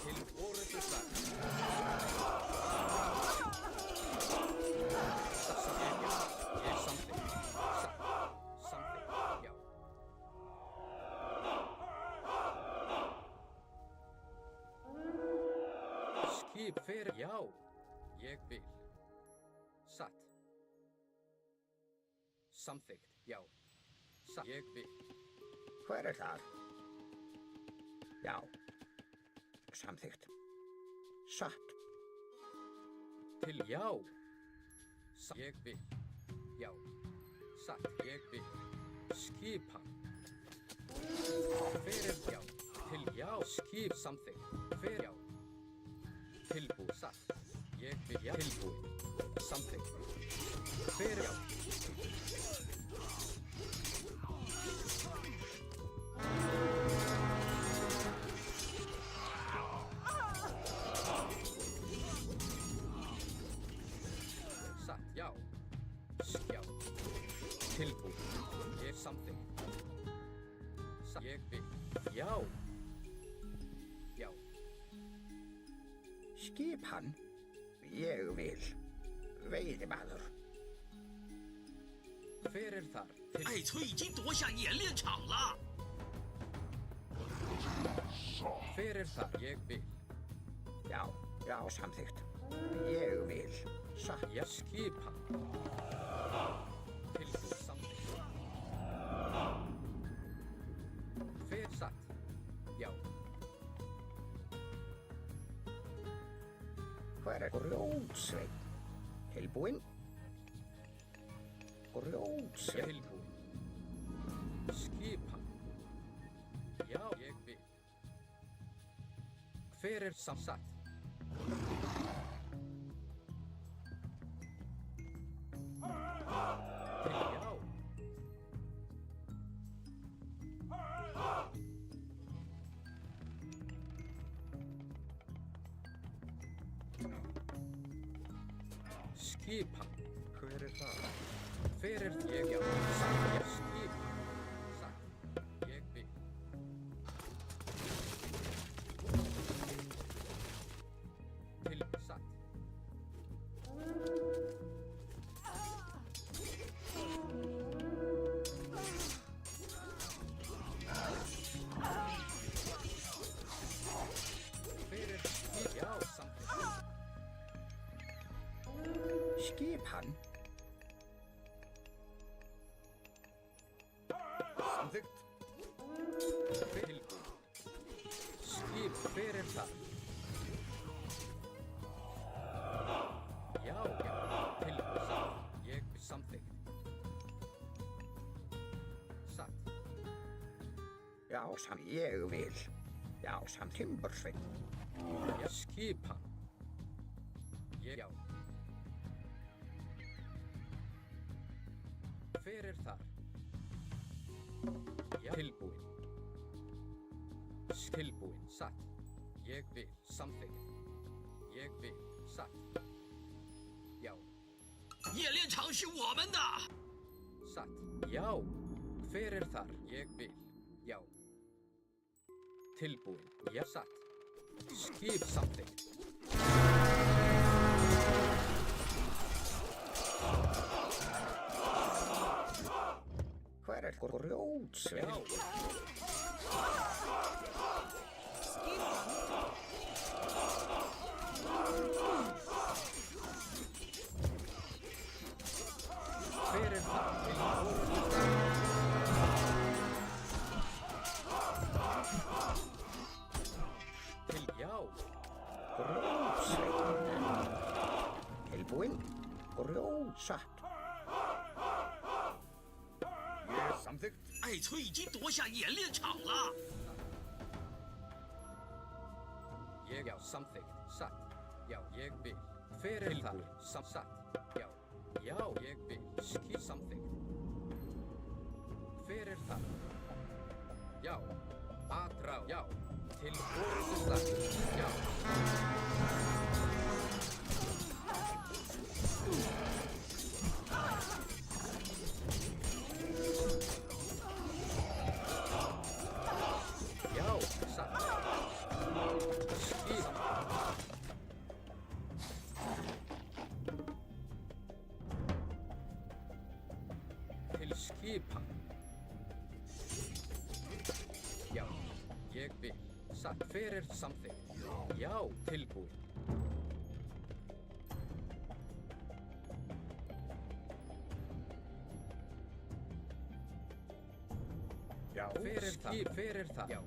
Til voruðar. Ég samþykkt. Samþykkt, já. Skip fyrir, já, ég vil. Satt. Samþykkt, já. Satt, ég vil. Hver það? Já. Samþykkt. Satt. Til, já. Satt, ég vil. Já. Satt, ég vil. Skipan. Fyrir, já. Til, já. Skip, samþykkt. Fyrir, já. Tilbúið, satt. Ég vil, já. Tilbúið. Samþykkt. Fyrir, já. Satt, já. Já. Tilbúið. Ég samþykkt. Satt, ég vil. Já. Já. Skipan. Ég vil. Veiðimaður. Fyrir þar. 艾崔已经夺下冶炼厂了。 Fyrir þar, ég vil. Já, já, samþykkt. Ég vil. Satt. Já, skipan. Tilbúið, samþykkt. Fyrir satt. Já. Hver grjótsveinn? Tilbúinn? Grjótsveinn. Tilbúið. Skipan. Já, ég vil. Fyrir satt. Til, já. Skipan. Hver það? Fyrir ég, já. Satt, já. Skipan. Satt. Ég vil. Til, satt. Fyrir skip, já, samþykkt. Skipan. Samþykkt. Tilbúið. Skip fyrir það. Já, já. Tilbúið, satt. Ég vil samþykkt. Satt. Já, ég vil. Já, timbursveinn. Já, skipan. Ég, já. Fyrir þar. Já, tilbúin. Tilbúin, satt. Ég vil, samþykkt. Ég vil, satt. Já. 冶炼厂是我们的。 Satt. Já. Fyrir þar. Ég vil. Já. Tilbúin. Já, satt. Skip samþykkt. Hver grjótsveinn? Fyrir það. Til, já. Grjótsveinn. Tilbúinn. Grjótsatt. Samþykkt. 艾崔已经夺下冶炼厂了。 Ég, já, samþykkt. Satt. Já, ég vil. Fyrir það. Satt. Já. Já, ég vil. Skip samþykkt. Hver er það? Já. Atrá. Já. Til orðuslag. Já. Já, satt. Skip. Til skipan. Já, ég vil. Satt fyrir samþykkt. Já, tilbúið. Já, fyrir það. Fyrir það. Já.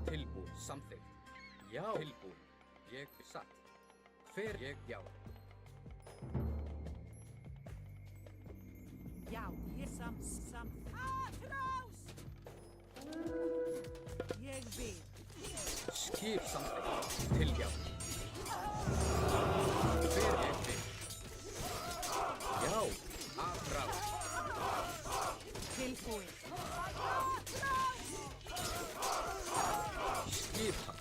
Tilbúið, samþykkt. Já, tilbúið. Ég satt. Fyrir ég, já. Já, ég sam. Atrás! Ég vil. Skip samþykkt. Til já. Fyrir ég vil. Já, atrás. Tilbúið. Skipan.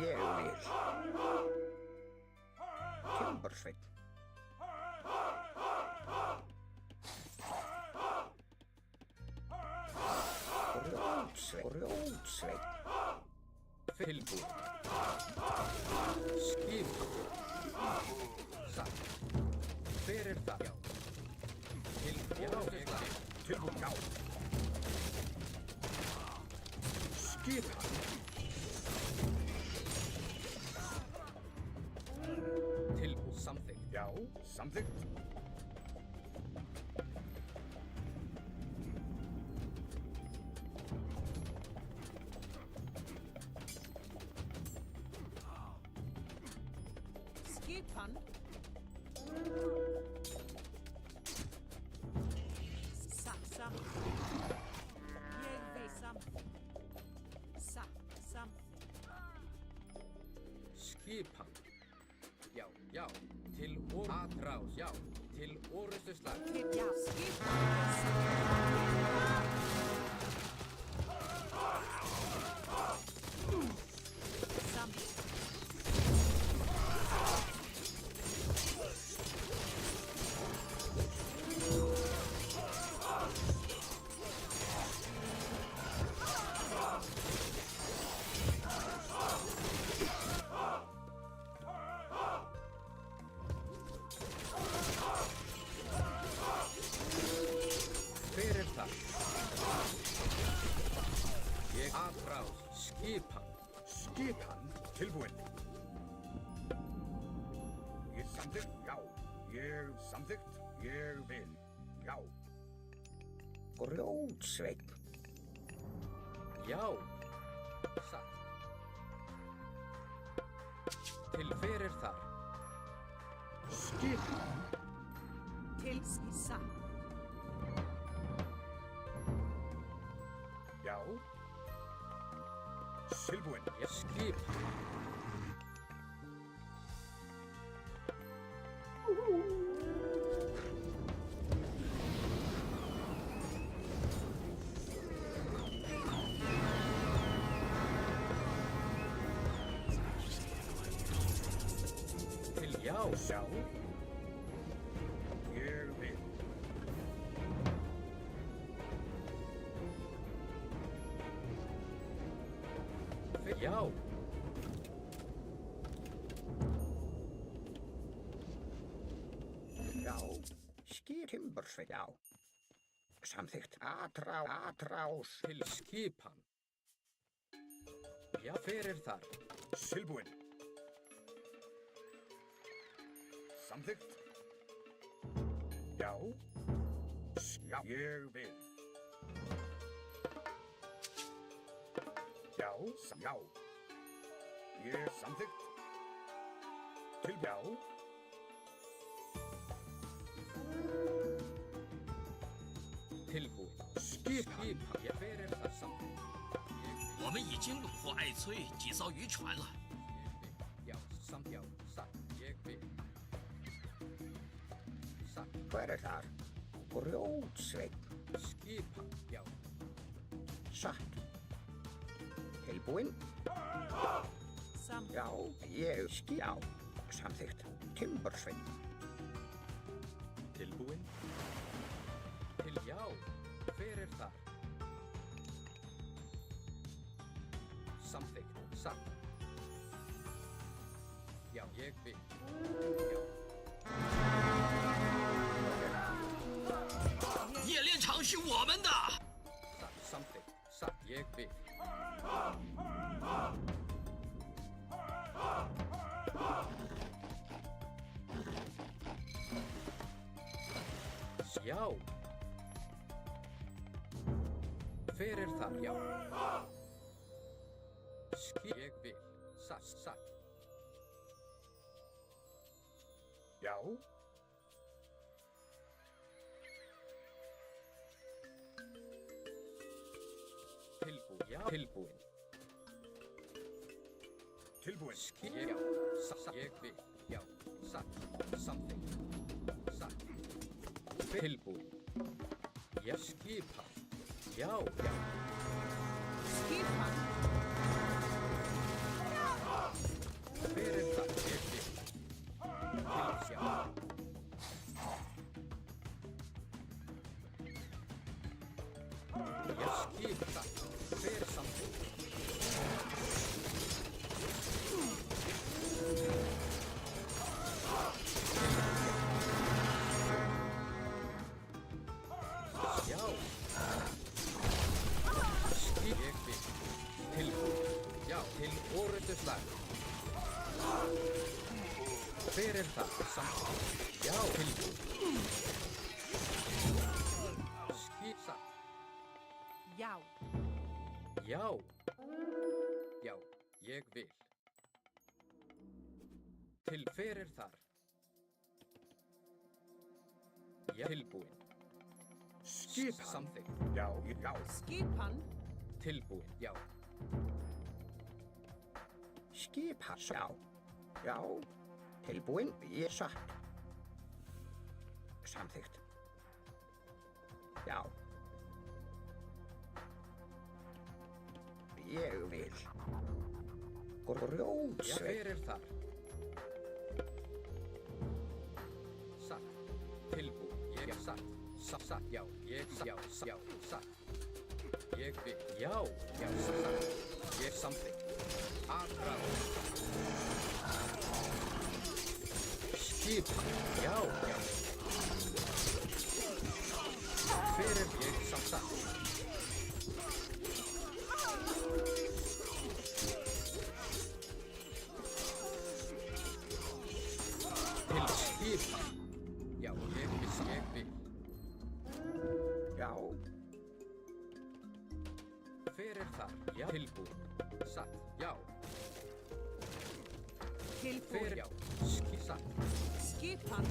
Ég vil. Timbersveit. Grjótsveit. Tilbúið. Skipan. Satt. Fyrir það. Já. Tilbúið. Já, tilbúið. Já. Skipan. Tilbúið. Samþykkt. Já, samþykkt. Skipan. Sam. Jeg vil something. Something. Skipan. Já, já. Til atrás. Já. Til orðuslag. Já, skipan. Fyrir það. Ég atrás. Skipan. Skipan. Tilbúinn. Ég samþykkt. Já. Ég samþykkt. Ég vil. Já. Grjótsveit. Já. Satt. Til fyrir þar. Skipan. Til skissa. Já. Tilbúinn. Ég skipan. Til já. Já. Ég vil. Já. Já. Timbersveit. Já. Samþykkt. Atrás. Til skipan. Já, fyrir þar. Tilbúinn. Samþykkt. Já. Já. Ég vil. Já. Já. Ég samþykkt. Til já. Tilbúið. Skipan. Ég fyrir það samþykkt. 们已经虏获艾崔几艘渔船了。Hver þar? Grjótsveinn. Skipa, já. Satt. Tilbúinn? Já, ég já. Samþykkt. Timbursveinn. Tilbúinn? Já. Hver þar? Samþykkt. Satt. Já, ég vil. Já. 冶炼厂是我们的。Já. Fyrir það, já. Ég vil. Satt. Já. Tilbúinn. Já. Tilbúinn. Já. Ég vil. Já. Satt. Samþykkt. Satt. Tilbúinn. Já. Skipa. Já. Skipa. Fyrir það. Ég vil. Já. Ég skipa það. Fyrir samþykkt. Já. Skip. Ég vil. Tilbúinn. Já, til orrunduslag. Fyrir það. Samþykkt. Já, tilbúinn. Skip satt. Já. Já. Já, ég vil. Til fyrir þar. Já. Tilbúinn. Skipan. Samþykkt. Já. Skipan. Tilbúinn. Já. Skipan. Já. Tilbúinn. Ég satt. Samþykkt. Já. Ég vil. Grjótsveinn. Já, fyrir þar. Satt. Tilbúinn. Ég satt. Satt. Já. Ég satt. Já. Satt. Ég vil. Já. Satt. Ég samþykkt. Akra. Skip. Já. Fyrir ég satt. Til skipa. Já, ég vil. Já. Fyrir þar. Já. Tilbúinn. Satt. Já. Tilbúinn. Já. Satt. Skipan.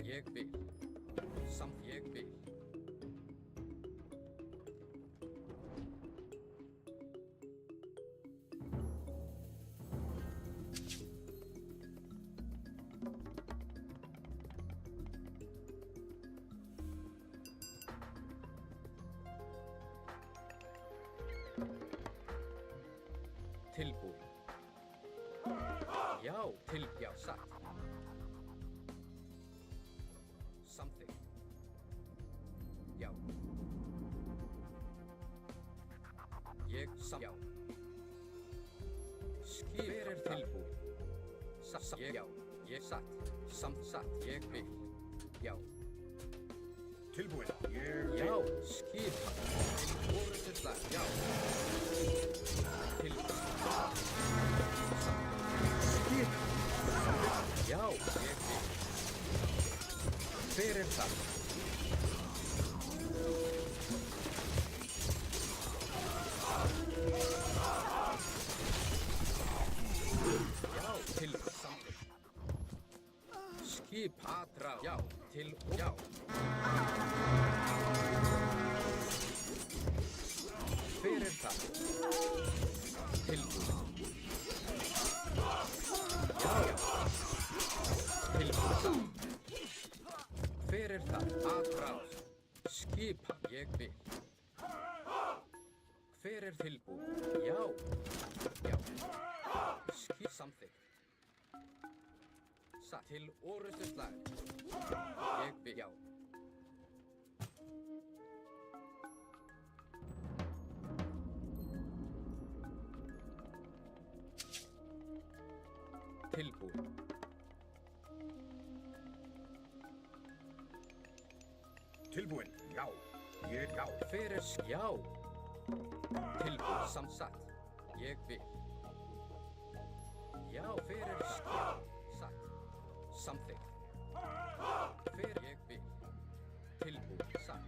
Ég vil. Samt ég vil. Tilbúinn. Já, já, satt. Samþykkt. Já. Ég já. Skip er tilbúinn. Satt. Já. Ég satt. Satt. Ég vil. Já. Tilbúinn. Já. Skipa. Orðurslag. Já. Tilbúinn. Skipa. Já. Ég vil. Fyrir það. Já, til, já. Hver það? Tilbúið. Já, já. Tilbúið. Hver það? Aðráð. Skipan ég vil. Hver tilbúið? Já. Já. Samþykkt. Satt til orustu slag. Ég vil. Já. Tilbúið. Tilbúin. Já. Ég já. Fyrir já. Tilbúið. Samsatt. Ég vil. Já, fyrir já. Satt. Samþykkt. Fyrir ég vil. Tilbúið. Satt.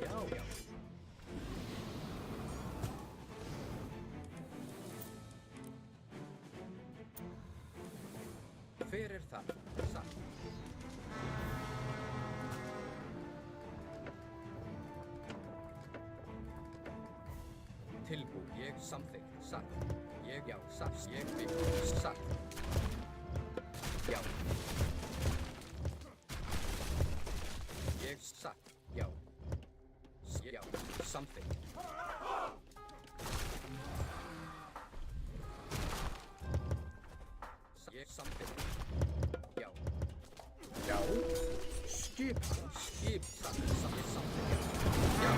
Já, já. Fyrir það. Satt. Tilbúið. Ég samþykkt. Satt. Ég já. Satt. Ég vil. Satt. Já. Ég satt. Já. Já. Samþykkt. Ég samþykkt. Já. Já. Skip. Skip. Satt. Satt. Samþykkt. Já.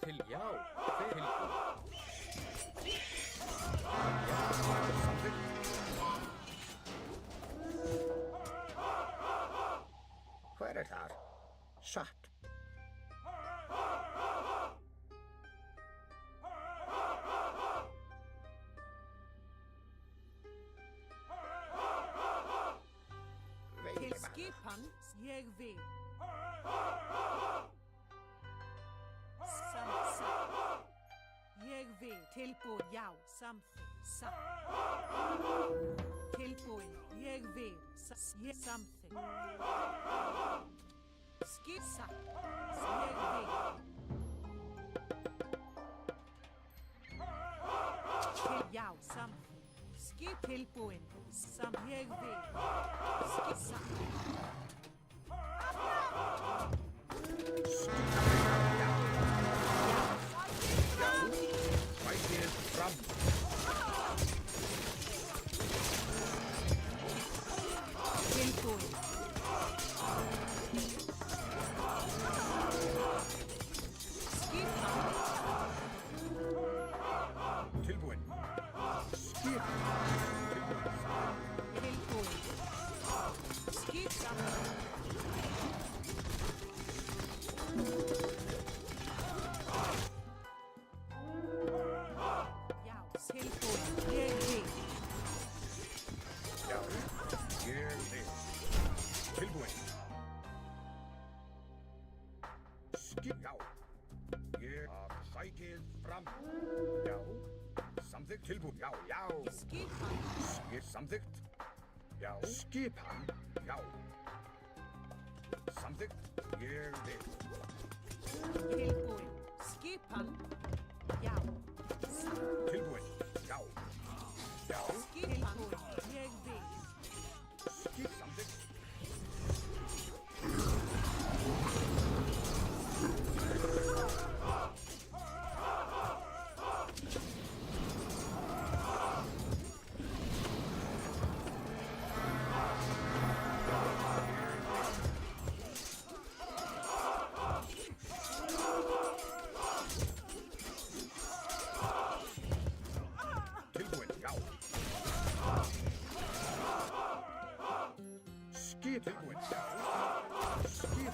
Til já. Tilbúið. Hver þar? Satt. Til skipan ég vil. Samþykkt. Ég vil. Tilbúið. Já. Samþykkt. Satt. Tilbúin. Ég vil. Ég samþykkt. Skip. Satt. Ég vil. Til já. Samþykkt. Skip. Tilbúin. Ég vil. Skip. Satt. Fætið fram. Tilbúin. Skipan. Tilbúin. Skip. Tilbúin. Skip saman. Já, tilbúin. Ég vil. Já. Ég vil. Tilbúin. Skip. Já. Ég sækið fram. Já. Samþykkt. Tilbúin. Já, já. Skipan. Skip. Samþykkt. Já. Skipan. Já. Samþykkt. Ég vil. Tilbúin. Skipan. Já. Tilbúin. Já. Já. Skipan. Ég vil. Skip. Samþykkt. Tilbúin. Já. Skip. Tilbúin. Já. Skip.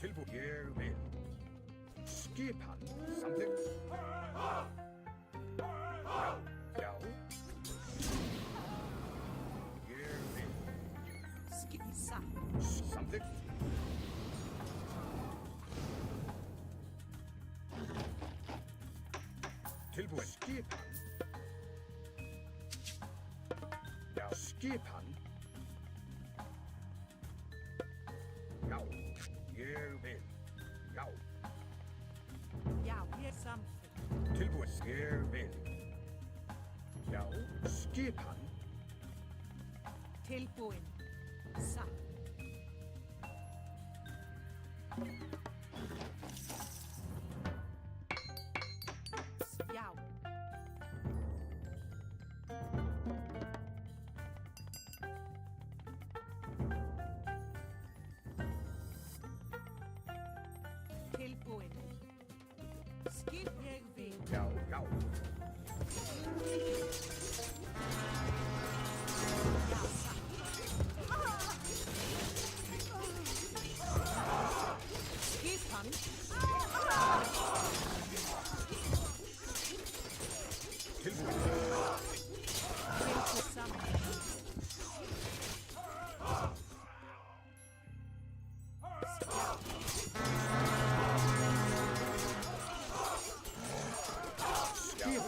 Tilbúin. Ég vil. Skipan. Samþykkt. Já. Ég vil. Skissa. Samþykkt. Tilbúin. Skipan. Já, skipan. Já, ég vil. Já. Já, ég samþykkt. Tilbúin. Ég vil. Já, skipan. Tilbúin. Satt. Já. Tilbúin. Skip ég vil. Já, já. Já, satt. Skipan. Tilbúin. Tilbúin saman. Skip.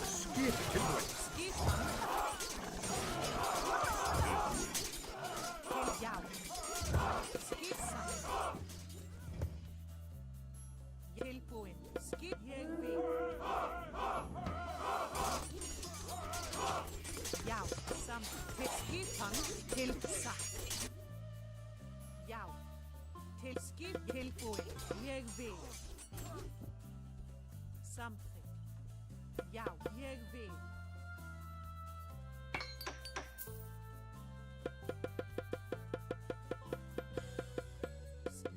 Skip. Tilbúin. Skipan. Já. Skip saman. Tilbúin. Skip ég vil. Já, samt. Til skipan. Til satt. Já. Til skip. Tilbúin. Ég vil. Samþykkt. Já, ég vil.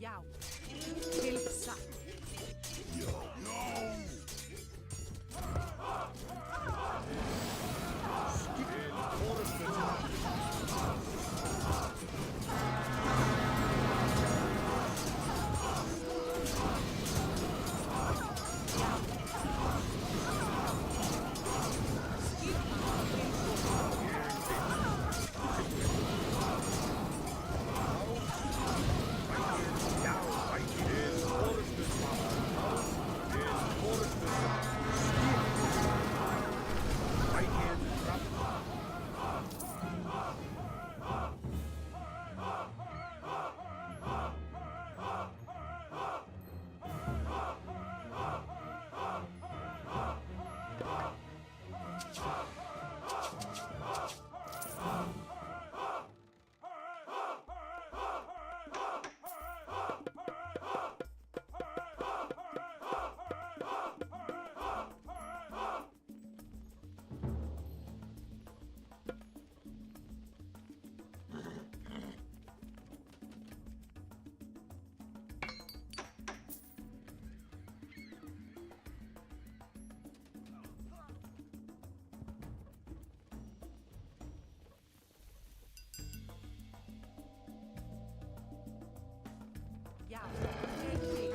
Já. Til satt. Ja, ég vil.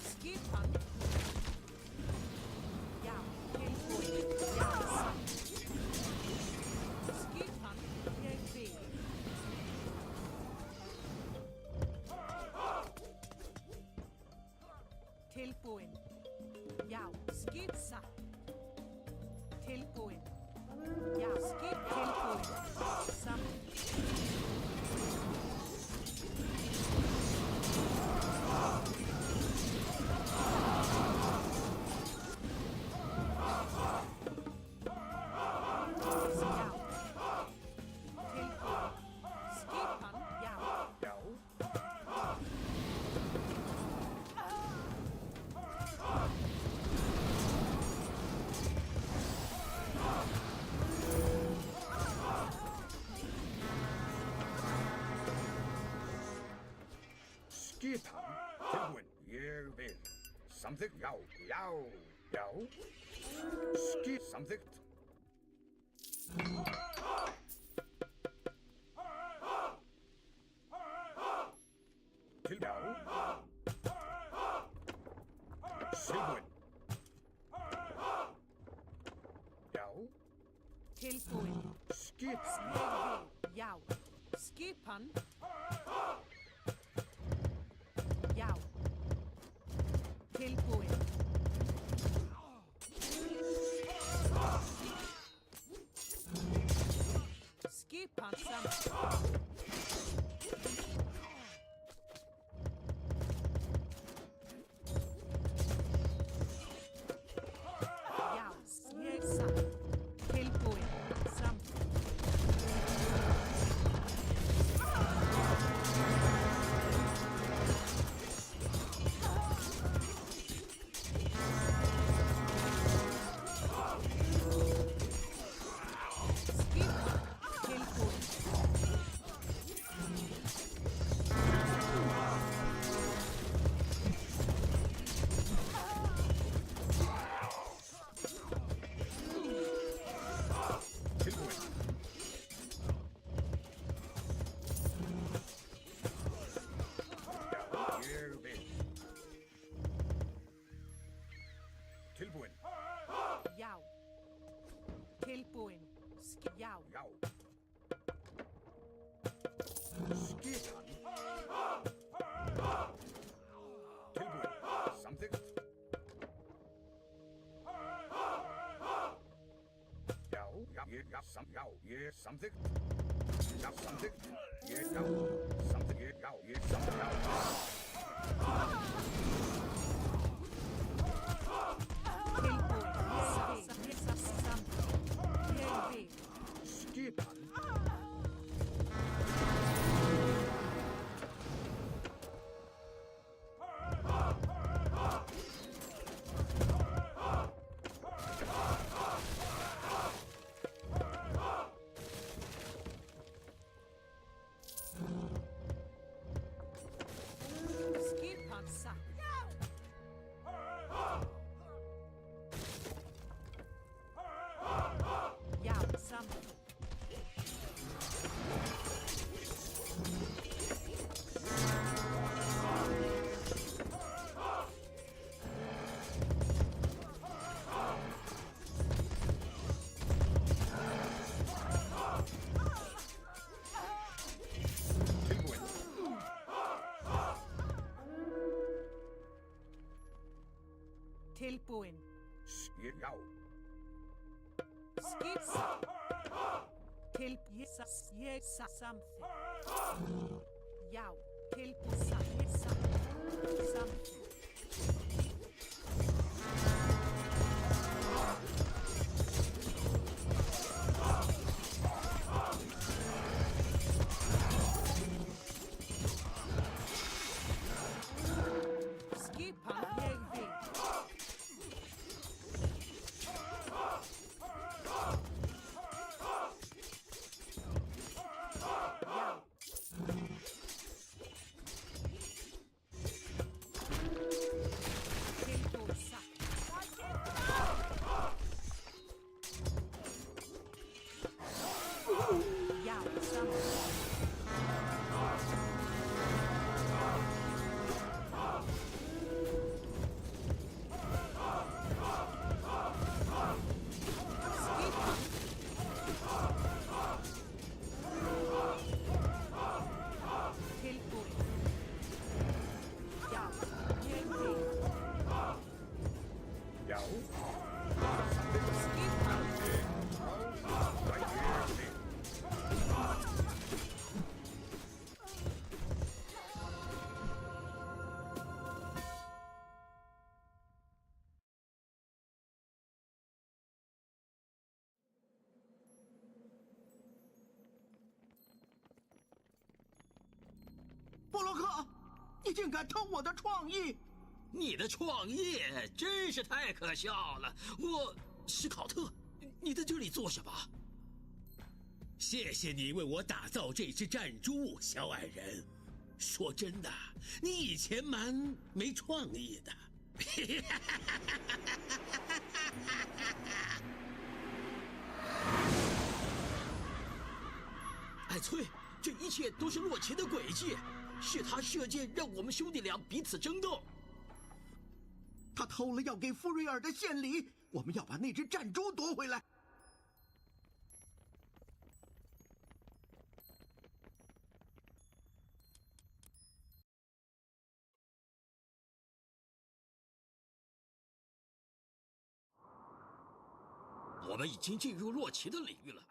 Skipan. Ja, tilbúin. Ja, satt. Skipan. Ég vil. Tilbúin. Já, skip satt. Tilbúin. Já, skip tilbúin. Samt. Já. Tilbúin. Skipan. Já. Já. Skipan. Tilbúin. Ég vil. Samþykkt. Já, já, já. Samþykkt. Til já. Tilbúin. Já. Tilbúin. Skip. Já. Skipan. Já. Tilbúin. Skipan saman. Já, ég saman. Tilbúin. Saman. Tilbúin. Já. Tilbúin. Já. Já. Skipan. Tilbúin. Samþykkt. Já, já, ég samþykkt. Já, samþykkt. Ég, já, samþykkt. Ég, já, ég samþykkt. Skipan. Skipan saman. Já, saman. Tilbúin. Tilbúin. Já. Skip saman. Ég samþykkt. Já. Tilbúin. Samþykkt. Skipan ég vil. Já. Tilbúin saman. Já, saman. Tilbúin. Já, ég vil. Já. Skipan.波洛克，你竟敢偷我的创意！你的创意真是太可笑了！史考特，你在这里做什么？谢谢你为我打造这只战猪，小矮人。说真的，你以前蛮没创意的。艾翠，这一切都是洛奇的诡计，是他射箭让我们兄弟俩彼此争斗。他偷了要给富瑞尔的献礼，我们要把那只战猪夺回来。我们已经进入洛奇的领域了。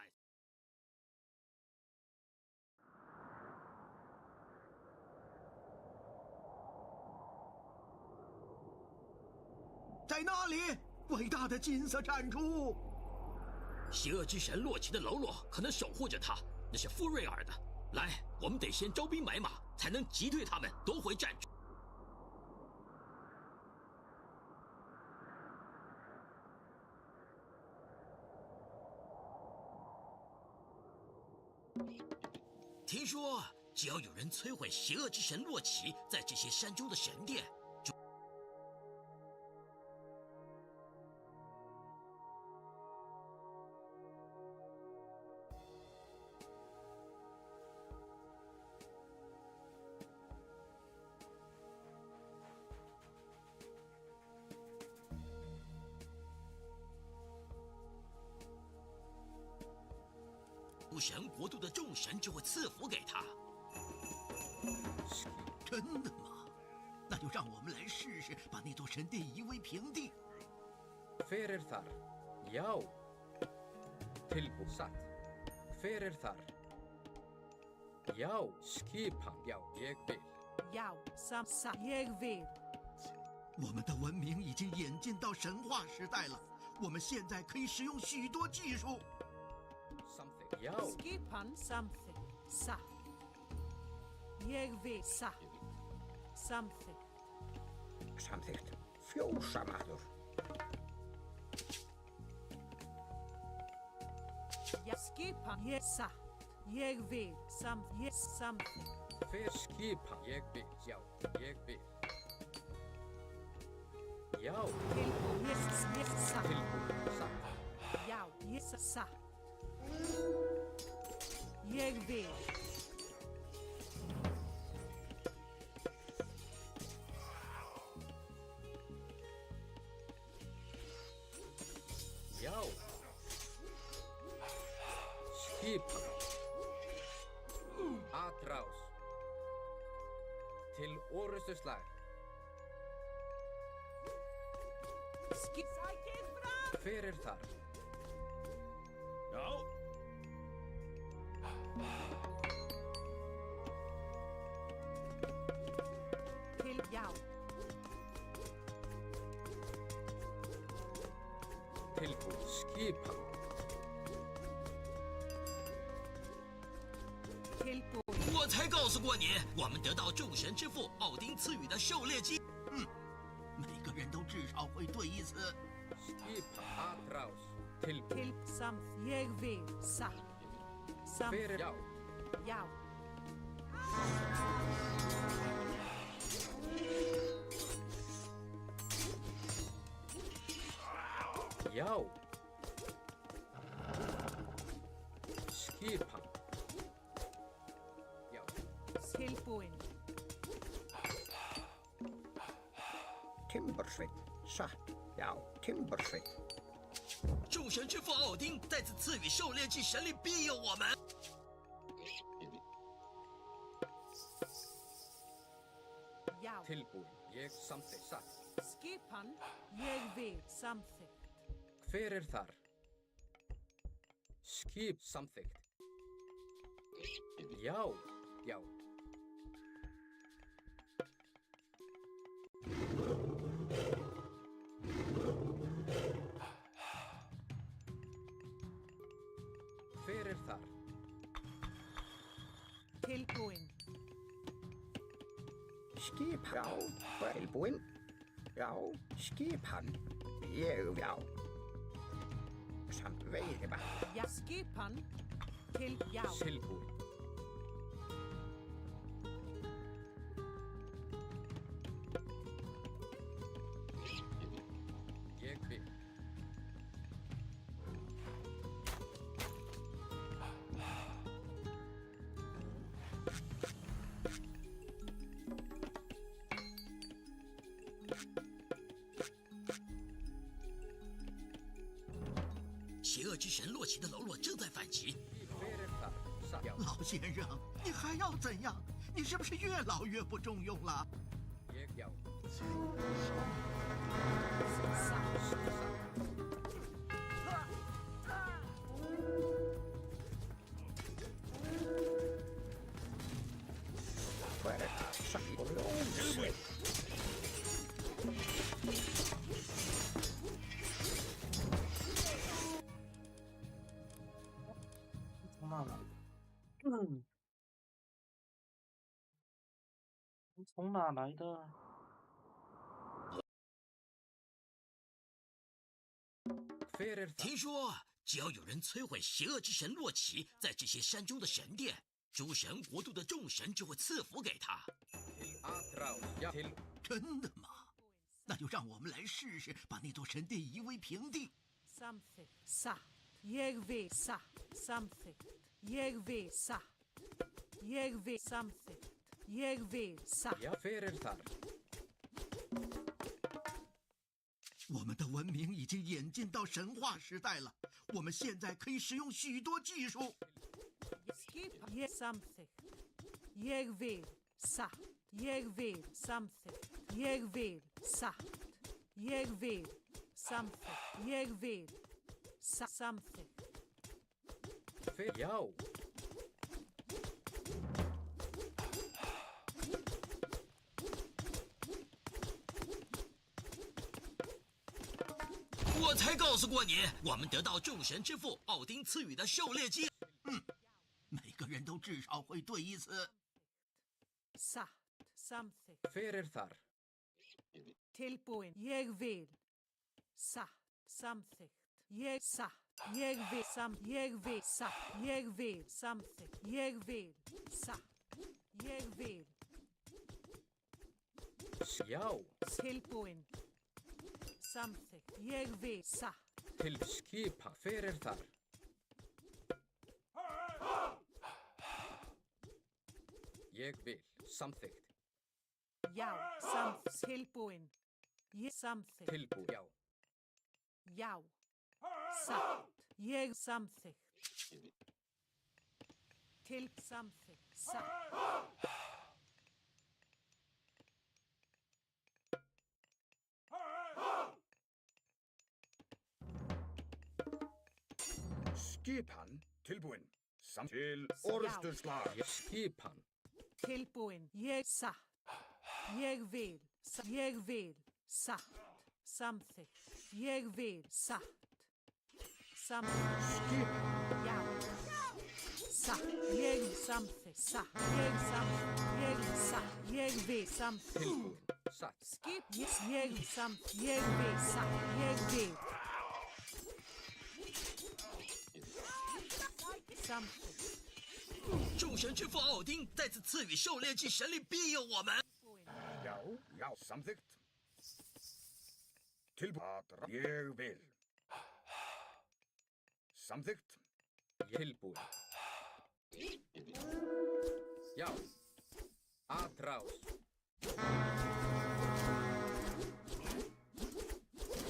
在那里，伟大的金色战猪！邪恶之神洛奇的喽啰可能守护着他，那是富瑞尔的。来，我们得先招兵买马，才能击退他们，夺回战珠。听说，只要有人摧毁邪恶之神洛奇在这些山中的神殿，就神国度的众神就会赐福给他。真的吗？那就让我们来试试把那座神殿夷为平地。Fyrir þar, já. Tilbúið satt. Fyrir þar. Já, skipan, já, ég vil. Já, samsa, ég vil. 我们的文明已经演进到神话时代了，我们现在可以使用许多技术。Já. Skipan samþykkt. Satt. Ég vil. Satt. Samþykkt. Samþykkt. Fjósamaður. Já, skipan. Ég satt. Ég vil. Samþykkt. Hver skipan? Ég vil. Já, ég vil. Já. Tilbúið. Ég satt. Tilbúið. Satt. Já, ég satt. Ég vil. Já. Skipan. Atrás. Til orrustuslag. Sækið fram! Hver þar? Já. Til já. Tilbúið. Skipan. Tilbúið. 我才告诉过你，我们得到众神之父奥丁赐予的狩猎机。每个人都至少会对一次。Skipan. Atrás. Tilbúið. Ég vil. Satt. Hver já. Já. Já. Skipan. Já. Tilbúin. Timbursveinn. Satt. Já, Timbursveinn. 众神之父奥丁再次赐予狩猎季神力庇佑我们。Já. Tilbúin. Ég samþykkt. Satt. Skipan. Ég vil. Samþykkt. Hver þar? Skip samþykkt. Já, já. Hver þar? Tilbúin. Skip, já, tilbúin. Já, skipan. Ég, já. Samt veiðivatn. Já, skipan. Til já. Tilbúin. 神洛奇的喽啰正在反击。老先生，你还要怎样？你是不是越老越不中用了？从哪来？你从哪来的？听说，只要有人摧毁邪恶之神洛奇在这些山中的神殿，诸神国度的众神就会赐福给他。真的吗？那就让我们来试试把那座神殿夷为平地。Something sa. Jag vill sa. Something. Jag vill sa. Jag vill something. Jag vill sa. 我们的文明已经演进到神话时代了，我们现在可以使用许多技术。Skip. Jag something. Jag vill sa. Jag vill something. Jag vill sa. Jag vill something. Jag vill sa something. 我才告诉过你，我们得到众神之父奥丁赐予的狩猎机。每个人都至少会对一次。Sa. Something. Tilbúin. Jag vill sa. Something. Jag sa. Jag vill sam. Jag vill sa. Jag vill something. Jag vill sa. Jag vill. Tilbúin. Something. Jag vill sa. Já, tilbúin. Ég something. Já. Satt. Ég something. Til something. Satt. Skipan tilbúin. Til orrustu slag. Skipan. Tilbúin. Ég satt. Ég vil. Ég vil. Satt. Something. Ég vil. Satt. Something. Skipan. Já. Satt. Ég something. Satt. Ég something. Ég satt. Ég vil something. Tilbúin. Satt. Skip. Ég something. Ég vil. Satt. Ég vil. Something. 众神之父奥丁再次赐予狩猎季神力庇佑我们。Já, samþykkt. Tilbúin. Ég vil. Samþykkt. Tilbúin. Já. Atrás.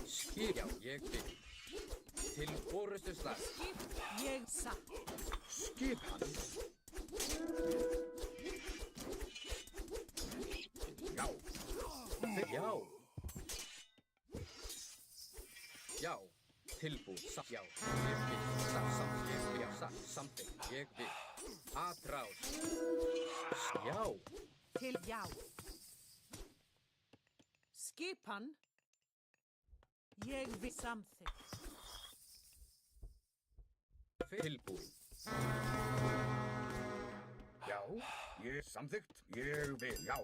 Skip. Já, ég vil. Til orrustu slag. Ég satt. Skipan. Já. Já. Já. Tilbúin. Satt. Já. Ég vil. Satt. Ég vil. Já. Satt. Samþykkt. Ég vil. Atrás. Já. Til já. Skipan. Ég vil something. Tilbúin. Já. Ég samþykkt. Ég vil. Já.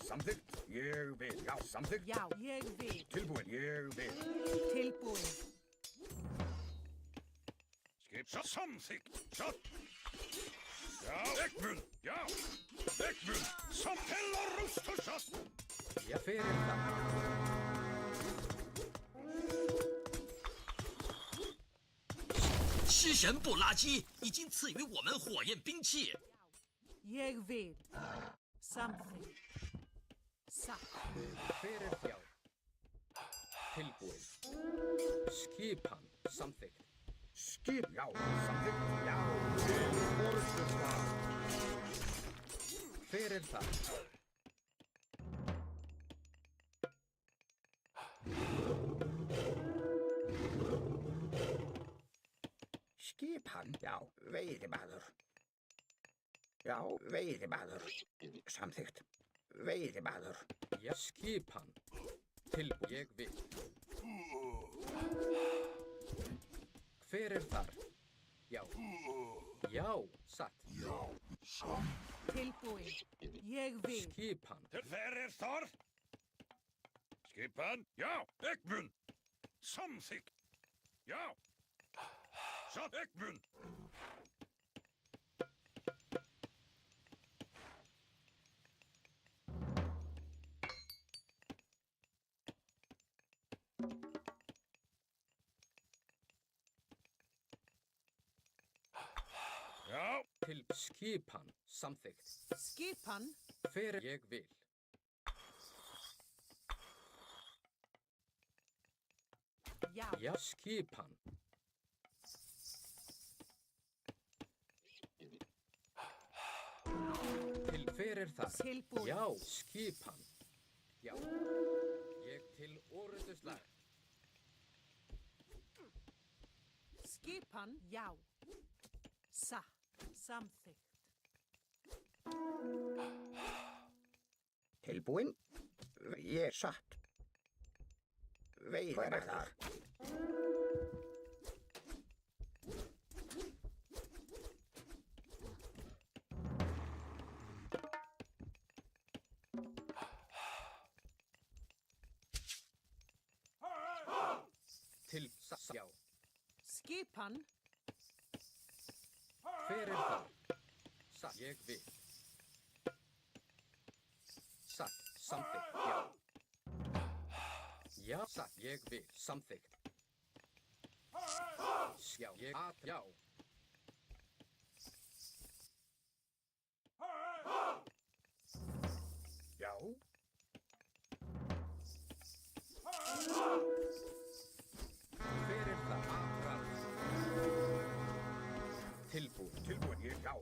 Samþykkt. Ég vil. Já. Samþykkt. Já. Ég vil. Tilbúin. Ég vil. Tilbúin. Skip samþykkt. Satt. Já. Ég vil. Já. Ég vil. Satt. Til orrustu satt. Já, fyrir það. 狮神布拉基已经赐予我们火焰兵器。Jag vill. Something. Satt. Fyrir já. Tilbúin. Skipan. Samþykkt. Skip, já, samþykkt, já. Orðsvar. Hver það? Skipan, já, veiðimaður. Já, veiðimaður. Samþykkt. Veiðimaður. Já, skipan. Ég vil. Hver þar? Já. Já, satt. Já, satt. Tilbúin. Ég vil. Skipan. Hver þar? Skipan, já, Egmund. Samþykkt. Já. Satt Egmund. Já. Til skipan, samþykkt. Skipan. Hver ég vil. Já. Já, skipan. Til hver það? Tilbúin. Já, skipan. Já. Ég til orðuslag. Skipan, já. Satt. Samþykkt. Tilbúin. Ég satt. Veiðimaður. Til já. Skipan. Hver það? Satt. Ég vil. Satt. Samþykkt. Já. Já. Satt. Ég vil. Samþykkt. Já. Ég at. Já. Já. Hver það? Atræð. Tilbúin. Tilbúin, ég já.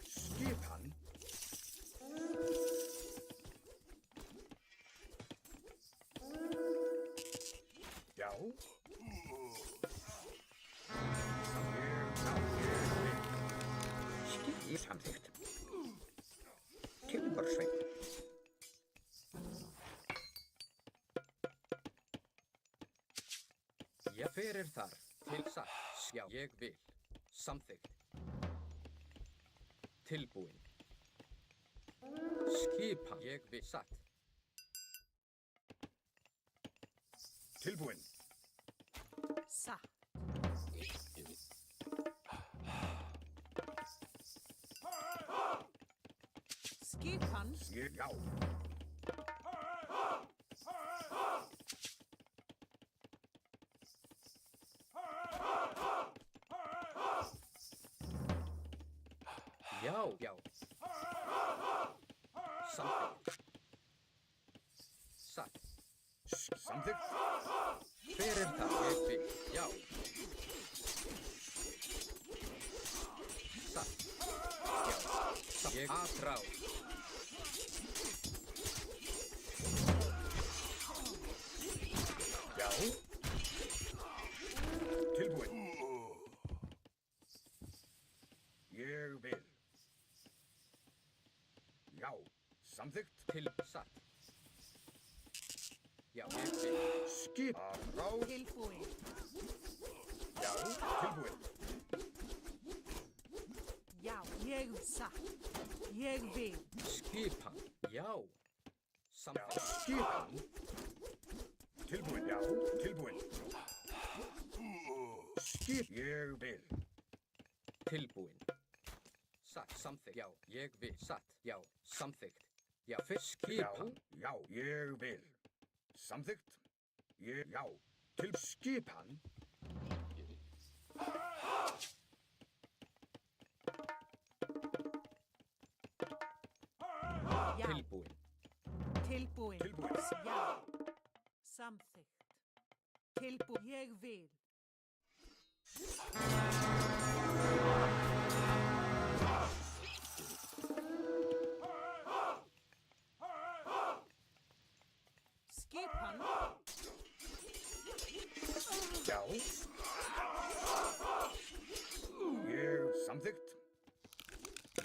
Skipan. Já. Skip samþykkt. Tilbursveinn. Já, hver þar? Til satt. Já, ég vil. Samþykkt. Tilbúin. Skipan. Ég vil. Satt. Tilbúin. Satt. Skipan. Já. Já, já. Samþykkt. Satt. Samþykkt. Hver það? Ég vil. Já. Satt. Já. Satt. Ég atráð. Já. Tilbúin. Ég vil. Já. Samþykkt. Til satt. Já, ég vil. Skip. Ráð. Tilbúin. Já. Tilbúin. Já, ég satt. Ég vil. Skipan. Já. Samþykkt. Skipan. Tilbúin, já. Tilbúin. Skip. Ég vil. Tilbúin. Satt. Samþykkt. Já, ég vil. Satt. Já, samþykkt. Já, fyrst skipan. Já, ég vil. Samþykkt. Já. Til skipan. Já. Tilbúin. Tilbúin. Tilbúin. Já. Samþykkt. Tilbúin. Ég vil. Skipan. Já. Ég samþykkt.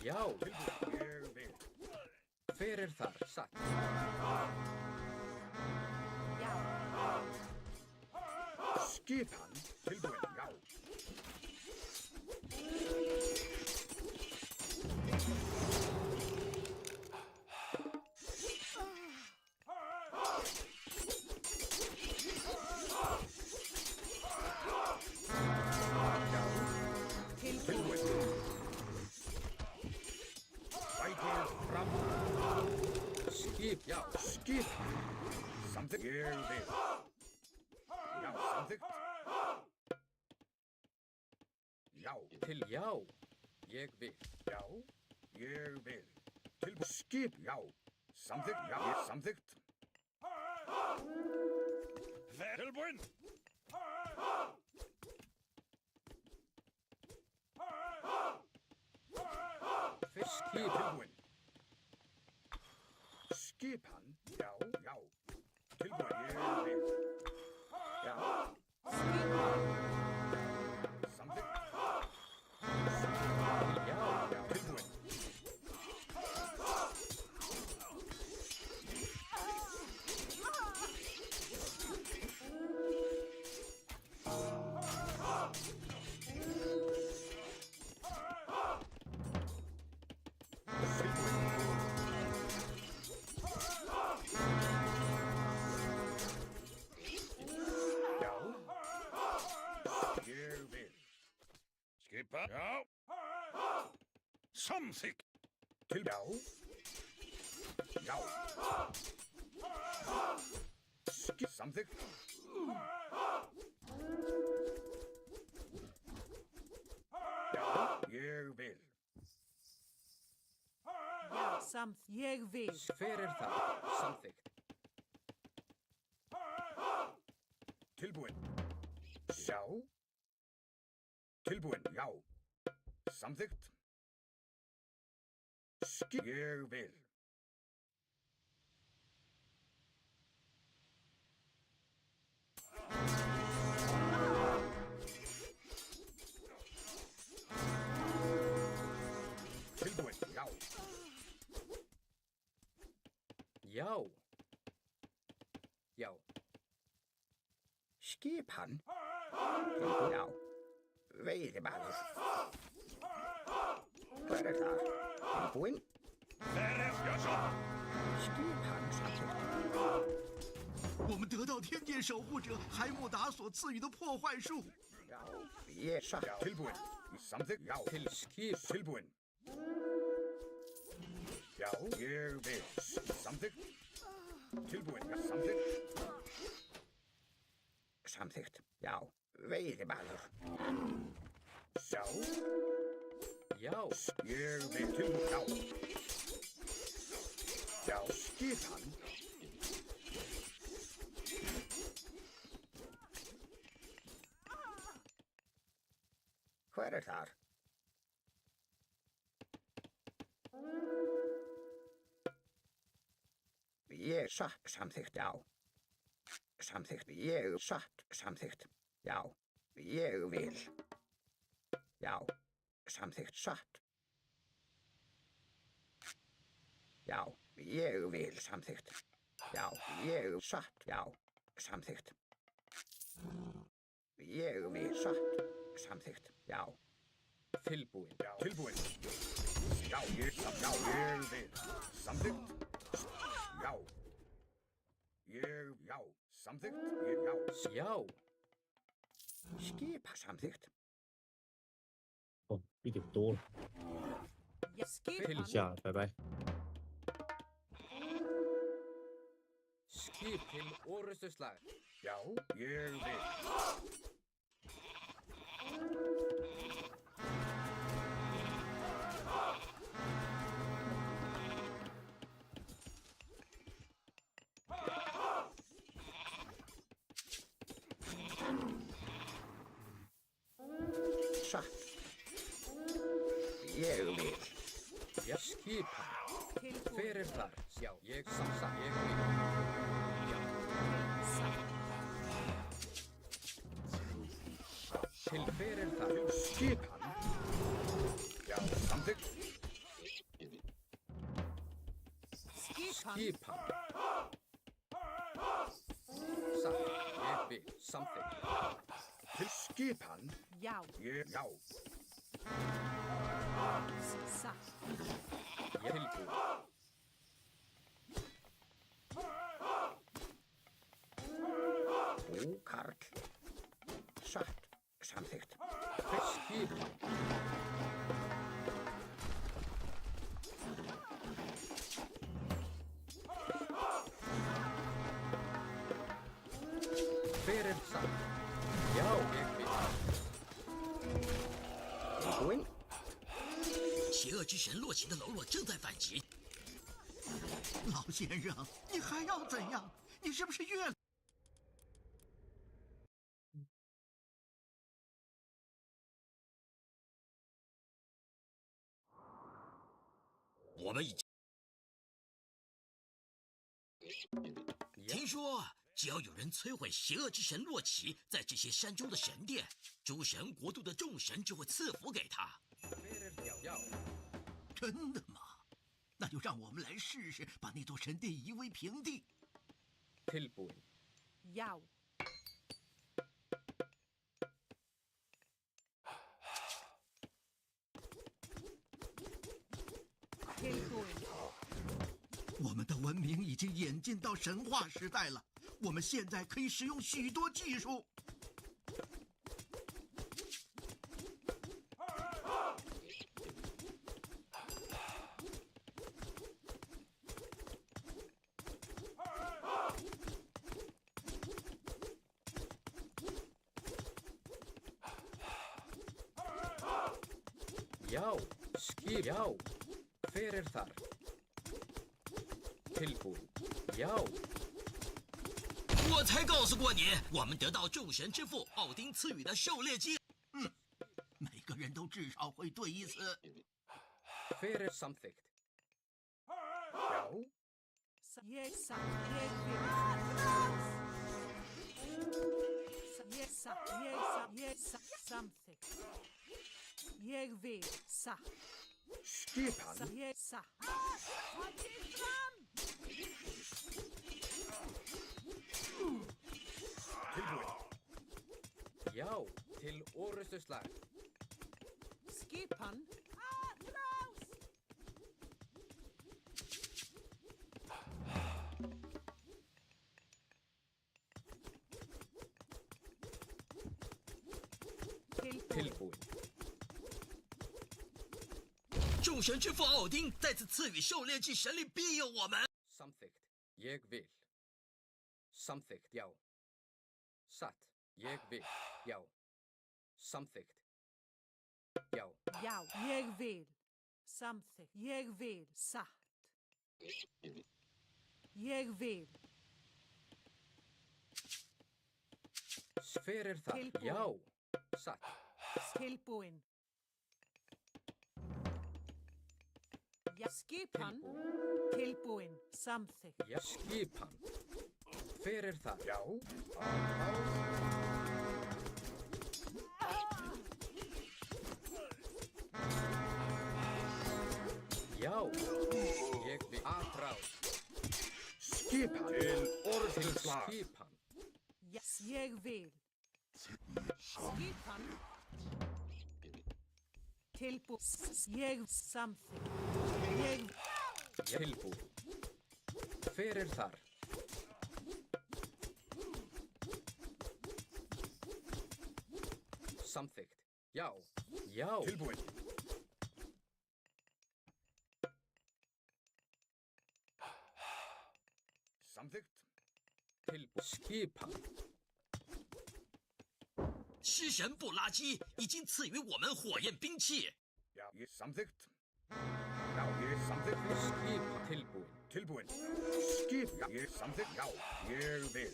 Já. Tilbúin. Ég vil. Hver er þar? Satt. Já. Skipan. Tilbúin. Já. Skip, já. Skip. Samþykkt. Ég vil. Já, samþykkt. Já. Til já. Ég vil. Já. Ég vil. Tilbúin. Skip. Já. Samþykkt. Já. Ég samþykkt. Tilbúin. Fisk. Tilbúin. Skipan. Já, já. Tilbúin. Ég vil. Já. Samþykkt. Já. Já. Tilbúin. Skipa. Já. Samþykkt. Til já. Já. Skip. Samþykkt. Já. Ég vil. Já, ég vil. Hver er þar? Samþykkt. Tilbúin. Já. Tilbúin. Já. Samþykkt. Skip. Ég vil. Tilbúin. Já. Já. Já. Skipan. Tilbúin. Já. Veiðimaður. Hver er það? Tilbúin. Skipan samþykkt. 我们得到天界守护者海姆达所赐予的破坏术。 Já, ég satt. Tilbúin. Samþykkt. Já. Til skip. Tilbúin. Já, ég vil. Samþykkt. Tilbúin. Já, samþykkt. Samþykkt. Já. Veiðimaður. Já. Já. Ég vil. Tilbúin. Já. Já, skipan. Hver er þar? Ég satt. Samþykkt. Já. Samþykkt. Ég satt. Samþykkt. Já. Ég vil. Já. Samþykkt. Satt. Já. Ég vil. Samþykkt. Já. Ég satt. Já. Samþykkt. Ég vil. Satt. Samþykkt. Já. Tilbúin. Já. Tilbúin. Já, ég satt. Já, ég vil. Samþykkt. Já. Ég, já. Samþykkt. Ég, já. Já. Skip. Samþykkt. 哦，一点多了， Ja, skipan. 一下，拜拜。 Skip til orustuslag. Já, ég vil. ég vil. Já, skipan. Fyrir þar. Já, ég samsa, ég vil. Já. Til fyrir þar. Skipan. Já, samþykkt. Skipan. Satt, ég vil. Samþykkt. Til skipan. Já. Já. Satt. Ég tilbúin. Þú, Karl. Satt, samþykkt. Skipan. Fyrir satt. Já, ég vil. tilbúin. 邪恶之神洛奇的喽啰正在反击。老先生，你还要怎样？你是不是越……我们已经听说，只要有人摧毁邪恶之神洛奇在这些山中的神殿，诸神国度的众神就会赐福给他。真的吗？那就让我们来试试，把那座神殿夷为平地。 tilbúin. Já. tilbúin. 我们的文明已经演进到神话时代了，我们现在可以使用许多技术。 Já, skip, já, fyrir þar. Tilbúin, já. 我才告诉过你，我们得到众神之父奥丁赐予的狩猎机。每个人都至少会对一次。 Fyrir samþykkt. Já. Ég samþykkt. Ég vil satt. Skipan. Ég satt. Tilbúin. Já, til orustuslag. Skipan. Tilbúin. 众神之父奥丁再次赐予狩猎季神力庇佑我们。 Samþykkt, ég vil. Samþykkt, já. Satt, ég vil, já. Samþykkt. Já. Já, ég vil. Samþykkt. Ég vil satt. Ég vil. Fyrir þar, Tilbúin. já. Satt. Tilbúin. Ja, skipan. Tilbúin. Samþykkt. Já, skipan. Fyrir þar, já. Já, ég vil aðráð. Skipan. Til orustuslag. Skipan. Yes, ég vil. Skipan. Tilbúin. Ég samþykkt. Ég Tilbúin. Fyrir þar. Samþykkt. Já. Já. Tilbúin. Samþykkt. Tilbúin. Skipan. 狮神布拉基已经赐予我们火焰兵器。 Já, ég samþykkt. Já, ég samþykkt. Skipan. Tilbúin. Tilbúin. Skip. Já, ég samþykkt. Já, ég vil.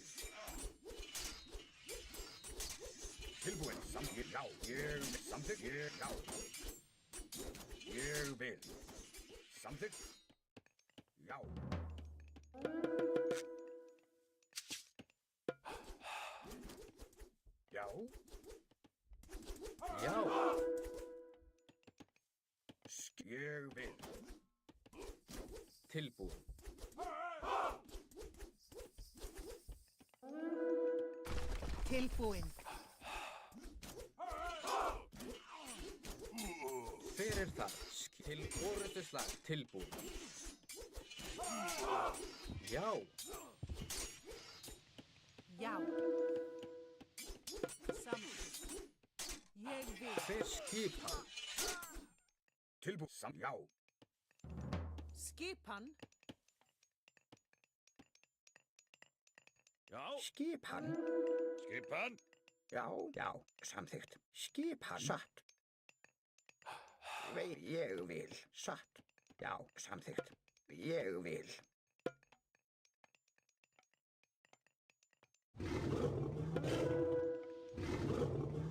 Tilbúin. Samþykkt. Já, ég samþykkt. Já. Ég vil. Samþykkt. Já. Já. Já. Ég vil. Tilbúin. Tilbúin. Fyrir það. Til orðuslag. Tilbúin. Já. Já. Samþykkt. Ég vil. Hver skipan? Tilbúin. Já. Skipan. Já. Skipan. Skipan. Já, já, samþykkt. Skipan. Satt. Ég vil. Satt. Já, samþykkt. Ég vil.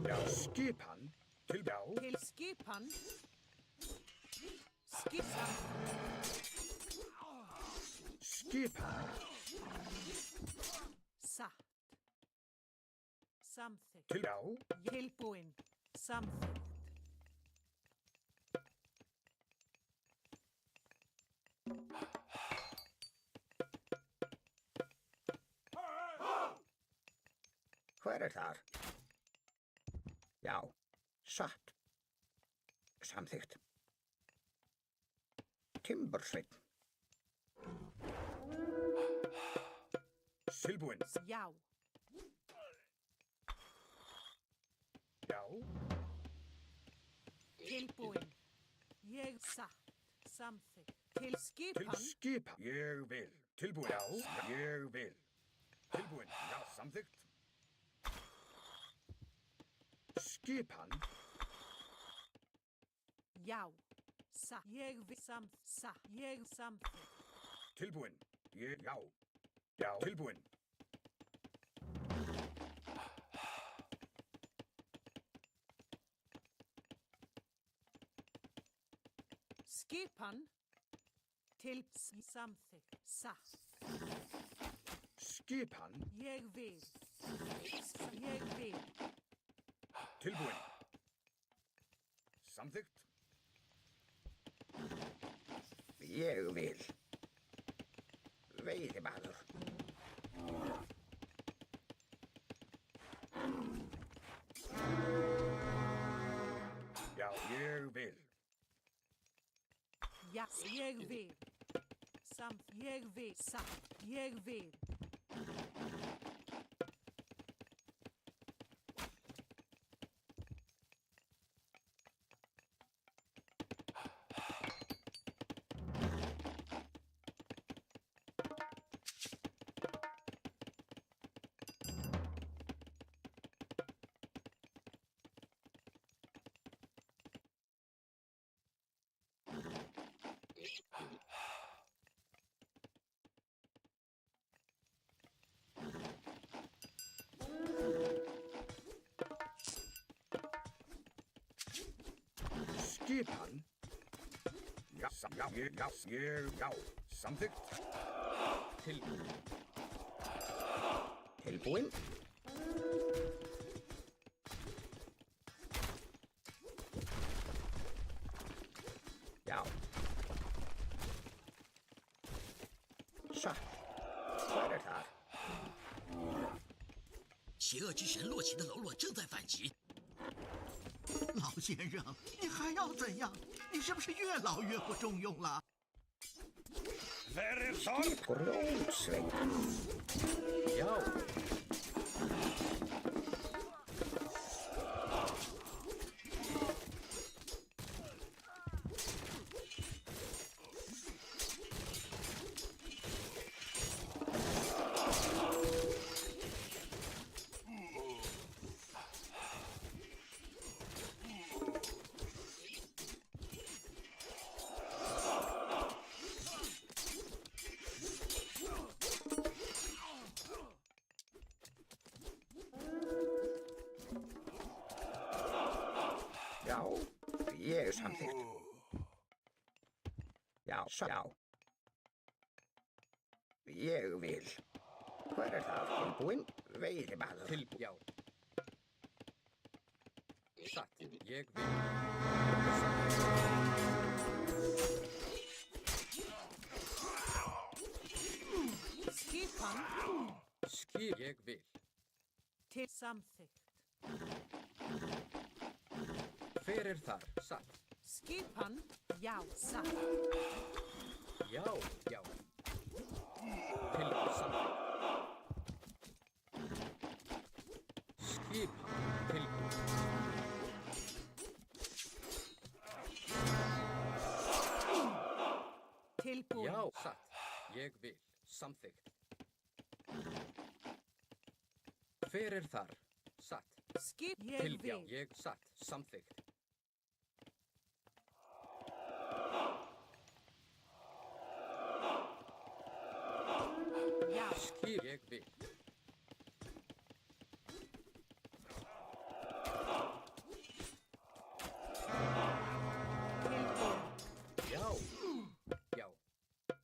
Já, skipan. Til já. Til skipan. Skipan. Skipan. Satt. Samþykkt. Til já. Tilbúin. Samþykkt. Hver þar? Já, satt. Samþykkt. Timbursveinn. Tilbúin. Já. Já. Tilbúin. Ég satt. Samþykkt. Til skipan. Til skipan. Ég vil. Tilbúin. Já, ég vil. Tilbúin. Já, samþykkt. Skipan. Já. Satt. Ég vil. Satt. Ég samþykkt. Tilbúin. Ég, já. Já, tilbúin. Skipan. Til samþykkt. Satt. Skipan. Ég vil. Ég vil. Tilbúin. Samþykkt. Ég vil. Veiðimaður. Já, ég vil. Ja, ég vil. Ég vil. Satt. Ég vil. Skipan. Ja, já. Samþykkt. Tilbúin. Tilbúin. Já. Satt. Hver þar? 邪恶之神洛奇的喽啰正在反击。老先生，你还要怎样？你是不是越老越不中用了？ Hver þar? Grótsveinn. Já. Ég samþykkt. Já, já. Ég vil. Hver það? Tilbúinn? Veiðimaður. Tilbúinn, já. Satt, ég vil. Skipan. Ég vil. Til samþykkt. Hver þar? Satt. Skipan. Já, satt. Já, já. Tilbúinn, samþykkt. Skipan. Tilbúinn. Tilbúinn. Já, satt. Ég vil. Samþykkt. Hver þar? Satt. Skip. Ég vil. Já, ég satt. Samþykkt. Já. Skip. Ég vil. Tilbúinn. Já. Já.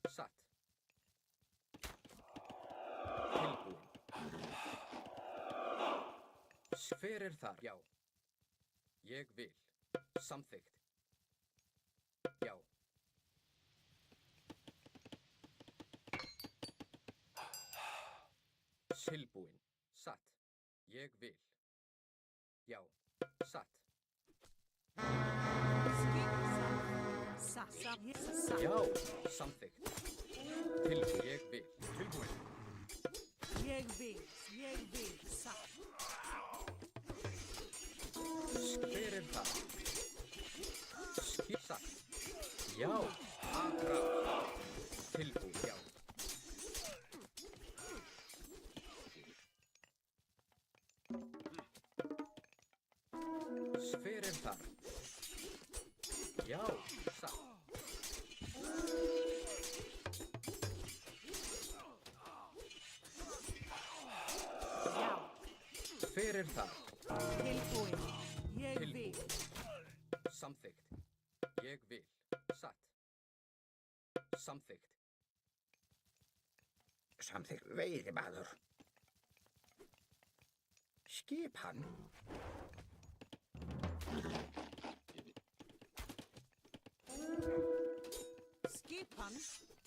Satt. Tilbúinn. Hver þar? Já. Ég vil. Samþykkt. Já. Tilbúinn. Satt. Ég vil. Já. Satt. Já. Samþykkt. Tilbúinn. Ég vil. Tilbúinn. Ég vil. Ég vil. Satt. Hver það? Satt. Já. Akra. Tilbúinn. Já. Hver þar? Já. Satt. Já. Hver þar? Tilbúinn. Ég vil. Samþykkt. Ég vil. Satt. Samþykkt. Samþykkt. Veiðimaður. Skipan. Skipan.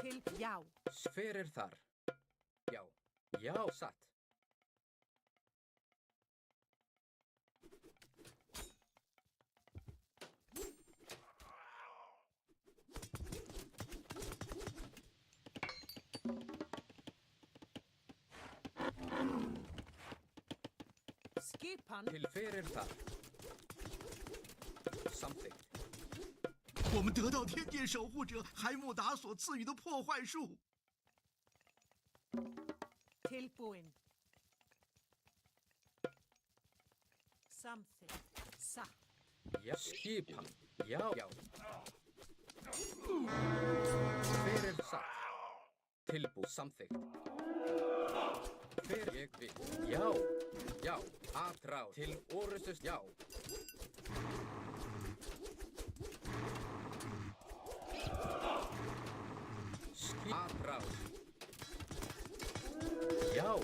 Til. Já. Hver þar? Já. Já. Satt. Skipan. Til hver þar? Samþykkt. 我们得到天界守护者海姆达所赐予的破坏术。 Tilbúinn. Samþykkt. Satt. Já. Skipan. Já. Já. Hver satt? Tilbúinn. Samþykkt. Hver ég vil. Já. Já. Atrá. Til orustus. Já. Atrá. Já.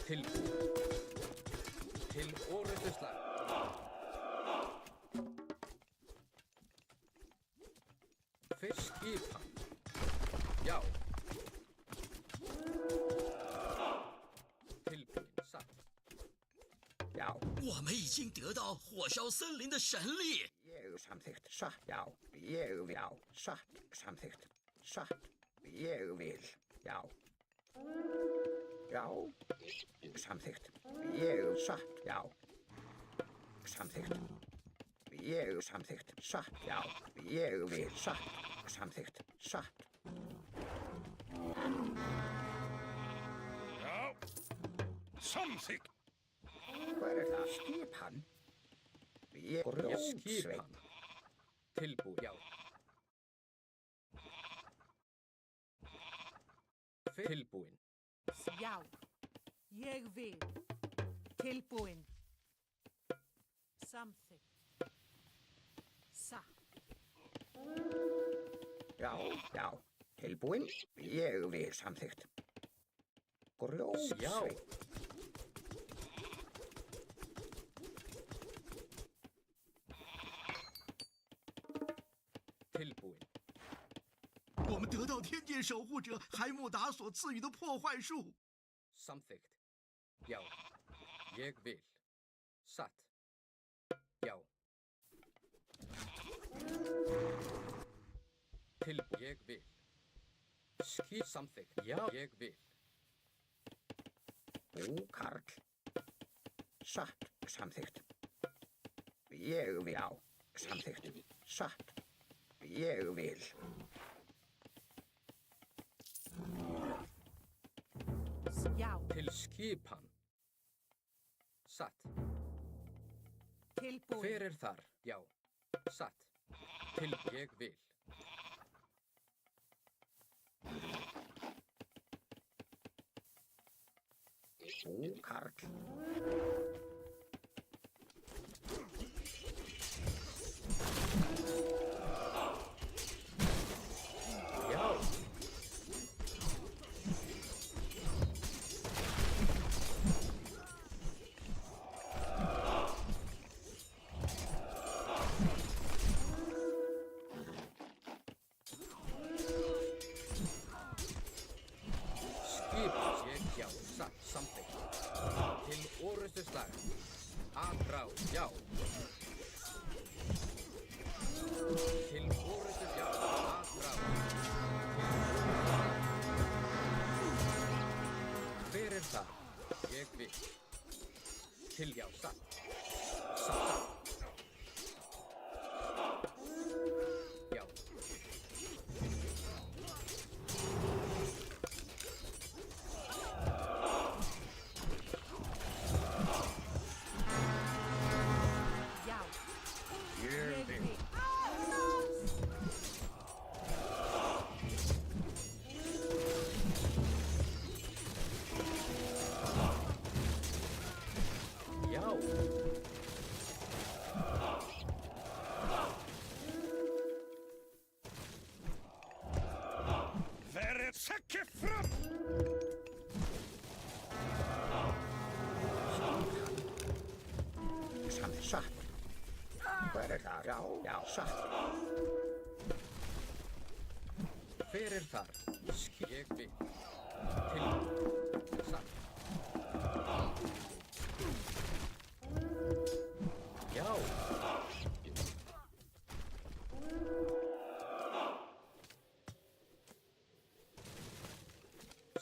Tilbúinn. Til orustusslag. Fyrst skipan. Já. Tilbúinn. Satt. Já. 我们已经得到火烧森林的神力。 Ég samþykkt. Satt. Já. Ég vil. Já. Satt. Samþykkt. Satt. Ég vil. Já. Já. Samþykkt. Ég satt. Já. Samþykkt. Ég samþykkt. Satt. Já. Ég vil. Satt. Samþykkt. Satt. Já. Samþykkt. Hver það? Skipan. Ég Skipan. Tilbúinn. Já. Tilbúinn. Já. Ég vil. Tilbúinn. Samþykkt. Satt. Já, já. Tilbúin? Ég vil samþykkt. Grjótsveinn. Tilbúin. 我们得到天界守护者海姆达所赐予的破坏术。 Samþykkt. Já. Ég vil. Satt. Já. Ég vil. Samþykkt. Já. Ég vil. Karl. Satt. Samþykkt. Ég vil. Já. Samþykkt. Satt. Ég vil. Já. Til skipan. Satt. Tilbúin. Hver er þar? Já. Satt. Til ég vil. Karl. Já. Já, satt, samþykkt. Til orustuslaga. Aðrá, já. Til orustus, já. Aðrá. Hver er það? Ég vil. Til, já, satt. Satt. Já. Sekki fram! Satt. Hver er það? Já, já, satt. Hver er þar? Ég vil. Til. Satt. Já.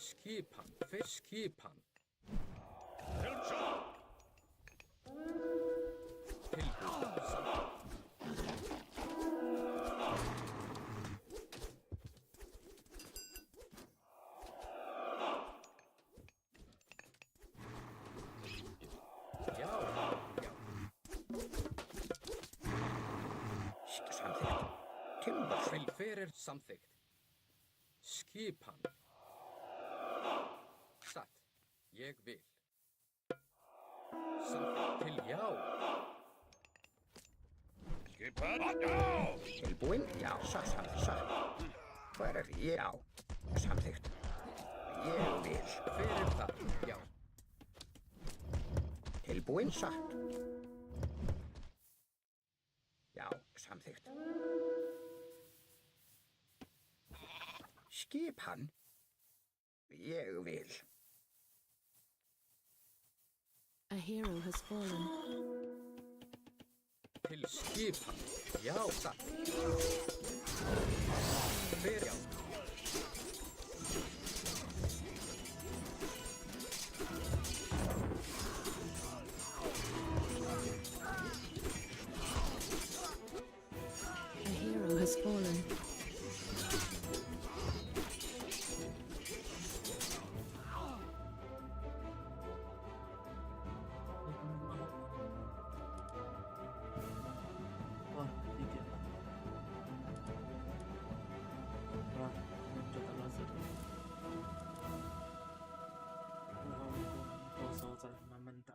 Skipan, skipan. Hver samþykkt? Skipan. Satt. Ég vil. Samþykkt til já. Skipan. Já! Tilbúin? Já, satt. Hver er já? Samþykkt. Ég vil. Hver er það? Já. Tilbúin? Satt. Já, samþykkt. Skipan. Ég vil. A hero has fallen. Til skipan. Já, satt. Hver já. A hero has fallen.